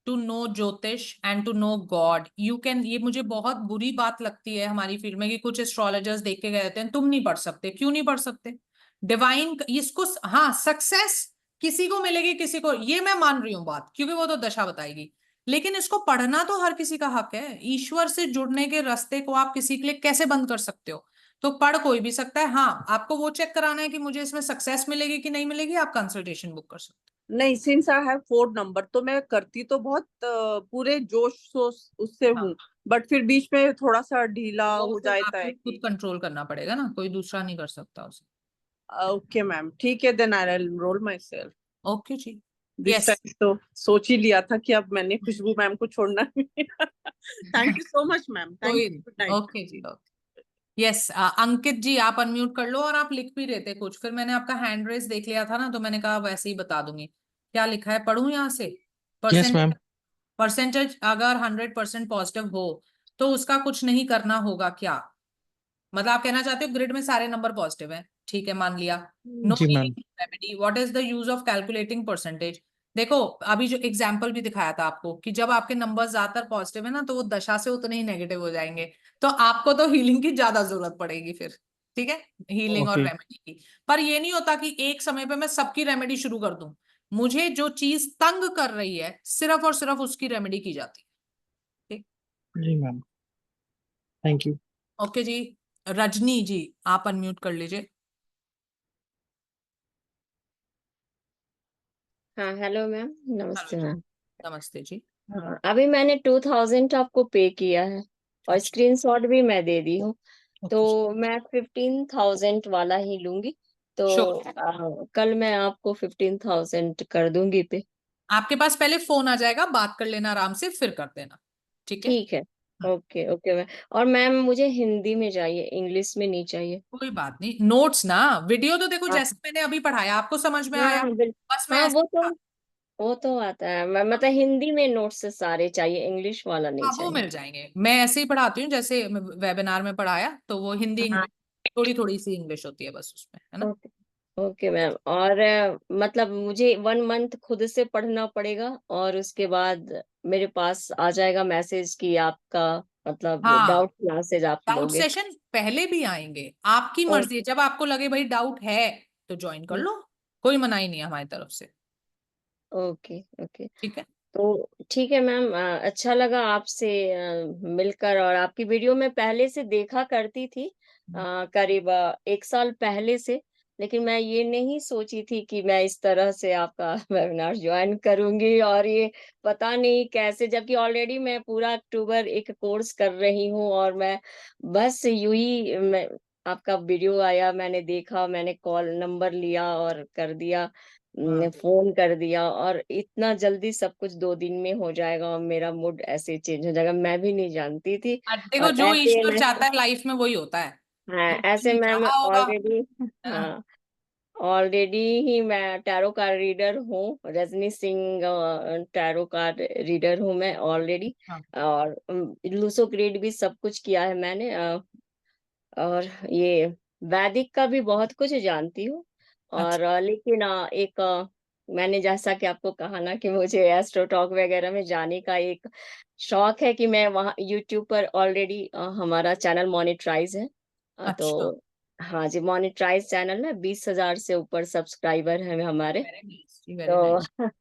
to know ज्योतिष and to know God. You can, ये मुझे बहुत बुरी बात लगती है हमारी फील्ड में कि कुछ एस्ट्रोलॉजर्स देख के गए हैं, तुम नहीं पढ़ सकते। क्यों नहीं पढ़ सकते? डिवाइन इसको, हाँ सक्सेस किसी को मिलेगी, किसी को, ये मैं मान रही हूँ बात, क्योंकि वो तो दशा बताएगी। लेकिन इसको पढ़ना तो हर किसी का हक है। ईश्वर से जुड़ने के रास्ते को आप किसी के लिए कैसे बंद कर सकते हो? तो पढ़ कोई भी सकता है। हाँ, आपको वो चेक कराना है कि मुझे इसमें सक्सेस मिलेगी कि नहीं मिलेगी, आप कंसल्टेशन बुक कर सकते
नहीं, सिंस आई हैव 4 नंबर, तो मैं करती तो बहुत पूरे जोश उससे
हो। हाँ,
हूँ, बट फिर बीच में थोड़ा सा ढीला
वो
हो
फिर
जाता
आपको
है
खुद
कि
कंट्रोल करना पड़ेगा ना, कोई दूसरा नहीं कर सकता उसे।
ओके मैम, ठीक है, then I will enrol myself
okay जी।
This
yes,
time. तो सोच ही लिया था कि अब मैंने खुशबू मैम को छोड़ना नहीं। Thank you so much ma'am, thank
कोई
यू, गुड
नहीं,
नाइट।
ओके जी, ओके। यस, अंकित जी आप अनम्यूट कर लो, और आप लिख भी रहे थे कुछ, फिर मैंने आपका हैंड रेस देख लिया था ना, तो मैंने कहा वैसे ही बता दूंगी। क्या लिखा है, पढ़ूं यहाँ से?
Yes ma'am.
परसेंटेज अगर 100% पॉजिटिव हो तो उसका कुछ नहीं करना होगा क्या? मतलब आप कहना चाहते हो ग्रिड में सारे नंबर पॉजिटिव हैं, ठीक है, मान लिया। नो
जी ma'am.
Healing remedy, what is the use of calculating percentage? देखो अभी जो एग्जाम्पल भी दिखाया था आपको कि जब आपके नंबर ज्यादातर पॉजिटिव है ना, तो वो दशा से उतने ही नेगेटिव हो जाएंगे, तो आपको तो हीलिंग की ज्यादा जरूरत पड़ेगी फिर, ठीक है, हीलिंग और
ओके।
रेमेडी की। पर ये नहीं होता कि एक समय पे मैं सबकी रेमेडी शुरू कर दूं, मुझे जो चीज तंग कर रही है सिर्फ और सिर्फ उसकी रेमेडी की जाती है, ठीक।
जी मैम, थैंक यू।
ओके जी, रजनी जी आप अनम्यूट कर लीजिए।
हाँ हेलो मैम,
हेलो
नमस्ते
जी,
मैम।
नमस्ते जी।
हाँ अभी मैंने 2000 आपको पे किया है और
अच्छा,
स्क्रीनशॉट भी मैं दे दी हूँ, तो
ओके जी,
मैं 15,000 वाला ही लूंगी। तो
श्योर।
कल मैं आपको 15,000 कर दूंगी पे।
आपके पास पहले फोन आ जाएगा, बात कर लेना आराम से, फिर कर देना, ठीक है।
ठीक है। Okay okay ma'am. और मैम मुझे हिंदी में चाहिए, इंग्लिश में नहीं चाहिए।
कोई बात नहीं, नोट्स ना, वीडियो तो देखो
हाँ
जैसे मैंने अभी पढ़ाया आपको समझ में
हाँ
आया,
हाँ बिल्कुल।
बस मैं
हाँ
ऐसे
वो तो आता है, मतलब हिंदी में नोट्स सारे चाहिए, इंग्लिश वाला नहीं
हाँ वो
चाहिए।
मिल जाएंगे, मैं ऐसे ही पढ़ाती हूँ जैसे वेबिनार में पढ़ाया, तो वो हिंदी
हाँ
इंग्लिश थोड़ी थोड़ी सी इंग्लिश होती है बस उसमें, है ना।
Okay okay ma'am. और मतलब मुझे 1 मंथ खुद से पढ़ना पड़ेगा और उसके बाद मेरे पास आ जाएगा मैसेज कि आपका मतलब
हाँ,
डाउट क्लासेज आप
डाउट
लोगे।
सेशन पहले भी आएंगे, आपकी मर्जी है,
ओके
जब आपको लगे भाई डाउट है तो ज्वाइन कर लो, कोई मनाही नहीं है हमारी तरफ से,
ओके ओके।
ठीक है।
तो ठीक है मैम, अच्छा लगा आपसे मिलकर। और आपकी वीडियो में पहले से देखा करती थी, करीब 1 साल पहले से, लेकिन मैं ये नहीं सोची थी कि मैं इस तरह से आपका वेबिनार ज्वाइन करूंगी। और ये पता नहीं कैसे, जबकि ऑलरेडी मैं पूरा अक्टूबर एक कोर्स कर रही हूँ और मैं बस यूं ही मैं आपका वीडियो आया, मैंने देखा, मैंने कॉल नंबर लिया और कर दिया, फोन कर दिया, और इतना जल्दी सब कुछ 2 दिन में हो जाएगा और मेरा मूड ऐसे चेंज हो जाएगा, मैं भी नहीं जानती थी।
देखो
और
जो
ऐसे
ईश्वर
मैं
चाहता है लाइफ में वही होता है,
हाँ
जो
ऐसे
नहीं
मैम
चाहा होगा,
ऑलरेडी,
है ना।
हाँ ऑलरेडी ही मैं टैरो कार्ड रीडर हूँ, Rajni Singh tarot card reader हूँ मैं ऑलरेडी।
हाँ,
और लूसो क्रीड भी सब कुछ किया है मैंने, और ये वैदिक का भी बहुत कुछ जानती हूँ।
अच्छा,
और लेकिन मैंने जैसा कि आपको कहा ना कि मुझे एस्ट्रो टॉक वगैरह में जाने का एक शौक है, कि मैं वहाँ यूट्यूब पर ऑलरेडी हमारा चैनल मोनेटाइज है।
अच्छा,
तो हाँ जी, मोनेटाइज चैनल है, 20,000 से ऊपर सब्सक्राइबर हैं हमारे।
वेरी नाइस जी, वेरी
तो
नाइस।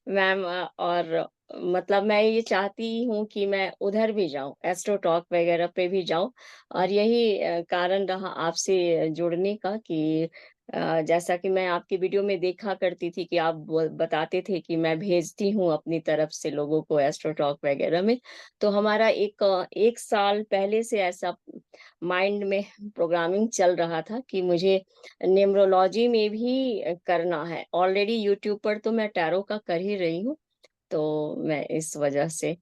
मैम और मतलब मैं ये चाहती हूँ कि मैं उधर भी जाऊं, एस्ट्रो टॉक वगैरह पे भी जाऊं। और यही कारण रहा आपसे जुड़ने का, कि जैसा कि मैं आपकी वीडियो में देखा करती थी कि आप बताते थे कि मैं भेजती हूँ अपनी तरफ से लोगों को एस्ट्रो टॉक वगैरह में। तो हमारा 1 साल पहले से ऐसा माइंड में प्रोग्रामिंग चल रहा था कि मुझे न्यूमरोलॉजी में भी करना है। ऑलरेडी यूट्यूब पर तो मैं टैरो का कर ही रही हूँ, तो मैं इस वजह से,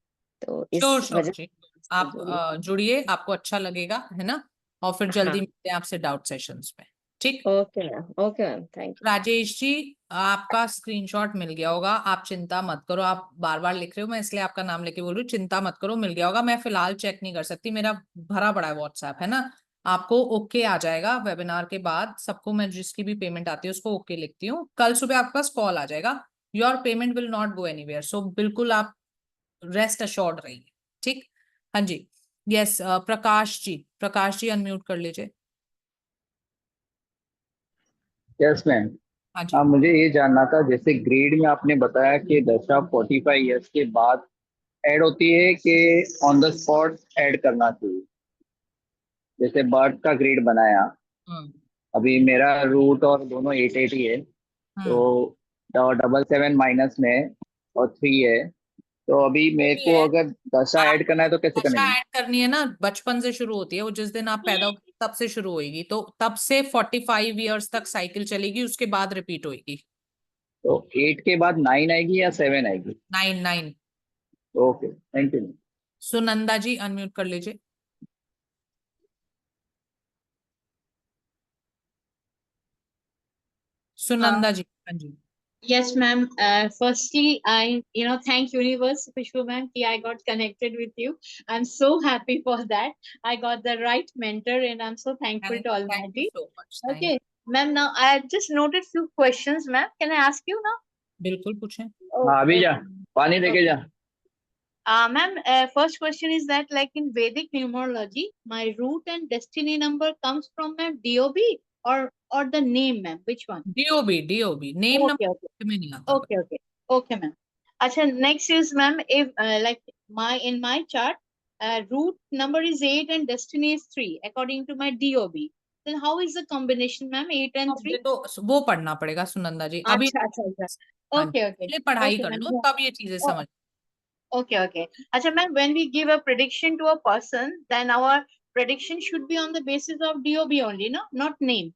तो
श्योर
इस
श्योर
वजह
जी,
से
आप
जुड़ी।
जुड़िए, आपको अच्छा लगेगा, है ना। और फिर
हाँ
जल्दी मिलते हैं आपसे डाउट सेशंस में, ठीक।
Okay ma'am, thank you.
Rajesh ji, आपका स्क्रीनशॉट मिल गया होगा, आप चिंता मत करो, आप बार बार लिख रहे हो, मैं इसलिए आपका नाम लेके बोल रही हूँ, चिंता मत करो, मिल गया होगा। मैं फिलहाल चेक नहीं कर सकती, मेरा भरा पड़ा है व्हाट्सएप, है ना। आपको ओके आ जाएगा वेबिनार के बाद, सबको मैं जिसकी भी पेमेंट आती है उसको ओके लिखती हूँ, कल सुबह आपके पास कॉल आ जाएगा, your payment will not go anywhere, so बिल्कुल आप रेस्ट अश्योर्ड रहिए, ठीक। हाँ जी, यस, प्रकाश जी अनम्यूट कर लीजिए।
Yes ma'am.
हाँ जी,
मुझे ये जानना था, जैसे ग्रेड में आपने बताया कि दशा 45 ईयर्स के बाद ऐड होती है कि ऑन द स्पॉट ऐड करना चाहिए। जैसे बर्थ का ग्रेड बनाया,
हम्म
अभी मेरा रूट और दोनों 8 ही है,
हम्म,
तो 777 माइनस में और 3 है, तो अभी मेरे
ये
को
है,
अगर दशा ऐड करना है
आपको
तो कैसे
दशा
करेंगे?
ऐड करनी है ना, बचपन से शुरू होती है, वो जिस दिन आप पैदा होते तब से शुरू होगी, तो तब से 45 ईयर्स तक साइकिल चलेगी, उसके बाद रिपीट होगी।
तो 8 के बाद 9 आएगी या 7 आएगी?
9 9।
Okay, thank you.
Sunanda ji unmute कर लीजिए।
हाँ
सुनंदा जी, हाँ जी।
Yes, ma'am. Firstly, I, thank universe, Vishwa ma'am, ki I got connected with you. I'm so happy for that. I got the right mentor, and I'm so thankful to
Thank you
Almighty.
so much. Thank
Okay, ma'am. Now I just noted few questions, ma'am. Can I ask you now?
बिल्कुल पूछें.
हाँ अभी जा,
Okay.
पानी लेके जा.
Ma'am, first question is that, like in Vedic numerology, my root and destiny number comes from ma'am DOB or the name, ma'am. Which one?
DOB name
Okay,
number
okay.
में नहीं आता.
Okay, ma'am. Acha, next is, ma'am, if like in my chart, root number is 8 and destiny is 3 according to my DOB. Then how is the combination, ma'am? 8 and 3?
तो वो पढ़ना पड़ेगा सुनंदा जी. अभी
अच्छा.
हाँ,
Okay.
पहले पढ़ाई
Okay,
कर
ma'am.
लो तब ये चीजें
Oh,
समझ.
okay. Acha, ma'am, when we give a prediction to a person, then our prediction should be on the basis of DOB only, no? Not name.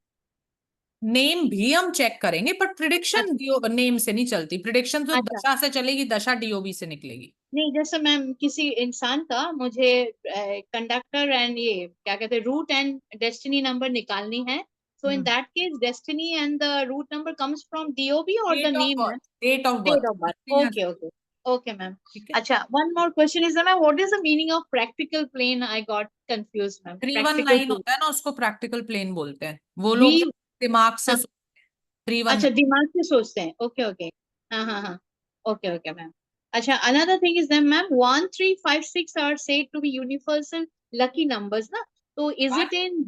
Name भी हम चेक करेंगे पर प्रिडिक्शन नेम से नहीं चलती. प्रिडिक्शन तो
अच्छा.
दशा से चलेगी, दशा DOB से निकलेगी.
नहीं, जैसे मैम किसी इंसान का मुझे कंडक्टर एंड ये क्या कहते हैं रूट एंड डेस्टिनी नंबर निकालनी है. So in that case destiny and the root number comes from DOB और द नेम है
date of
date of
birth.
Birth. Okay ma'am. अच्छा, one more question is ma'am, what is the meaning of practical plane? I got confuse ma'am.
319 होता है ना, उसको practical plane बोलते हैं. वो लोग जो दिमाग से सोचते हैं. 319.
अच्छा, दिमाग से सोचते हैं. ओके. हाँ. Okay ma'am. Acha, another thing is that, ma'am, 1, 3, 5, 6 are said to be universal lucky numbers, na? So is it in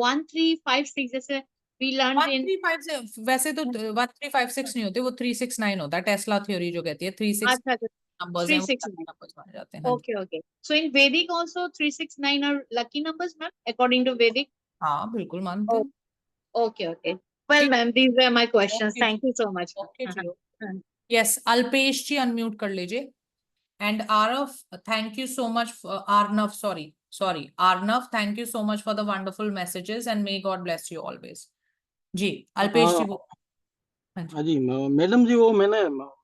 1, 3, 5, 6? जैसे we learned in
135 से वैसे तो 1356 नहीं होते, वो 369 होता है. टेस्ला थ्योरी जो कहती है 36
अच्छा
नंबर्स हैं, वो
369.
नंबर्स माने जाते हैं. हाँ जी.
Okay. So in Vedic also 369 are lucky numbers, ma'am, according to Vedic?
हाँ बिल्कुल मानते हैं.
Okay. Well, ma'am, these were my questions.
Okay.
Thank you so much.
Okay जी. Yes, अल्पेश जी अनम्यूट कर लीजिए. And Arnav, thank you so much for Arnav, sorry. Arnav, thank you so much for the wonderful messages and may God bless you always. जी, अल्पेश जी वो.
हाँ जी madam जी, वो मैंने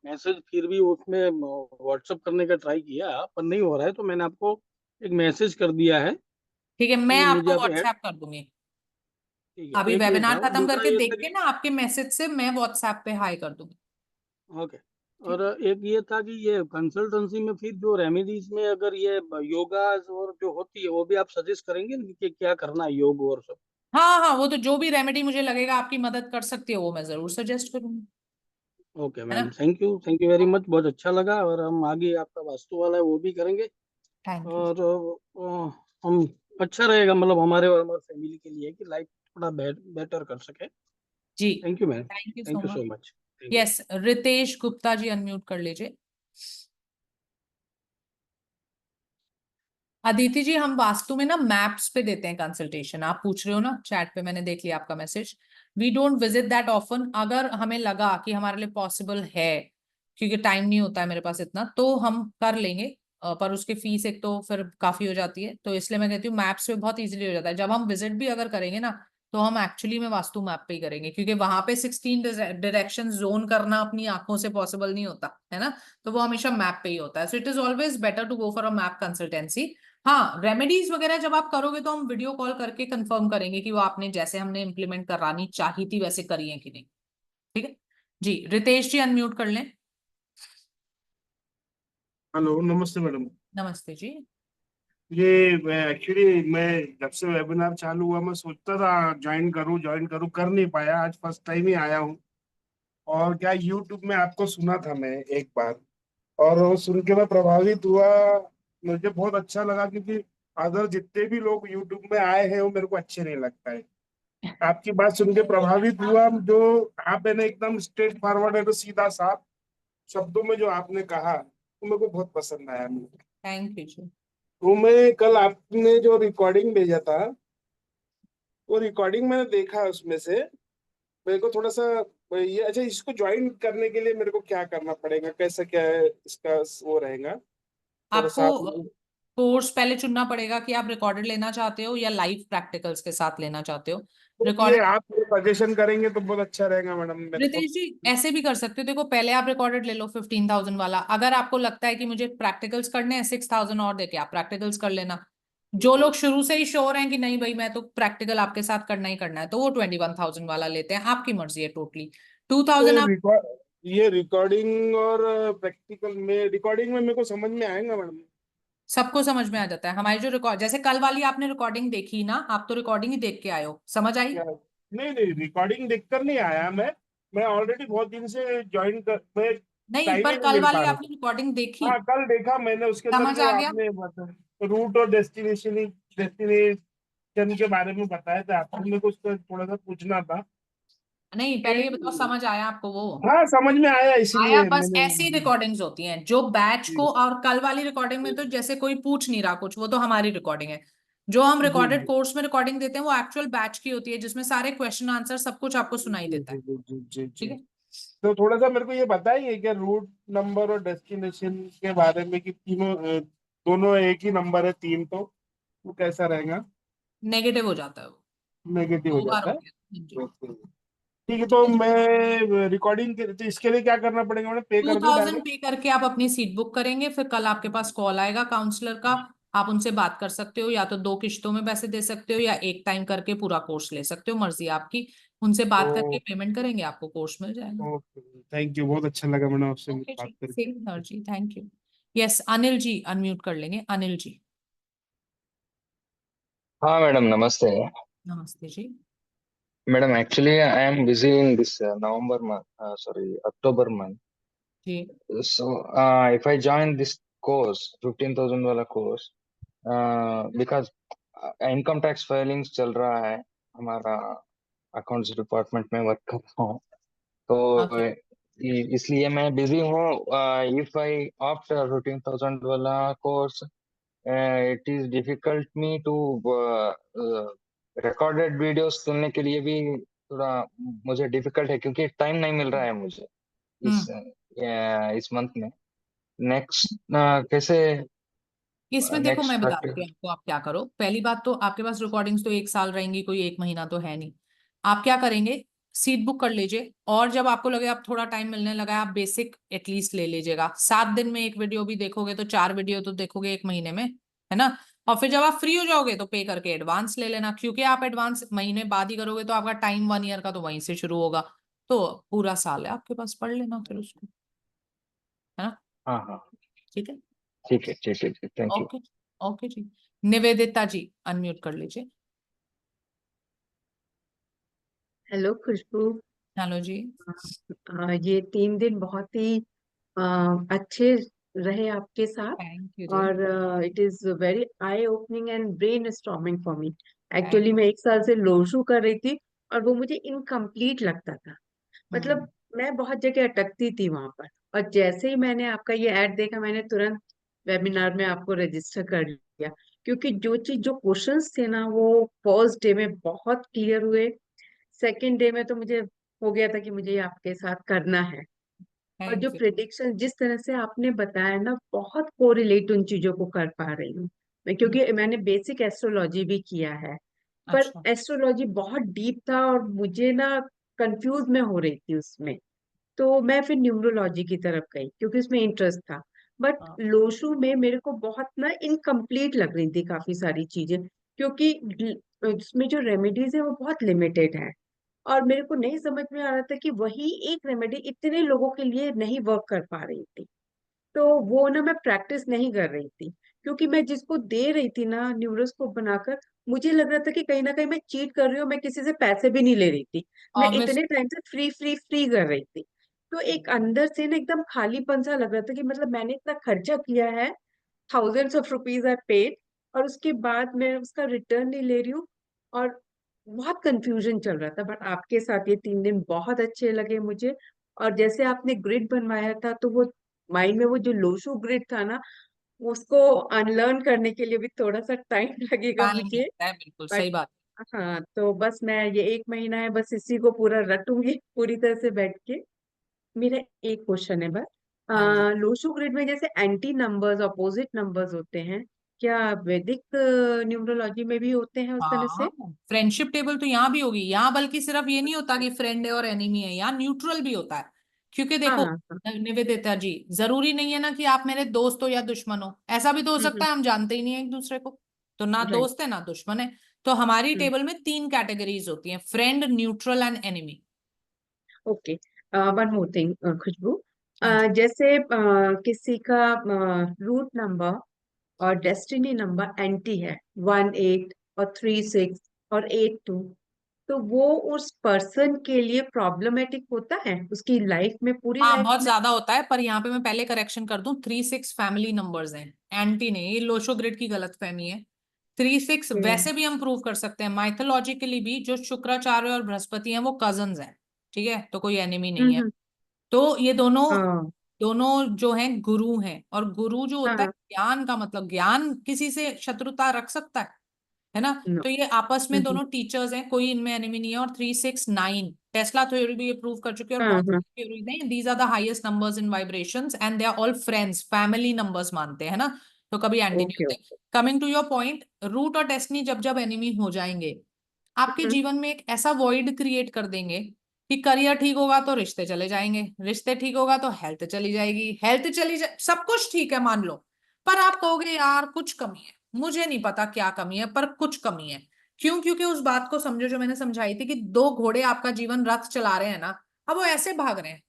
message फिर भी उसमें व्हाट्सएप करने का ट्राई किया पर नहीं हो रहा है, तो मैंने आपको एक मैसेज कर दिया है.
ठीक है, मैं
तो मुझे
आपको
आप
व्हाट्सएप कर दूंगी.
ठीक है,
अभी
एक ये
वेबिनार
था.
खत्म
दूसरा
करके
ये
देख
था
के
कि
ना आपके मैसेज से मैं व्हाट्सएप पे हाई कर दूंगी.
ओके. और एक ये था कि ये कंसल्टेंसी में फिर जो रेमेडीज में अगर ये योगा और जो होती है वो भी आप सजेस्ट करेंगे कि क्या करना है योग और सब.
हाँ, वो तो जो भी रेमेडी मुझे लगेगा आपकी मदद कर सकती है वो मैं जरूर सजेस्ट करूंगी.
Okay ma'am, thank you very much. बहुत अच्छा लगा. और हम आगे आपका वास्तु वाला है वो भी करेंगे. और हम अच्छा रहेगा मतलब हमारे और हमारे फैमिली के लिए कि लाइफ थोड़ा बेटर कर सके.
जी,
thank you ma'am.
Thank you
thank you
so
so
much.
Much.
Yes, Ritesh Gupta ji unmute कर लीजिए. अदिति जी, हम वास्तु में ना मैप्स पे देते हैं कंसल्टेशन. आप पूछ रहे हो ना चैट पे, मैंने देख लिया आपका message. We don't visit that often. अगर हमें लगा कि हमारे लिए पॉसिबल है, क्योंकि टाइम नहीं होता है मेरे पास इतना, तो हम कर लेंगे. पर उसकी फीस एक तो फिर काफी हो जाती है, तो इसलिए मैं कहती हूँ मैप्स पे बहुत इजीली हो जाता है. जब हम विजिट भी अगर करेंगे ना, तो हम एक्चुअली में वास्तु मैप पे ही करेंगे, क्योंकि वहां पे 16 डायरेक्शन जोन करना अपनी आंखों से पॉसिबल नहीं होता है ना. तो वो हमेशा मैप पे ही होता है. So it is always better to go for a map consultancy. हाँ, रेमेडीज वगैरह जब आप करोगे तो हम वीडियो कॉल करके कंफर्म करेंगे कि वो आपने जैसे हमने इम्प्लीमेंट करानी चाहिए थी वैसे करी है कि नहीं. ठीक है जी. रितेश जी अनम्यूट कर लें.
हेलो, नमस्ते मैडम.
नमस्ते जी.
ये एक्चुअली मैं जब से वेबिनार चालू हुआ मैं सोचता था ज्वाइन करूं कर नहीं पाया. आज फर्स्ट टाइम ही आया हूं. और क्या यूट्यूब में आपको सुना था मैं एक बार, और वो सुन के मैं प्रभावित हुआ. मुझे बहुत अच्छा लगा क्योंकि अदर जितने भी लोग यूट्यूब में आए हैं वो मेरे को अच्छे नहीं लगता है. आपकी बात सुन के प्रभावित हुआ. जो आपने एकदम स्ट्रेट फॉरवर्ड है, तो सीधा साफ शब्दों में जो आपने कहा तो मेरे को बहुत पसंद आया.
थैंक यू जी.
तो मैं कल आपने जो रिकॉर्डिंग भेजा था वो रिकॉर्डिंग मैंने देखा. उसमें से मेरे को थोड़ा सा ये, अच्छा इसको ज्वाइन करने के लिए मेरे को क्या करना पड़ेगा, कैसा क्या है इसका वो रहेगा थोड़ा सा
आपको कोर्स पहले चुनना पड़ेगा कि आप रिकॉर्डेड लेना चाहते हो या लाइव प्रैक्टिकल्स के साथ लेना चाहते हो.
तो ये
रिकॉर्डेड
आप सजेशन करेंगे तो बहुत अच्छा रहेगा मैडम मेरे को.
रितेश जी ऐसे भी कर सकते हो. देखो, पहले आप रिकॉर्डेड ले लो 15,000 वाला. अगर आपको लगता है कि मुझे प्रैक्टिकल्स करने हैं 6,000 और देके आप प्रैक्टिकल्स कर लेना. जो लोग शुरू से ही श्योर हैं कि नहीं भाई मैं तो प्रैक्टिकल आपके साथ करना ही करना है, तो वो 21,000 वाला लेते हैं. आपकी मर्जी है टोटली. 2000 आप
ये रिकॉर्डिंग और प्रैक्टिकल में, रिकॉर्डिंग में मेरे को समझ में आएगा मैडम?
सबको समझ में आ जाता है। हमारी जो रिकॉर्ड, जैसे कल वाली आपने रिकॉर्डिंग देखी ना, आप तो रिकॉर्डिंग ही देख के आए हो, समझ आई?
नहीं नहीं, रिकॉर्डिंग देखकर नहीं आया मैं ऑलरेडी बहुत दिन से ज्वाइन कर, मैं
नहीं,
टाइम ही
पर
नहीं
कल
मिल पा
वाली
रहा
आपने रिकॉर्डिंग देखी,
था। हाँ कल देखा मैंने, उसके अंदर
समझ
जो
आ गया?
आपने रूट और डेस्टिनेशन के बारे में बताया था आपको, मेरे को उसका थोड़ा सा पूछना था।
नहीं, पहले ये बताओ, समझ आया आपको वो?
हाँ समझ में आया,
आया,
इसीलिए
बस
मैंने।
ऐसी रिकॉर्डिंग्स होती हैं जो बैच को, और कल वाली रिकॉर्डिंग में तो जैसे कोई पूछ नहीं रहा कुछ, वो तो हमारी रिकॉर्डिंग है। जो हम
जी
रिकॉर्डेड
जी
कोर्स में रिकॉर्डिंग देते हैं वो एक्चुअल बैच की होती है, जिसमें सारे क्वेश्चन आंसर सब कुछ आपको सुनाई
जी
देता है।
जी जी जी
ठीक
जी।
है।
तो थोड़ा सा मेरे को ये बताइए कि रूट नंबर और डेस्टिनेशन के बारे में, कि तीनों दोनों एक ही नंबर है, तीन, तो वो कैसा रहेगा?
नेगेटिव हो जाता है वो,
नेगेटिव हो
2 बार
जाता
हो
है?
गया जी।
ओके। ठीक है, तो मैं रिकॉर्डिंग के, तो इसके लिए क्या करना पड़ेगा मैंने? पे कर दूं
2000
डायरेक्ट?
पे करके आप अपनी सीट बुक करेंगे, फिर कल आपके पास कॉल आएगा काउंसलर का, आप उनसे बात कर सकते हो, या तो 2 किश्तों में पैसे दे सकते हो, या एक टाइम करके पूरा कोर्स ले सकते हो, मर्जी आपकी। उनसे बात करके
तो
पेमेंट करेंगे, आपको कोर्स मिल जाएगा।
ओके, थैंक यू, बहुत अच्छा लगा मैडम आपसे
ओके
बात
जी,
करके।
Same sir ji, thank you. Yes, Anil ji unmute कर लेंगे, अनिल जी।
हाँ मैडम, नमस्ते।
नमस्ते जी।
Madam actually I am busy in this November month, sorry October month.
जी।
So if I join this course, 15,000 वाला course, because income tax filings चल रहा है, हमारा अकाउंट्स डिपार्टमेंट में वर्क कर रहा हूँ, तो इसलिए मैं बिजी हूँ। इफ आई ऑप्ट 15,000 वाला course, it is difficult me to recorded videos सुनने के लिए भी थोड़ा मुझे डिफिकल्ट है, क्योंकि टाइम नहीं मिल रहा है मुझे इस मंथ में। नेक्स्ट कैसे
इसमें देखो, मैं
नेक्स्ट
बताती हूँ आपको, आप क्या करो। पहली बात तो आपके पास रिकॉर्डिंग्स तो 1 साल रहेंगी, कोई 1 महीना तो है नहीं। आप क्या करेंगे, सीट बुक कर लीजिए, और जब आपको लगे आप थोड़ा टाइम मिलने लगा है, आप बेसिक एटलीस्ट ले लीजिएगा। 7 दिन में एक वीडियो भी देखोगे तो 4 वीडियो तो देखोगे 1 महीने में, है ना? और फिर जब आप फ्री हो जाओगे तो पे करके एडवांस ले लेना, क्योंकि आप एडवांस महीने बाद ही करोगे तो आपका टाइम 1 ईयर का तो वहीं से शुरू होगा, तो पूरा साल है आपके पास, पढ़ लेना फिर उसको, है ना?
हाँ हाँ,
ठीक है।
ठीक है ठीक है, थैंक यू।
ओके, ओके जी। निवेदिता जी अनम्यूट कर लीजिए।
हेलो खुशबू।
हेलो जी।
ये 3 दिन बहुत ही अच्छे रहे आपके साथ,
थैंक यू जी।
और it is very I opening and brain storming for me.
Thank
actually मैं 1 साल से लोशू कर रही थी, और वो मुझे इनकम्प्लीट लगता था। मतलब मैं बहुत जगह अटकती थी वहां पर, और जैसे ही मैंने आपका ये ऐड देखा, मैंने तुरंत वेबिनार में आपको रजिस्टर कर लिया, क्योंकि जो क्वेश्चंस थे ना, वो फर्स्ट डे में बहुत क्लियर हुए। सेकेंड डे में तो मुझे हो गया था कि मुझे ये आपके साथ करना है। और जो
थैंक यू।
प्रिडिक्शन जिस तरह से आपने बताया ना, बहुत कोरिलेट उन चीजों को कर पा रही हूँ मैं, क्योंकि मैंने बेसिक एस्ट्रोलॉजी भी किया है। पर
अच्छा।
एस्ट्रोलॉजी बहुत डीप था, और मुझे ना कंफ्यूज में हो रही थी उसमें। तो मैं फिर न्यूमरोलॉजी की तरफ गई, क्योंकि उसमें इंटरेस्ट था। बट
हाँ।
लोशु में मेरे को बहुत ना इनकम्प्लीट लग रही थी काफी सारी चीजें, क्योंकि उसमें जो रेमेडीज है वो बहुत लिमिटेड है, और मेरे को नहीं समझ में आ रहा था कि वही एक रेमेडी इतने लोगों के लिए नहीं वर्क कर पा रही थी। तो वो ना मैं प्रैक्टिस नहीं कर रही थी, क्योंकि मैं जिसको दे रही थी ना न्यूरोस्कोप बनाकर, मुझे लग रहा था कि कहीं ना कहीं मैं चीट कर रही हूँ, मैं किसी से पैसे भी नहीं ले रही थी, मैं
ऑब्वियस।
इतने टाइम से फ्री फ्री फ्री कर रही थी। तो एक अंदर से ना एकदम खालीपन सा लग रहा था कि मतलब मैंने इतना खर्चा किया है, thousands of rupees I paid, और उसके बाद मैं उसका रिटर्न नहीं ले रही हूँ, और बहुत कंफ्यूजन चल रहा था। बट आपके साथ ये 3 दिन बहुत अच्छे लगे मुझे। और जैसे आपने ग्रिड बनवाया था, तो वो माइंड में वो जो लोशो ग्रिड था ना, उसको अनलर्न करने के लिए भी थोड़ा सा टाइम लगेगा
टाइम
मुझे।
लगता है, बिल्कुल
बट
सही बात।
हाँ, तो बस मैं ये 1 महीना है, बस इसी को पूरा रटूंगी पूरी तरह से बैठ के। मेरा एक क्वेश्चन है बस,
हाँ जी।
लोशो ग्रिड में जैसे एंटी नंबर्स अपोजिट नंबर्स होते हैं, क्या वैदिक न्यूमरोलॉजी में भी होते हैं उस तरह
हाँ,
से?
फ्रेंडशिप टेबल तो यहाँ भी होगी। यहाँ बल्कि सिर्फ ये नहीं होता कि फ्रेंड है और एनिमी है, यहाँ न्यूट्रल भी होता है। क्योंकि
हाँ
देखो
हाँ हाँ।
निवेदिता जी, जरूरी नहीं है ना कि आप मेरे दोस्त हो या दुश्मन हो, ऐसा भी तो हो सकता
हम्म।
है हम जानते ही नहीं है एक दूसरे को, तो ना
राइट।
दोस्त है ना दुश्मन है। तो हमारी टेबल में 3 कैटेगरीज होती हैं, friend, neutral and enemy.
Okay. One more thing Khushboo,
हाँ जी।
जैसे किसी का रूट नंबर और डेस्टिनी नंबर एंटी है 18 और 36 और 82, तो वो उस पर्सन के लिए प्रॉब्लमेटिक होता है उसकी लाइफ में, पूरी
हाँ
लाइफ
बहुत
में?
ज्यादा होता है, पर यहाँ पे मैं पहले करेक्शन कर दूं, 3-6 फैमिली नंबर्स हैं, एंटी नहीं, ये लोशो ग्रिड की गलतफहमी है। 3-6 वैसे भी हम प्रूव कर सकते हैं माइथोलॉजिकली भी, जो शुक्राचार्य और बृहस्पति हैं वो कजन्स हैं, ठीक है, तो कोई एनिमी नहीं है।
हम्म।
तो ये दोनों
हाँ
दोनों जो हैं गुरु हैं, और गुरु जो होता है
हाँ।
ज्ञान का मतलब, ज्ञान किसी से शत्रुता रख सकता है ना।
नो।
तो ये आपस में दोनों टीचर्स हैं, कोई इनमें एनिमी नहीं है। और 3-6-9 टेस्ला थ्योरी भी ये प्रूव कर चुकी है, और
हाँ
बहुत
हाँ।
सारी थ्योरीज हैं, these are the highest numbers in vibrations and they are all friends, family numbers मानते हैं ना, तो कभी एंटी नहीं
ओके
होते।
Okay.
Coming to your point, root और डेस्टिनी जब जब एनिमी हो जाएंगे, आपके जीवन में एक ऐसा वॉइड क्रिएट कर देंगे कि करियर ठीक होगा तो रिश्ते चले जाएंगे, रिश्ते ठीक होगा तो हेल्थ चली जाएगी, हेल्थ चली जाए, सब कुछ ठीक है मान लो, पर आप कहोगे यार कुछ कमी है, मुझे नहीं पता क्या कमी है पर कुछ कमी है। क्यों? क्योंकि उस बात को समझो जो मैंने समझाई थी, कि दो घोड़े आपका जीवन रथ चला रहे हैं ना, अब वो ऐसे भाग रहे हैं,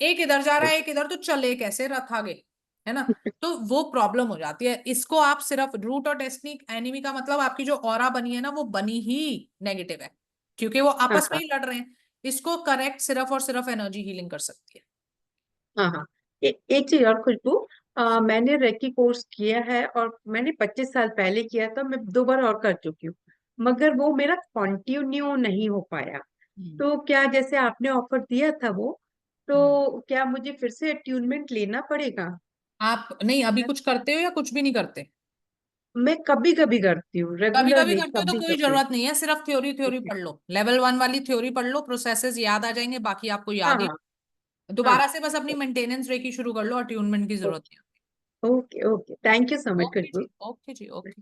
एक इधर जा रहा है एक इधर, तो चले कैसे रथ आगे, है ना। तो वो प्रॉब्लम हो जाती है। इसको आप सिर्फ रूट और डेस्टिनी एनिमी का मतलब, आपकी जो ऑरा बनी है ना वो बनी ही नेगेटिव है, क्योंकि वो
हाँ
आपस में
हाँ
ही लड़ रहे हैं। इसको करेक्ट सिर्फ और सिर्फ एनर्जी हीलिंग कर सकती है।
हाँ हाँ। एक चीज और खुशबू, मैंने रेकी कोर्स किया है और मैंने 25 साल पहले किया था, मैं 2 बार और कर चुकी हूँ, मगर वो मेरा कंटिन्यू नहीं हो पाया। तो क्या जैसे आपने ऑफर दिया था वो, तो क्या मुझे फिर से अट्यूनमेंट लेना पड़ेगा?
आप नहीं अभी कुछ करते हो या कुछ भी नहीं करते?
मैं कभी कभी करती हूँ,
कभी
रेगुलर
कभी
नहीं,
करते हो तो
कभी
कोई
कभी।
जरूरत नहीं है, सिर्फ थ्योरी थ्योरी पढ़ लो, लेवल 1 वाली थ्योरी पढ़ लो, प्रोसेसेस याद आ जाएंगे, बाकी आपको
हाँ
याद ही,
हाँ हाँ।
दोबारा से बस अपनी मेंटेनेंस रेकी शुरू कर लो, अट्यूनमेंट की जरूरत नहीं।
Okay okay, thank you so much
okay
Khushbu.
Ji, okay जी, ओके।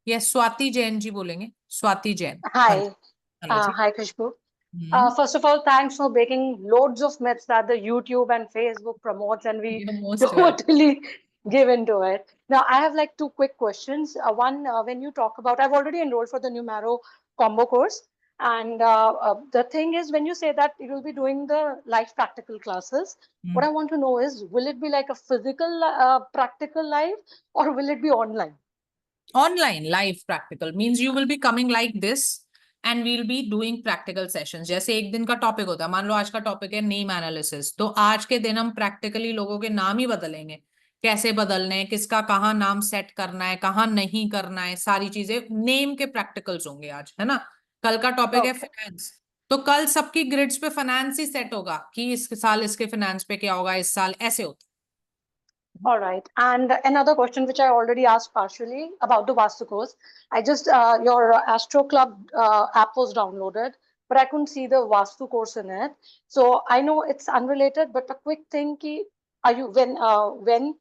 ये स्वाति जैन जी बोलेंगे, स्वाति जैन। हाँ जी,
Hi,
हेलो जी।
hi Khushbu.
हम्म,
First of all, thanks for breaking loads of myths that the YouTube and Facebook promotes, and we
you're most welcome.
totally give into it. Now, I have like two quick questions. One, when you talk about, I've already enrolled for the Numero combo course, and the thing is, when you say that you will be doing the live practical classes, what I want to know is, will it be like a physical practical live, or will it be online?
Online live practical means you will be coming like this and we'll be doing practical sessions। जैसे एक दिन का topic होता है, मान लो आज का topic है नेम एनालिसिस, तो आज के दिन हम प्रैक्टिकली लोगों के नाम ही बदलेंगे, कैसे बदलने हैं, किसका कहाँ नाम सेट करना है, कहाँ नहीं करना है, सारी चीजें नेम के प्रैक्टिकल्स होंगे आज, है ना। कल का टॉपिक है फाइनेंस, तो कल सबकी ग्रिड्स पे फाइनेंस ही सेट होगा कि इस साल इसके फाइनेंस पे क्या होगा, इस साल ऐसे होता है।
All right. And another question, which I already asked partially about the Vastu course. I just, your Astro Club app was downloaded, but I couldn't see the Vastu course in it. So I know it's unrelated, but a quick thing, ki, are you, when,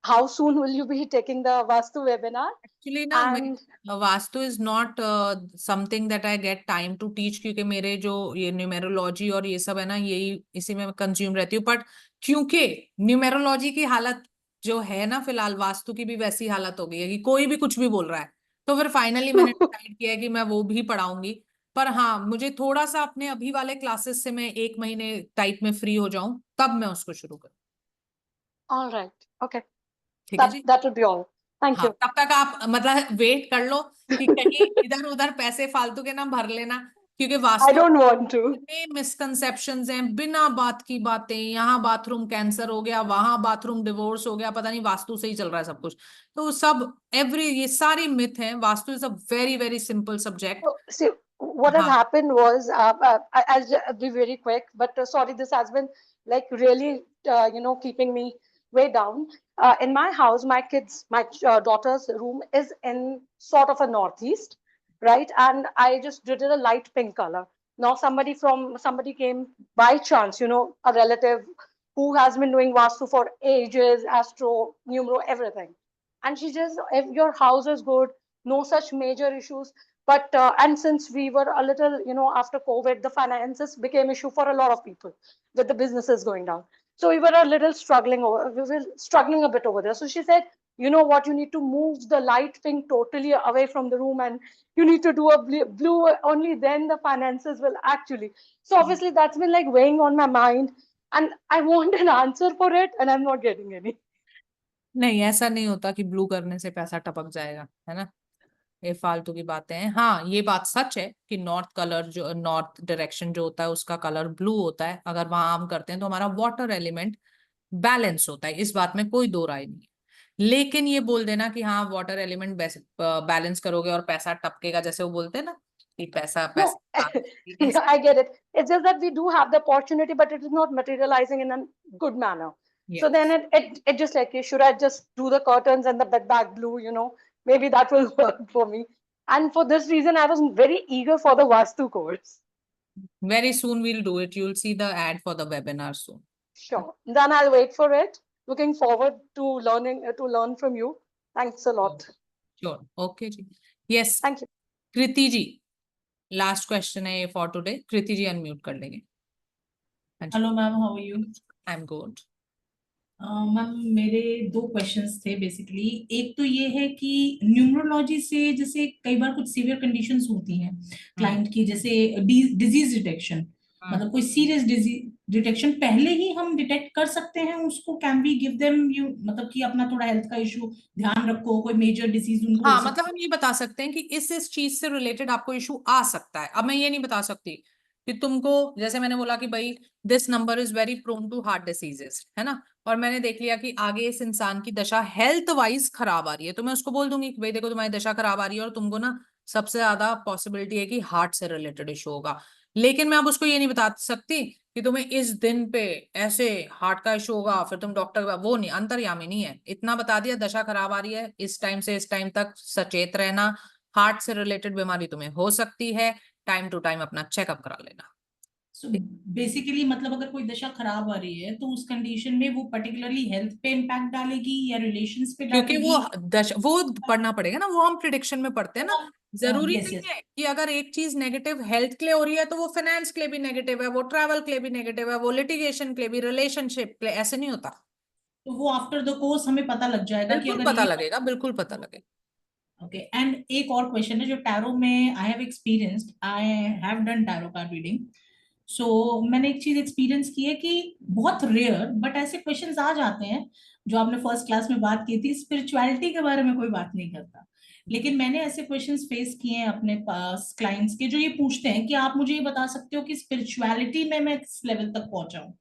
how soon will you be taking the Vastu webinar?
Actually ना
And
vastu is not something that I get time to teach, क्योंकि मेरे जो ये numerology और ये सब है ना, यही इसी में कंज्यूम रहती हूँ। बट क्योंकि न्यूमेरोलॉजी की हालत जो है ना फिलहाल, वास्तु की भी वैसी हालत हो गई है कि कोई भी कुछ भी बोल रहा है, तो फिर फाइनली मैंने डिसाइड किया है कि मैं वो भी पढ़ाऊंगी। पर हाँ, मुझे थोड़ा सा अपने अभी वाले क्लासेस से मैं 1 महीने टाइप में फ्री हो जाऊं, तब मैं उसको शुरू करूँ।
all right. Okay.
ठीक है जी।
That would be all. Thank
हाँ,
you.
तब तक आप मतलब वेट कर लो कि कहीं इधर उधर पैसे फालतू के ना भर लेना, क्योंकि
I
vastu
don't want to.
में मिसकंसेप्शंस हैं, बिना बात की बातें, यहाँ बाथरूम कैंसर हो गया, वहां बाथरूम डिवोर्स हो गया, पता नहीं वास्तु से ही चल रहा है सब कुछ, तो सब ये सारी मिथ है। Vastu is a very very simple subject.
See, what has happened was, I'll be very quick, but sorry, this has been like really, keeping me way down. In my house, my daughter's room is in sort of a northeast, right? And I just did it a light pink color. Now somebody came by chance, a relative who has been doing Vastu for ages, astro, numero, everything. And she just, if your house is good, no such major issues. But and since we were a little, after COVID, the finances became issue for a lot of people with the businesses going down. So we were a little struggling a bit over there. So she said, you know what, you need to move the light pink totally away from the room, and you need to do a blue, only then the finances will actually. So obviously that's been like weighing on my mind. and I want an answer for it, and I'm not getting any.
नहीं, ऐसा नहीं होता कि blue करने से पैसा टपक जाएगा, है ना, ये फालतू की बातें हैं। हाँ, ये बात सच है कि नॉर्थ कलर, जो नॉर्थ डायरेक्शन जो होता है उसका कलर ब्लू होता है। अगर वहां हम करते हैं तो हमारा वाटर एलिमेंट बैलेंस होता है, इस बात में कोई दो राय नहीं है। लेकिन ये बोल देना कि हाँ वाटर एलिमेंट बैलेंस करोगे और पैसा टपकेगा, जैसे वो बोलते हैं ना कि पैसा
No,
पैसा
I get it. It's just that we do have the opportunity, but it is not materializing in a good manner. So
Yes.
then it just like, should I just do the curtains and the bed bag blue? You know, maybe that will work for me. And for this reason, I was very eager for the Vastu course.
Very soon we'll do it. You'll see the ad for the webinar soon.
Sure. Then I'll wait for it. Looking forward to learn from you. Thanks a lot.
Sure. Okay जी. Yes.
Thank you.
Kriti ji, last question है ये for today. Kriti ji unmute कर लेंगे।
Hello ma'am, how are you?
I am good.
Ma'am मेरे दो questions थे basically. एक तो ये है कि न्यूमरोलॉजी से जैसे कई बार कुछ सीवियर कंडीशंस होती हैं क्लाइंट की, जैसे डिजीज डिटेक्शन, मतलब कोई सीरियस डिजीज डिटेक्शन पहले ही हम डिटेक्ट कर सकते हैं उसको? Can we give them you, मतलब कि अपना थोड़ा हेल्थ का इशू ध्यान रखो, कोई मेजर डिजीज उनको
हाँ,
हो
मतलब हम ये बता सकते हैं कि इस चीज से रिलेटेड आपको इशू आ सकता है। अब मैं ये नहीं बता सकती कि तुमको, जैसे मैंने बोला कि भाई this number is very prone to heart diseases, है ना, और मैंने देख लिया कि आगे इस इंसान की दशा हेल्थ वाइज खराब आ रही है, तो मैं उसको बोल दूंगी कि भाई देखो तुम्हारी दशा खराब आ रही है और तुमको ना सबसे ज्यादा पॉसिबिलिटी है कि हार्ट से रिलेटेड इशू होगा। लेकिन मैं अब उसको ये नहीं बता सकती कि तुम्हें इस दिन पे ऐसे हार्ट का इशू होगा, फिर तुम डॉक्टर, वो नहीं, अंतर्यामी नहीं है। इतना बता दिया दशा खराब आ रही है, इस टाइम से इस टाइम तक सचेत रहना, हार्ट से रिलेटेड बीमारी तुम्हें हो सकती है, टाइम टू टाइम अपना चेकअप करा लेना।
सो बेसिकली मतलब अगर कोई दशा खराब आ रही है तो उस कंडीशन में वो पर्टिकुलरली हेल्थ पे इम्पैक्ट डालेगी या रिलेशंस पे
क्योंकि
डालेगी?
वो पढ़ना पड़ेगा ना, वो हम प्रिडिक्शन में पढ़ते हैं ना। जरूरी
yes,
नहीं
yes.
है कि अगर एक चीज नेगेटिव हेल्थ के लिए हो रही है तो वो फाइनेंस के लिए भी नेगेटिव है, वो ट्रैवल के लिए भी नेगेटिव है, वो लिटिगेशन के लिए भी, रिलेशनशिप के लिए, ऐसे नहीं होता।
तो वो आफ्टर द कोर्स हमें पता लग जाएगा कि
बिल्कुल
अगर
पता
ये
लगेगा, बिल्कुल पता लगेगा।
ओके। एंड एक और क्वेश्चन है जो टैरो में I have experienced, I have done tarot card reading. So मैंने एक चीज एक्सपीरियंस की है कि बहुत रेयर बट ऐसे क्वेश्चंस आ जाते हैं जो आपने फर्स्ट क्लास में बात की थी, स्पिरिचुअलिटी के बारे में कोई बात नहीं करता, लेकिन मैंने ऐसे क्वेश्चंस फेस किए हैं अपने पास क्लाइंट्स के जो ये पूछते हैं कि आप मुझे ये बता सकते हो कि स्पिरिचुअलिटी में मैं किस लेवल तक पहुंचा हूँ,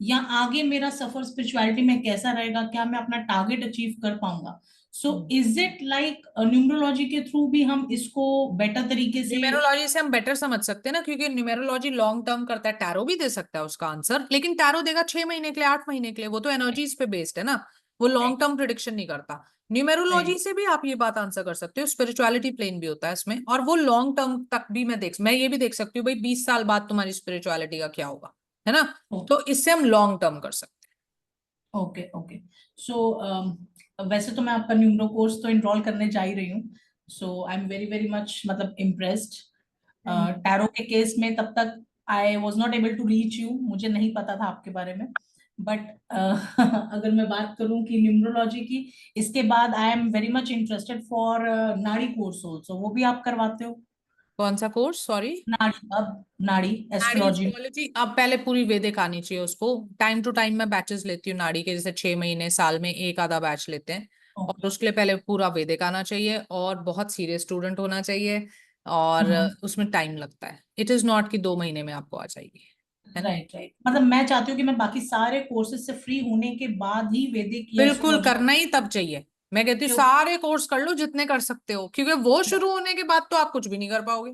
या आगे मेरा सफर स्पिरिचुअलिटी में कैसा रहेगा, क्या मैं अपना टारगेट अचीव कर पाऊंगा? So is it like numerology के थ्रू भी हम इसको बेटर तरीके से?
न्यूमेरोलॉजी से हम बेटर समझ सकते हैं ना, क्योंकि न्यूमेरोलॉजी लॉन्ग टर्म करता है। टैरो भी दे सकता है उसका आंसर, लेकिन टैरो देगा 6 महीने के लिए, 8 महीने के लिए, वो तो एनर्जीज पे बेस्ड है ना, वो लॉन्ग टर्म प्रिडिक्शन नहीं करता। न्यूमेरोलॉजी से भी आप ये बात आंसर कर सकते हो, स्पिरिचुअलिटी प्लेन भी होता है इसमें, और वो लॉन्ग टर्म तक भी मैं ये भी देख सकती हूँ भाई 20 साल बाद तुम्हारी स्पिरिचुअलिटी का क्या होगा, है ना, तो इससे हम लॉन्ग टर्म कर सकते हैं।
Okay okay. सो वैसे तो मैं आपका न्यूमरो कोर्स तो इनरोल करने जा ही रही हूँ, so I am very very much मतलब इम्प्रेस्ड। टैरो के केस में तब तक I was not able to reach you, मुझे नहीं पता था आपके बारे में, बट अगर मैं बात करूं कि न्यूमरोलॉजी की, इसके बाद आई am very much interested for नाड़ी कोर्स ऑल्सो, वो भी आप करवाते हो?
कौन सा कोर्स? सॉरी।
नाड़ी एस्ट्रोलॉजी।
एस्ट्रोलॉजी अब पहले पूरी वैदिक आनी चाहिए उसको। टाइम टू टाइम मैं बैचेस लेती हूँ नाड़ी के, जैसे 6 महीने, साल में एक आधा बैच लेते हैं, और उसके लिए पहले पूरा वैदिक आना चाहिए और बहुत सीरियस स्टूडेंट होना चाहिए, और उसमें टाइम लगता है। इट इज नॉट कि 2 महीने में आपको आ जाएगी, है ना।
राइट राइट, मतलब मैं चाहती हूँ कि मैं बाकी सारे कोर्सेज से फ्री होने के बाद ही वैदिक या
बिल्कुल
एस्ट्रोलॉजी
करना ही तब चाहिए। मैं कहती हूँ सारे कोर्स कर लो जितने कर सकते हो, क्योंकि वो शुरू होने के बाद तो आप कुछ भी नहीं कर पाओगे,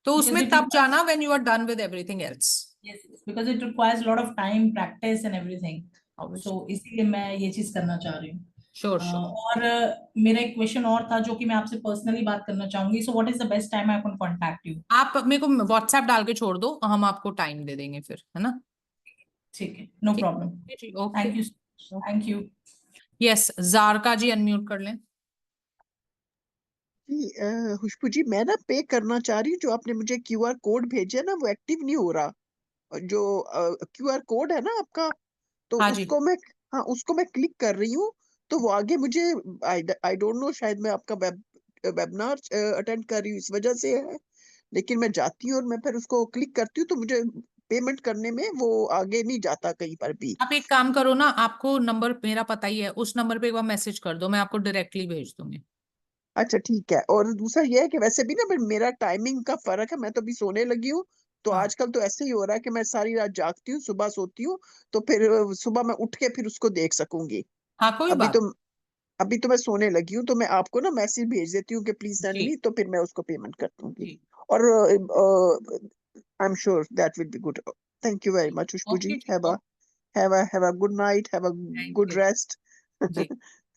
तो उसमें तब जाना when you are done with everything else.
yes, because it requires a lot of time, practice and everything. So इसीलिए मैं ये चीज करना चाह रही हूँ।
Sure, sure.
और मेरा एक क्वेश्चन और था जो कि मैं आपसे पर्सनली बात करना चाहूंगी। So what is the best time I can contact you?
आप मेरे को व्हाट्सएप डाल के छोड़ दो, हम आपको टाइम दे देंगे फिर, है ना।
ठीक है, no problem. Thank you.
Yes, Jarka ji unmute कर लें।
जी खुशबू जी, मैं ना पे करना चाह रही हूँ। जो आपने मुझे क्यूआर कोड भेजा ना, वो एक्टिव नहीं हो रहा। और जो क्यूआर कोड है ना आपका, तो
हाँ जी।
उसको मैं क्लिक कर रही हूँ, तो वो आगे मुझे आई डोंट नो, शायद मैं आपका वेबिनार अटेंड कर रही हूँ इस वजह से है, लेकिन मैं जाती हूँ और मैं फिर उसको क्लिक करती हूँ तो मुझे पेमेंट करने में वो आगे नहीं जाता कहीं पर भी।
आप एक काम करो ना, आपको नंबर मेरा पता ही है, उस नंबर पे एक बार मैसेज कर दो, मैं आपको डायरेक्टली भेज दूंगी।
अच्छा ठीक है। और दूसरा ये है कि वैसे भी ना फिर मेरा टाइमिंग का फर्क है, मैं तो अभी सोने लगी हूँ, तो
हाँ
आजकल तो ऐसे ही हो रहा है कि मैं सारी रात जागती हूँ, सुबह सोती हूँ, तो फिर सुबह मैं उठ के फिर उसको देख सकूंगी।
हाँ कोई
अभी
बात
तो अभी तो मैं सोने लगी हूँ, तो मैं आपको ना मैसेज भेज देती हूँ कि प्लीज सेंड
जी
मी, तो फिर मैं उसको पेमेंट कर दूंगी।
जी
और I am sure that will be good. Thank you very much Khushbu ji.
Okay जी
have a good night, have a
thank
good
you
rest.
जी।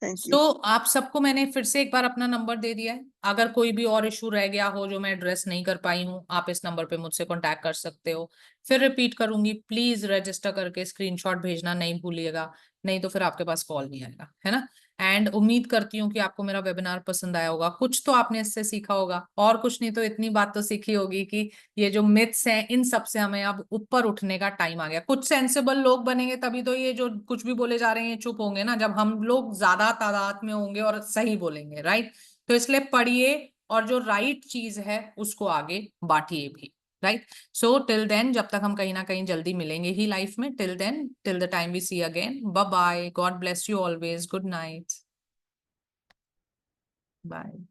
थैंक
तो
यू।
आप सबको मैंने फिर से एक बार अपना नंबर दे दिया है, अगर कोई भी और इशू रह गया हो जो मैं एड्रेस नहीं कर पाई हूँ, आप इस नंबर पे मुझसे कांटेक्ट कर सकते हो। फिर रिपीट करूंगी, प्लीज रजिस्टर करके स्क्रीनशॉट भेजना नहीं भूलिएगा, नहीं तो फिर आपके पास कॉल नहीं आएगा, है ना। एंड उम्मीद करती हूँ कि आपको मेरा वेबिनार पसंद आया होगा, कुछ तो आपने इससे सीखा होगा, और कुछ नहीं तो इतनी बात तो सीखी होगी कि ये जो मिथ्स हैं इन सब से हमें अब ऊपर उठने का टाइम आ गया। कुछ सेंसिबल लोग बनेंगे तभी तो ये जो कुछ भी बोले जा रहे हैं ये चुप होंगे ना, जब हम लोग ज्यादा तादाद में होंगे और सही बोलेंगे, राइट। तो इसलिए पढ़िए और जो राइट चीज है उसको आगे बांटिए भी, राइट। सो टिल देन, जब तक हम कहीं ना कहीं जल्दी मिलेंगे ही लाइफ में, till then, till the time we see again, bye bye, God bless you always, good night, bye.